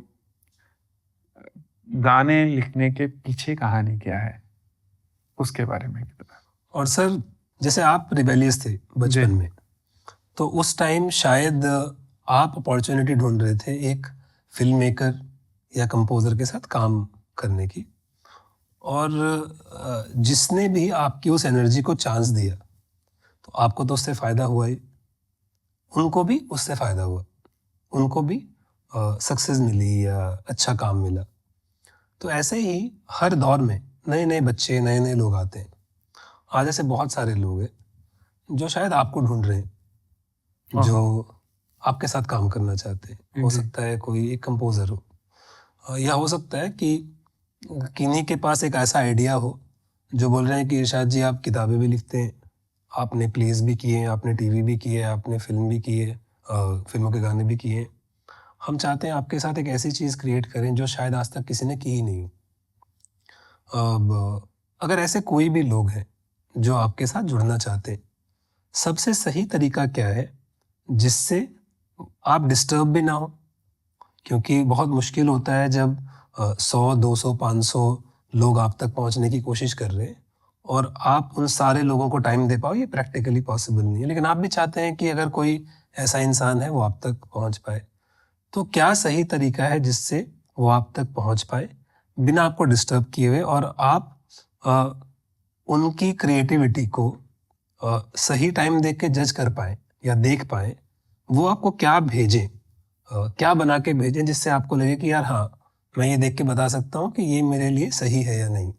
[SPEAKER 1] गाने लिखने के पीछे कहानी क्या है, उसके बारे में किताब।
[SPEAKER 2] और सर जैसे आप रिबेलियस थे बचपन में, तो उस टाइम शायद आप अपॉर्चुनिटी ढूंढ रहे थे एक फिल्म मेकर या कंपोजर के साथ काम करने की, और जिसने भी आपकी उस एनर्जी को चांस दिया तो आपको तो उससे फ़ायदा हुआ ही, उनको भी उससे फ़ायदा हुआ, उनको भी सक्सेस मिली या अच्छा काम मिला। तो ऐसे ही हर दौर में नए नए बच्चे, नए नए लोग आते हैं। आज ऐसे बहुत सारे लोग हैं जो शायद आपको ढूंढ रहे हैं, जो आपके साथ काम करना चाहते हैं। हो सकता है कोई एक कंपोजर हो, या हो सकता है कि किन्हीं के पास एक ऐसा आइडिया हो जो बोल रहे हैं कि इरशाद जी आप किताबें भी लिखते हैं, आपने प्लेस भी किए हैं, आपने टीवी भी किए, आपने फिल्म भी की है, फिल्मों के गाने भी किए हैं। हम चाहते हैं आपके साथ एक ऐसी चीज़ क्रिएट करें जो शायद आज तक किसी ने की ही नहीं हो। अब अगर ऐसे कोई भी लोग हैं जो आपके साथ जुड़ना चाहते हैं, सबसे सही तरीका क्या है जिससे आप डिस्टर्ब भी ना हो? क्योंकि बहुत मुश्किल होता है जब 100, 200, 500 लोग आप तक पहुंचने की कोशिश कर रहे हैं और आप उन सारे लोगों को टाइम दे पाओ, ये प्रैक्टिकली पॉसिबल नहीं है। लेकिन आप भी चाहते हैं कि अगर कोई ऐसा इंसान है वो आप तक पहुंच पाए। तो क्या सही तरीका है जिससे वो आप तक पहुंच पाए बिना आपको डिस्टर्ब किए हुए, और आप उनकी क्रिएटिविटी को सही टाइम देख के जज कर पाए या देख पाए, वो आपको क्या भेजें, क्या बना के भेजें जिससे आपको लगे कि यार हाँ, मैं ये देख के बता सकता हूँ कि ये मेरे लिए सही है या नहीं।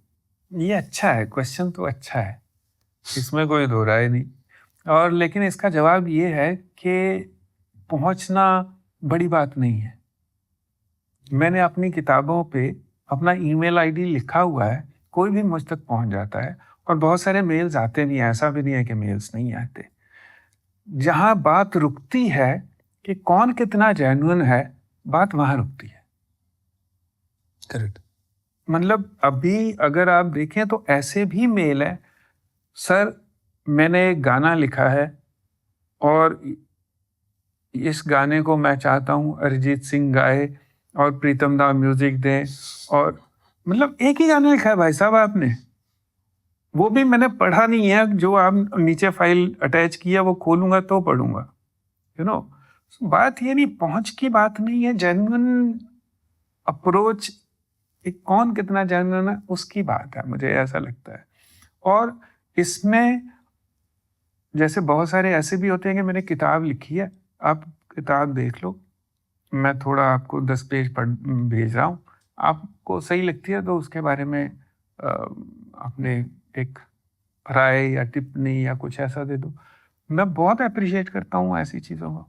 [SPEAKER 1] ये अच्छा है, क्वेश्चन तो अच्छा है, इसमें कोई दो राय नहीं। और लेकिन इसका जवाब ये है कि पहुंचना बड़ी बात नहीं है। मैंने अपनी किताबों पे अपना ईमेल आईडी लिखा हुआ है, कोई भी मुझ तक पहुंच जाता है, और बहुत सारे मेल्स आते भी हैं, ऐसा भी नहीं है कि मेल्स नहीं आते। जहां बात रुकती है कि कौन कितना जेन्युइन है, बात वहां रुकती है।
[SPEAKER 2] करेक्ट।
[SPEAKER 1] मतलब अभी अगर आप देखें तो ऐसे भी मेल है, सर मैंने एक गाना लिखा है और इस गाने को मैं चाहता हूं अरिजीत सिंह गाए और प्रीतम दा म्यूजिक दे, और मतलब एक ही गाना लिखा है भाई साहब आपने, वो भी मैंने पढ़ा नहीं है, जो आप नीचे फाइल अटैच किया वो खोलूंगा तो पढ़ूंगा, यू नो। बात ये नहीं, पहुंच की बात नहीं है, जेन्युइन अप्रोच, एक कौन कितना जेन्युइन है उसकी बात है, मुझे ऐसा लगता है। और इसमें जैसे बहुत सारे ऐसे भी होते हैं कि मैंने किताब लिखी है, आप किताब देख लो, मैं थोड़ा आपको 10 पेज पढ़ भेज रहा हूँ, आपको सही लगती है तो उसके बारे में अपने एक राय या टिप्पणी या कुछ ऐसा दे दो। मैं बहुत अप्रिशिएट करता हूँ ऐसी चीज़ों को,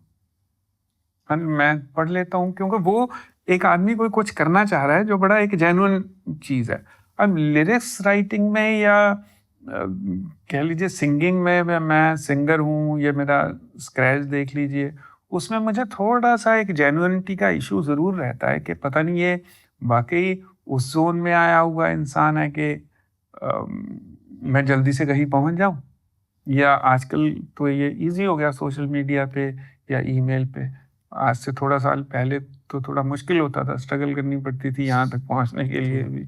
[SPEAKER 1] मैं पढ़ लेता हूँ, क्योंकि वो एक आदमी कोई कुछ करना चाह रहा है जो बड़ा एक जेन्युइन चीज़ है। अब लिरिक्स राइटिंग में या कह लीजिए सिंगिंग में, मैं सिंगर हूँ, ये मेरा स्क्रैच देख लीजिए, उसमें मुझे थोड़ा सा एक जेन्युइनिटी का इशू ज़रूर रहता है कि पता नहीं ये वाकई उस जोन में आया हुआ इंसान है कि मैं जल्दी से कहीं पहुँच जाऊँ, या आजकल तो ये इजी हो गया सोशल मीडिया पे या ईमेल पे। आज से थोड़ा साल पहले तो थोड़ा मुश्किल होता था, स्ट्रगल करनी पड़ती थी यहाँ तक पहुँचने के लिए भी।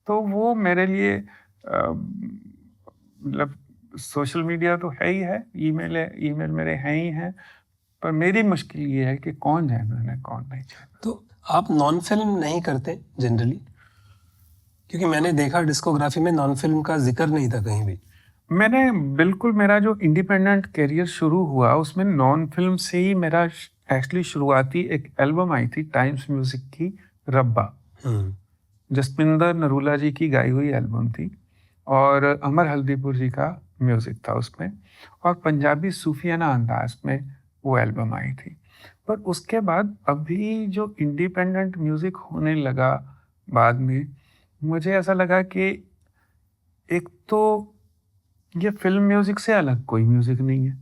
[SPEAKER 1] तो वो मेरे लिए मतलब सोशल मीडिया तो है ही है, ईमेल मेरे हैं ही हैं, पर मेरी मुश्किल ये है कि कौन जेन्युइन है कौन नहीं जेन्युइन।
[SPEAKER 2] तो आप नॉन फिल्म नहीं करते जनरली? क्योंकि मैंने देखा डिस्कोग्राफी में नॉन फिल्म का जिक्र नहीं था कहीं भी।
[SPEAKER 1] मैंने बिल्कुल, मेरा जो इंडिपेंडेंट करियर शुरू हुआ उसमें नॉन फिल्म से ही मेरा एक्चुअली शुरुआती एक एल्बम आई थी टाइम्स म्यूजिक की, रब्बा, जसपिंदर नरूला जी की गाई हुई एल्बम थी, और अमर हल्दीपुर जी का म्यूजिक था उसमें, और पंजाबी सूफियाना अंदाज में वो एल्बम आई थी। पर उसके बाद अभी जो इंडिपेंडेंट म्यूजिक होने लगा बाद में, मुझे ऐसा लगा कि एक तो ये फिल्म म्यूजिक से अलग कोई म्यूजिक नहीं है।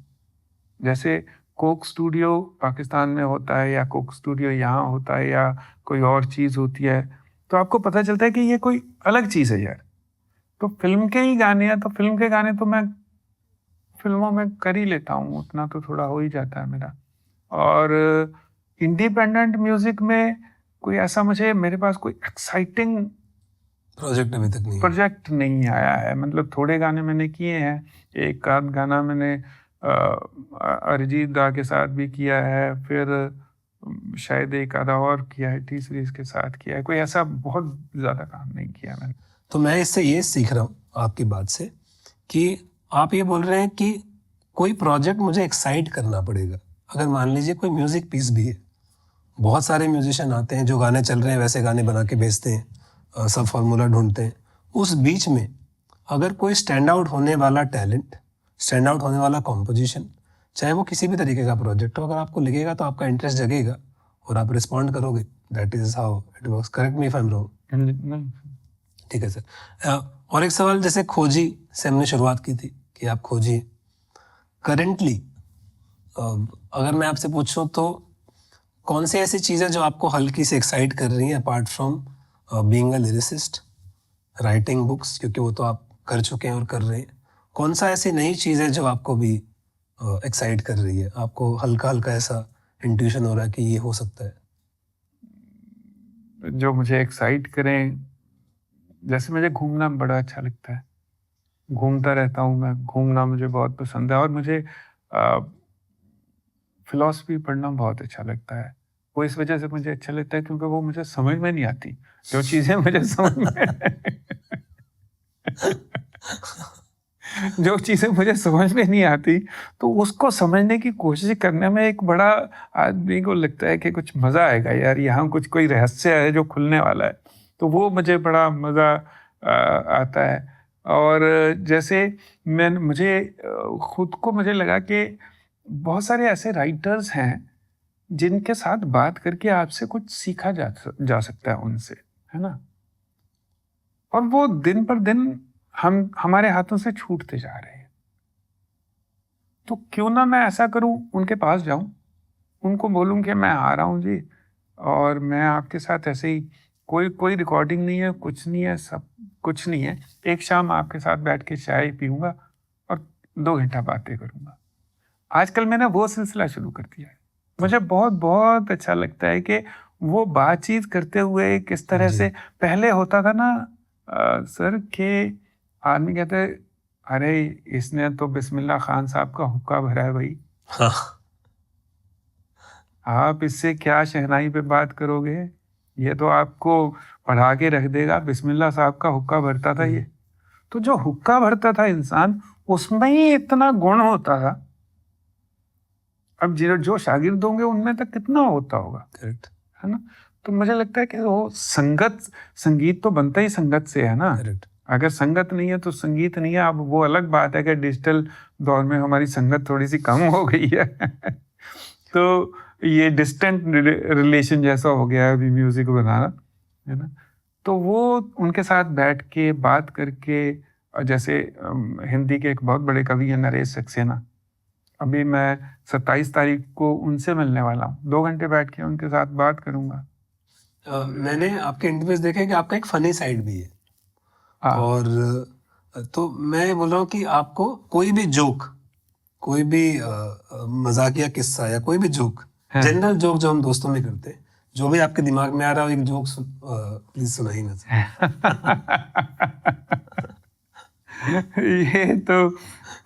[SPEAKER 1] जैसे कोक स्टूडियो पाकिस्तान में होता है या कोक स्टूडियो यहाँ होता है या कोई और चीज़ होती है, तो आपको पता चलता है कि ये कोई अलग चीज़ है यार। तो फिल्म के ही गाने हैं, तो फिल्म के गाने तो मैं फिल्मों में कर ही लेता हूँ, उतना तो थोड़ा हो ही जाता है मेरा। और इंडिपेंडेंट म्यूजिक में कोई ऐसा मेरे पास कोई एक्साइटिंग
[SPEAKER 2] प्रोजेक्ट अभी तक नहीं है।
[SPEAKER 1] प्रोजेक्ट नहीं आया है। मतलब थोड़े गाने मैंने किए हैं, एक आध गाना मैंने अरिजीत दा के साथ भी किया है, फिर शायद एक आधा और किया है, टी सीरीज के साथ किया है, कोई ऐसा बहुत ज़्यादा काम नहीं किया मैंने।
[SPEAKER 2] तो मैं इससे ये सीख रहा हूँ आपकी बात से कि आप ये बोल रहे हैं कि कोई प्रोजेक्ट मुझे एक्साइट करना पड़ेगा। अगर मान लीजिए कोई म्यूजिक पीस भी है, बहुत सारे म्यूजिशियन आते हैं जो गाने चल रहे हैं वैसे गाने बना के भेजते हैं, सब फॉर्मूला ढूंढते हैं, उस बीच में अगर कोई स्टैंड आउट होने वाला टैलेंट, स्टैंड आउट होने वाला कॉम्पोजिशन, चाहे वो किसी भी तरीके का प्रोजेक्ट हो, अगर आपको लगेगा तो आपका इंटरेस्ट जगेगा और आप रिस्पॉन्ड करोगे। That is how it works. Correct me if I am wrong. ठीक है सर। और एक सवाल, जैसे खोजी से हमने शुरुआत की थी कि आप खोजी करेंटली, अगर मैं आपसे पूछूं तो कौन सी ऐसी चीज़ें जो आपको हल्की से एक्साइट कर रही हैं apart from being a lyricist, writing books, क्योंकि वो तो आप कर चुके हैं और कर रहे हैं, कौन सा ऐसी नई चीज़ है जो आपको भी एक्साइट कर रही है, आपको हल्का हल्का ऐसा इंट्यूशन हो रहा है कि ये हो सकता है?
[SPEAKER 1] जो मुझे एक्साइट करें, जैसे मुझे घूमना बड़ा अच्छा लगता है, घूमता रहता हूँ मैं, घूमना मुझे बहुत पसंद है, और मुझे फिलॉसफी पढ़ना बहुत अच्छा लगता है, वो इस वजह से मुझे अच्छा लगता है क्योंकि वो मुझे समझ में नहीं आती, जो चीजें मुझे समझ में जो चीजें मुझे समझ में नहीं आती, तो उसको समझने की कोशिश करने में एक बड़ा आदमी को लगता है कि कुछ मजा आएगा यार, यहाँ कुछ कोई रहस्य है जो खुलने वाला है, तो वो मुझे बड़ा मजा आता है। और जैसे खुद को मुझे लगा कि बहुत सारे ऐसे राइटर्स हैं जिनके साथ बात करके आपसे कुछ सीखा जा सकता है उनसे, है ना, और वो दिन पर दिन हमारे हाथों से छूटते जा रहे हैं। तो क्यों ना मैं ऐसा करूं, उनके पास जाऊं, उनको बोलूं कि मैं आ रहा हूं जी, और मैं आपके साथ ऐसे ही, कोई कोई रिकॉर्डिंग नहीं है, कुछ नहीं है, सब कुछ नहीं है, एक शाम आपके साथ बैठ के चाय पीऊंगा और 2 घंटा बातें करूंगा। आजकल मैंने वो सिलसिला शुरू कर दिया है। मुझे बहुत बहुत अच्छा लगता है कि वो बातचीत करते हुए किस तरह
[SPEAKER 2] जी।
[SPEAKER 1] से, पहले होता था ना सर के आदमी कहते, अरे इसने तो बिस्मिल्लाह खान साहब का हुक्का भरा है भाई,
[SPEAKER 2] हाँ।
[SPEAKER 1] आप इससे क्या शहनाई पे बात करोगे, ये तो आपको पढ़ा के रख देगा। बिस्मिल्लाह साहब का हुक्का भरता था ये। तो जो हुक्का भरता था इंसान, उसमें ही इतना गुण होता था। अब जो शागिर्द होंगे उनमें तक कितना होता होगा,
[SPEAKER 2] करेक्ट।
[SPEAKER 1] है ना। तो मुझे लगता है कि वो संगीत तो बनता ही संगत से है ना।
[SPEAKER 2] करेक्ट।
[SPEAKER 1] अगर संगत नहीं है तो संगीत नहीं है। अब वो अलग बात है कि डिजिटल दौर में हमारी संगत थोड़ी सी कम हो गई है तो ये डिस्टेंट रिलेशन जैसा हो गया है अभी म्यूजिक बनाना, है ना। तो वो उनके साथ बैठ के बात करके, जैसे हिंदी के एक बहुत बड़े कवि हैं नरेश सक्सेना, अभी मैं 27 तारीख को उनसे मिलने वाला हूँ। 2 घंटे बैठ के उनके साथ बात करूंगा।
[SPEAKER 2] मैंने आपके इंटरव्यूज देखे कि आपका एक फनी साइड भी है।
[SPEAKER 1] हाँ,
[SPEAKER 2] और तो मैं बोल रहा हूँ कि आपको कोई भी जोक, कोई भी मजाकिया किस्सा या कोई भी जोक,
[SPEAKER 1] हाँ।
[SPEAKER 2] जनरल जोक जो हम दोस्तों में करते हैं, जो भी आपके दिमाग में आ रहा हो, एक जोक प्लीज सुनाइए ना सर।
[SPEAKER 1] ये तो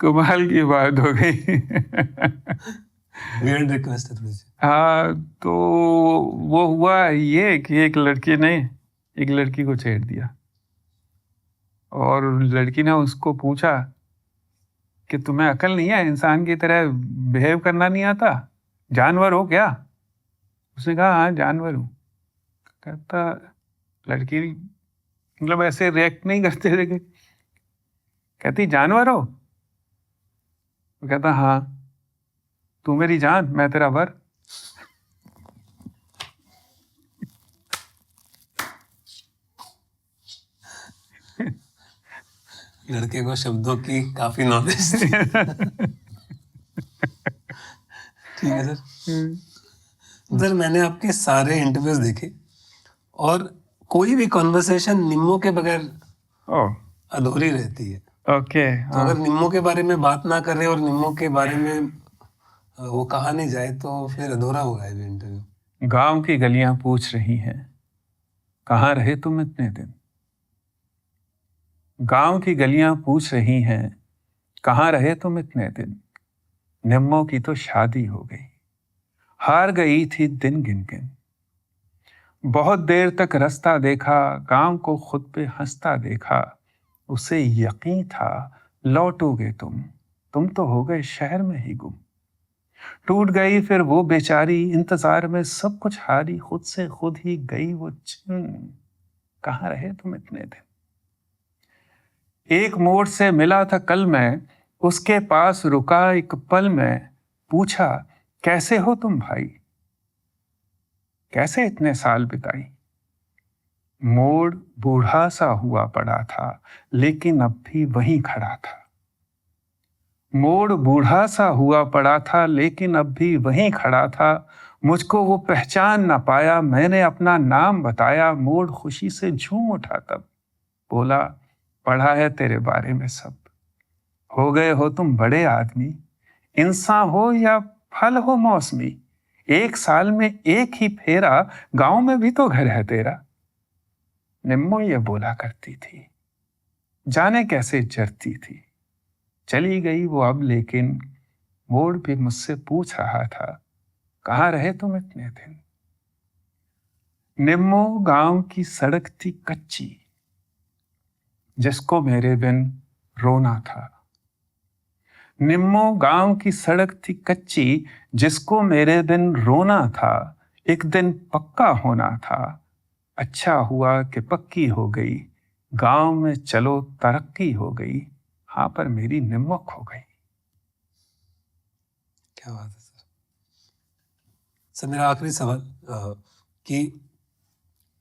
[SPEAKER 1] कमाल की बात हो गई
[SPEAKER 2] वियर्ड रिक्वेस्ट है थोड़ी सी।
[SPEAKER 1] हाँ, तो वो हुआ ये कि एक लड़के ने एक लड़की को छेड़ दिया, और लड़की ने उसको पूछा कि तुम्हें अकल नहीं है, इंसान की तरह बिहेव करना नहीं आता, जानवर हो क्या। उसने कहा हाँ जानवर हूँ। कहता, लड़की मतलब ऐसे रिएक्ट नहीं करते थे। कहती जानवर हो। वो कहता हाँ, तू मेरी जान, मैं तेरा वर।
[SPEAKER 2] लड़के को शब्दों की काफी नॉलेज थी। ठीक है सर। सर मैंने आपके सारे इंटरव्यूज देखे, और कोई भी कॉन्वर्सेशन निम्मो के बगैर
[SPEAKER 1] ओह,
[SPEAKER 2] अधूरी रहती है।
[SPEAKER 1] ओके।
[SPEAKER 2] तो अगर निम्मो के बारे में बात ना करें और निम्मो के बारे में वो कहा नहीं जाए तो फिर अधूरा होगा ये इंटरव्यू।
[SPEAKER 1] गांव की गलियां पूछ रही हैं, कहाँ रहे तुम इतने दिन। गांव की गलियां पूछ रही हैं, कहाँ रहे तुम इतने दिन। निम्मो की तो शादी हो गई, हार गई थी दिन गिन गिन। बहुत देर तक रास्ता देखा, गांव को खुद पे हंसता देखा। उसे यकीन था लौटोगे तुम तो हो गए शहर में ही गुम। टूट गई फिर वो बेचारी, इंतजार में सब कुछ हारी, खुद से खुद ही गई वो छिन। कहाँ रहे तुम इतने दिन। एक मोड़ से मिला था कल मैं, उसके पास रुका एक पल में। पूछा कैसे हो तुम भाई, कैसे इतने साल बिताई। मोड़ बूढ़ा सा हुआ पड़ा था, लेकिन अब भी वहीं खड़ा था। मोड़ बूढ़ा सा हुआ पड़ा था, लेकिन अब भी वहीं खड़ा था। मुझको वो पहचान ना पाया, मैंने अपना नाम बताया। मोड़ खुशी से झूम उठा तब, बोला पढ़ा है तेरे बारे में सब। हो गए हो तुम बड़े आदमी, इंसान हो या फल हो मौसमी। 1 साल में एक ही फेरा, गांव में भी तो घर है तेरा। निम्मो ये बोला करती थी, जाने कैसे जरती थी। चली गई वो अब, लेकिन मोड़ भी मुझसे पूछ रहा था, कहाँ रहे तुम इतने दिन। निम्मो गांव की सड़क थी कच्ची, जिसको मेरे बिन रोना था। निम्मो गांव की सड़क थी कच्ची, जिसको मेरे बिन रोना था। एक दिन पक्का होना था, अच्छा हुआ कि पक्की हो गई। गांव में चलो तरक्की हो गई, हाँ पर मेरी निम्मो खो गई।
[SPEAKER 2] क्या बात है सर। सर मेरा आखिरी सवाल कि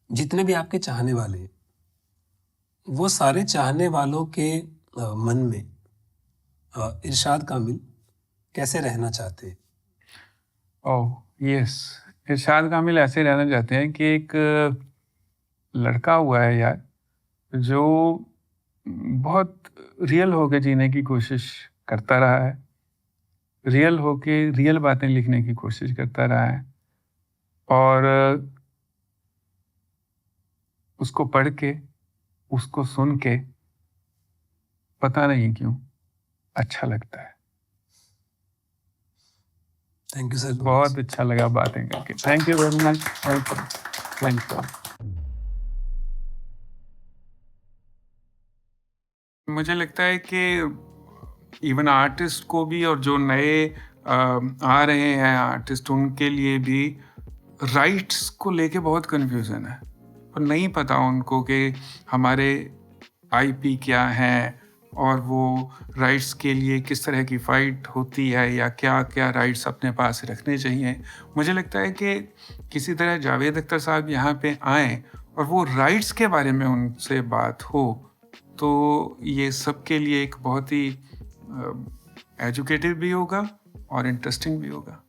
[SPEAKER 2] जितने भी आपके चाहने वाले हैं, वो सारे चाहने वालों के मन में इरशाद कामिल कैसे रहना चाहते हैं?
[SPEAKER 1] ओह यस, इरशाद कामिल ऐसे रहना चाहते हैं कि एक लड़का हुआ है यार, जो बहुत रियल होके जीने की कोशिश करता रहा है, रियल होके रियल बातें लिखने की कोशिश करता रहा है, और उसको पढ़ के, उसको सुन के पता नहीं क्यों अच्छा लगता है।
[SPEAKER 2] Thank you sir.
[SPEAKER 1] बहुत अच्छा लगा बातें करके। Thank you very much. Thank you. मुझे लगता है कि इवन आर्टिस्ट को भी, और जो नए आ रहे हैं आर्टिस्ट, उनके लिए भी राइट्स को लेके बहुत कंफ्यूजन है, और नहीं पता उनको कि हमारे आईपी क्या है, और वो राइट्स के लिए किस तरह की फ़ाइट होती है, या क्या क्या राइट्स अपने पास रखने चाहिए। मुझे लगता है कि किसी तरह जावेद अख्तर साहब यहाँ पे आएँ और वो राइट्स के बारे में उनसे बात हो, तो ये सबके लिए एक बहुत ही एजुकेटिव भी होगा और इंटरेस्टिंग भी होगा।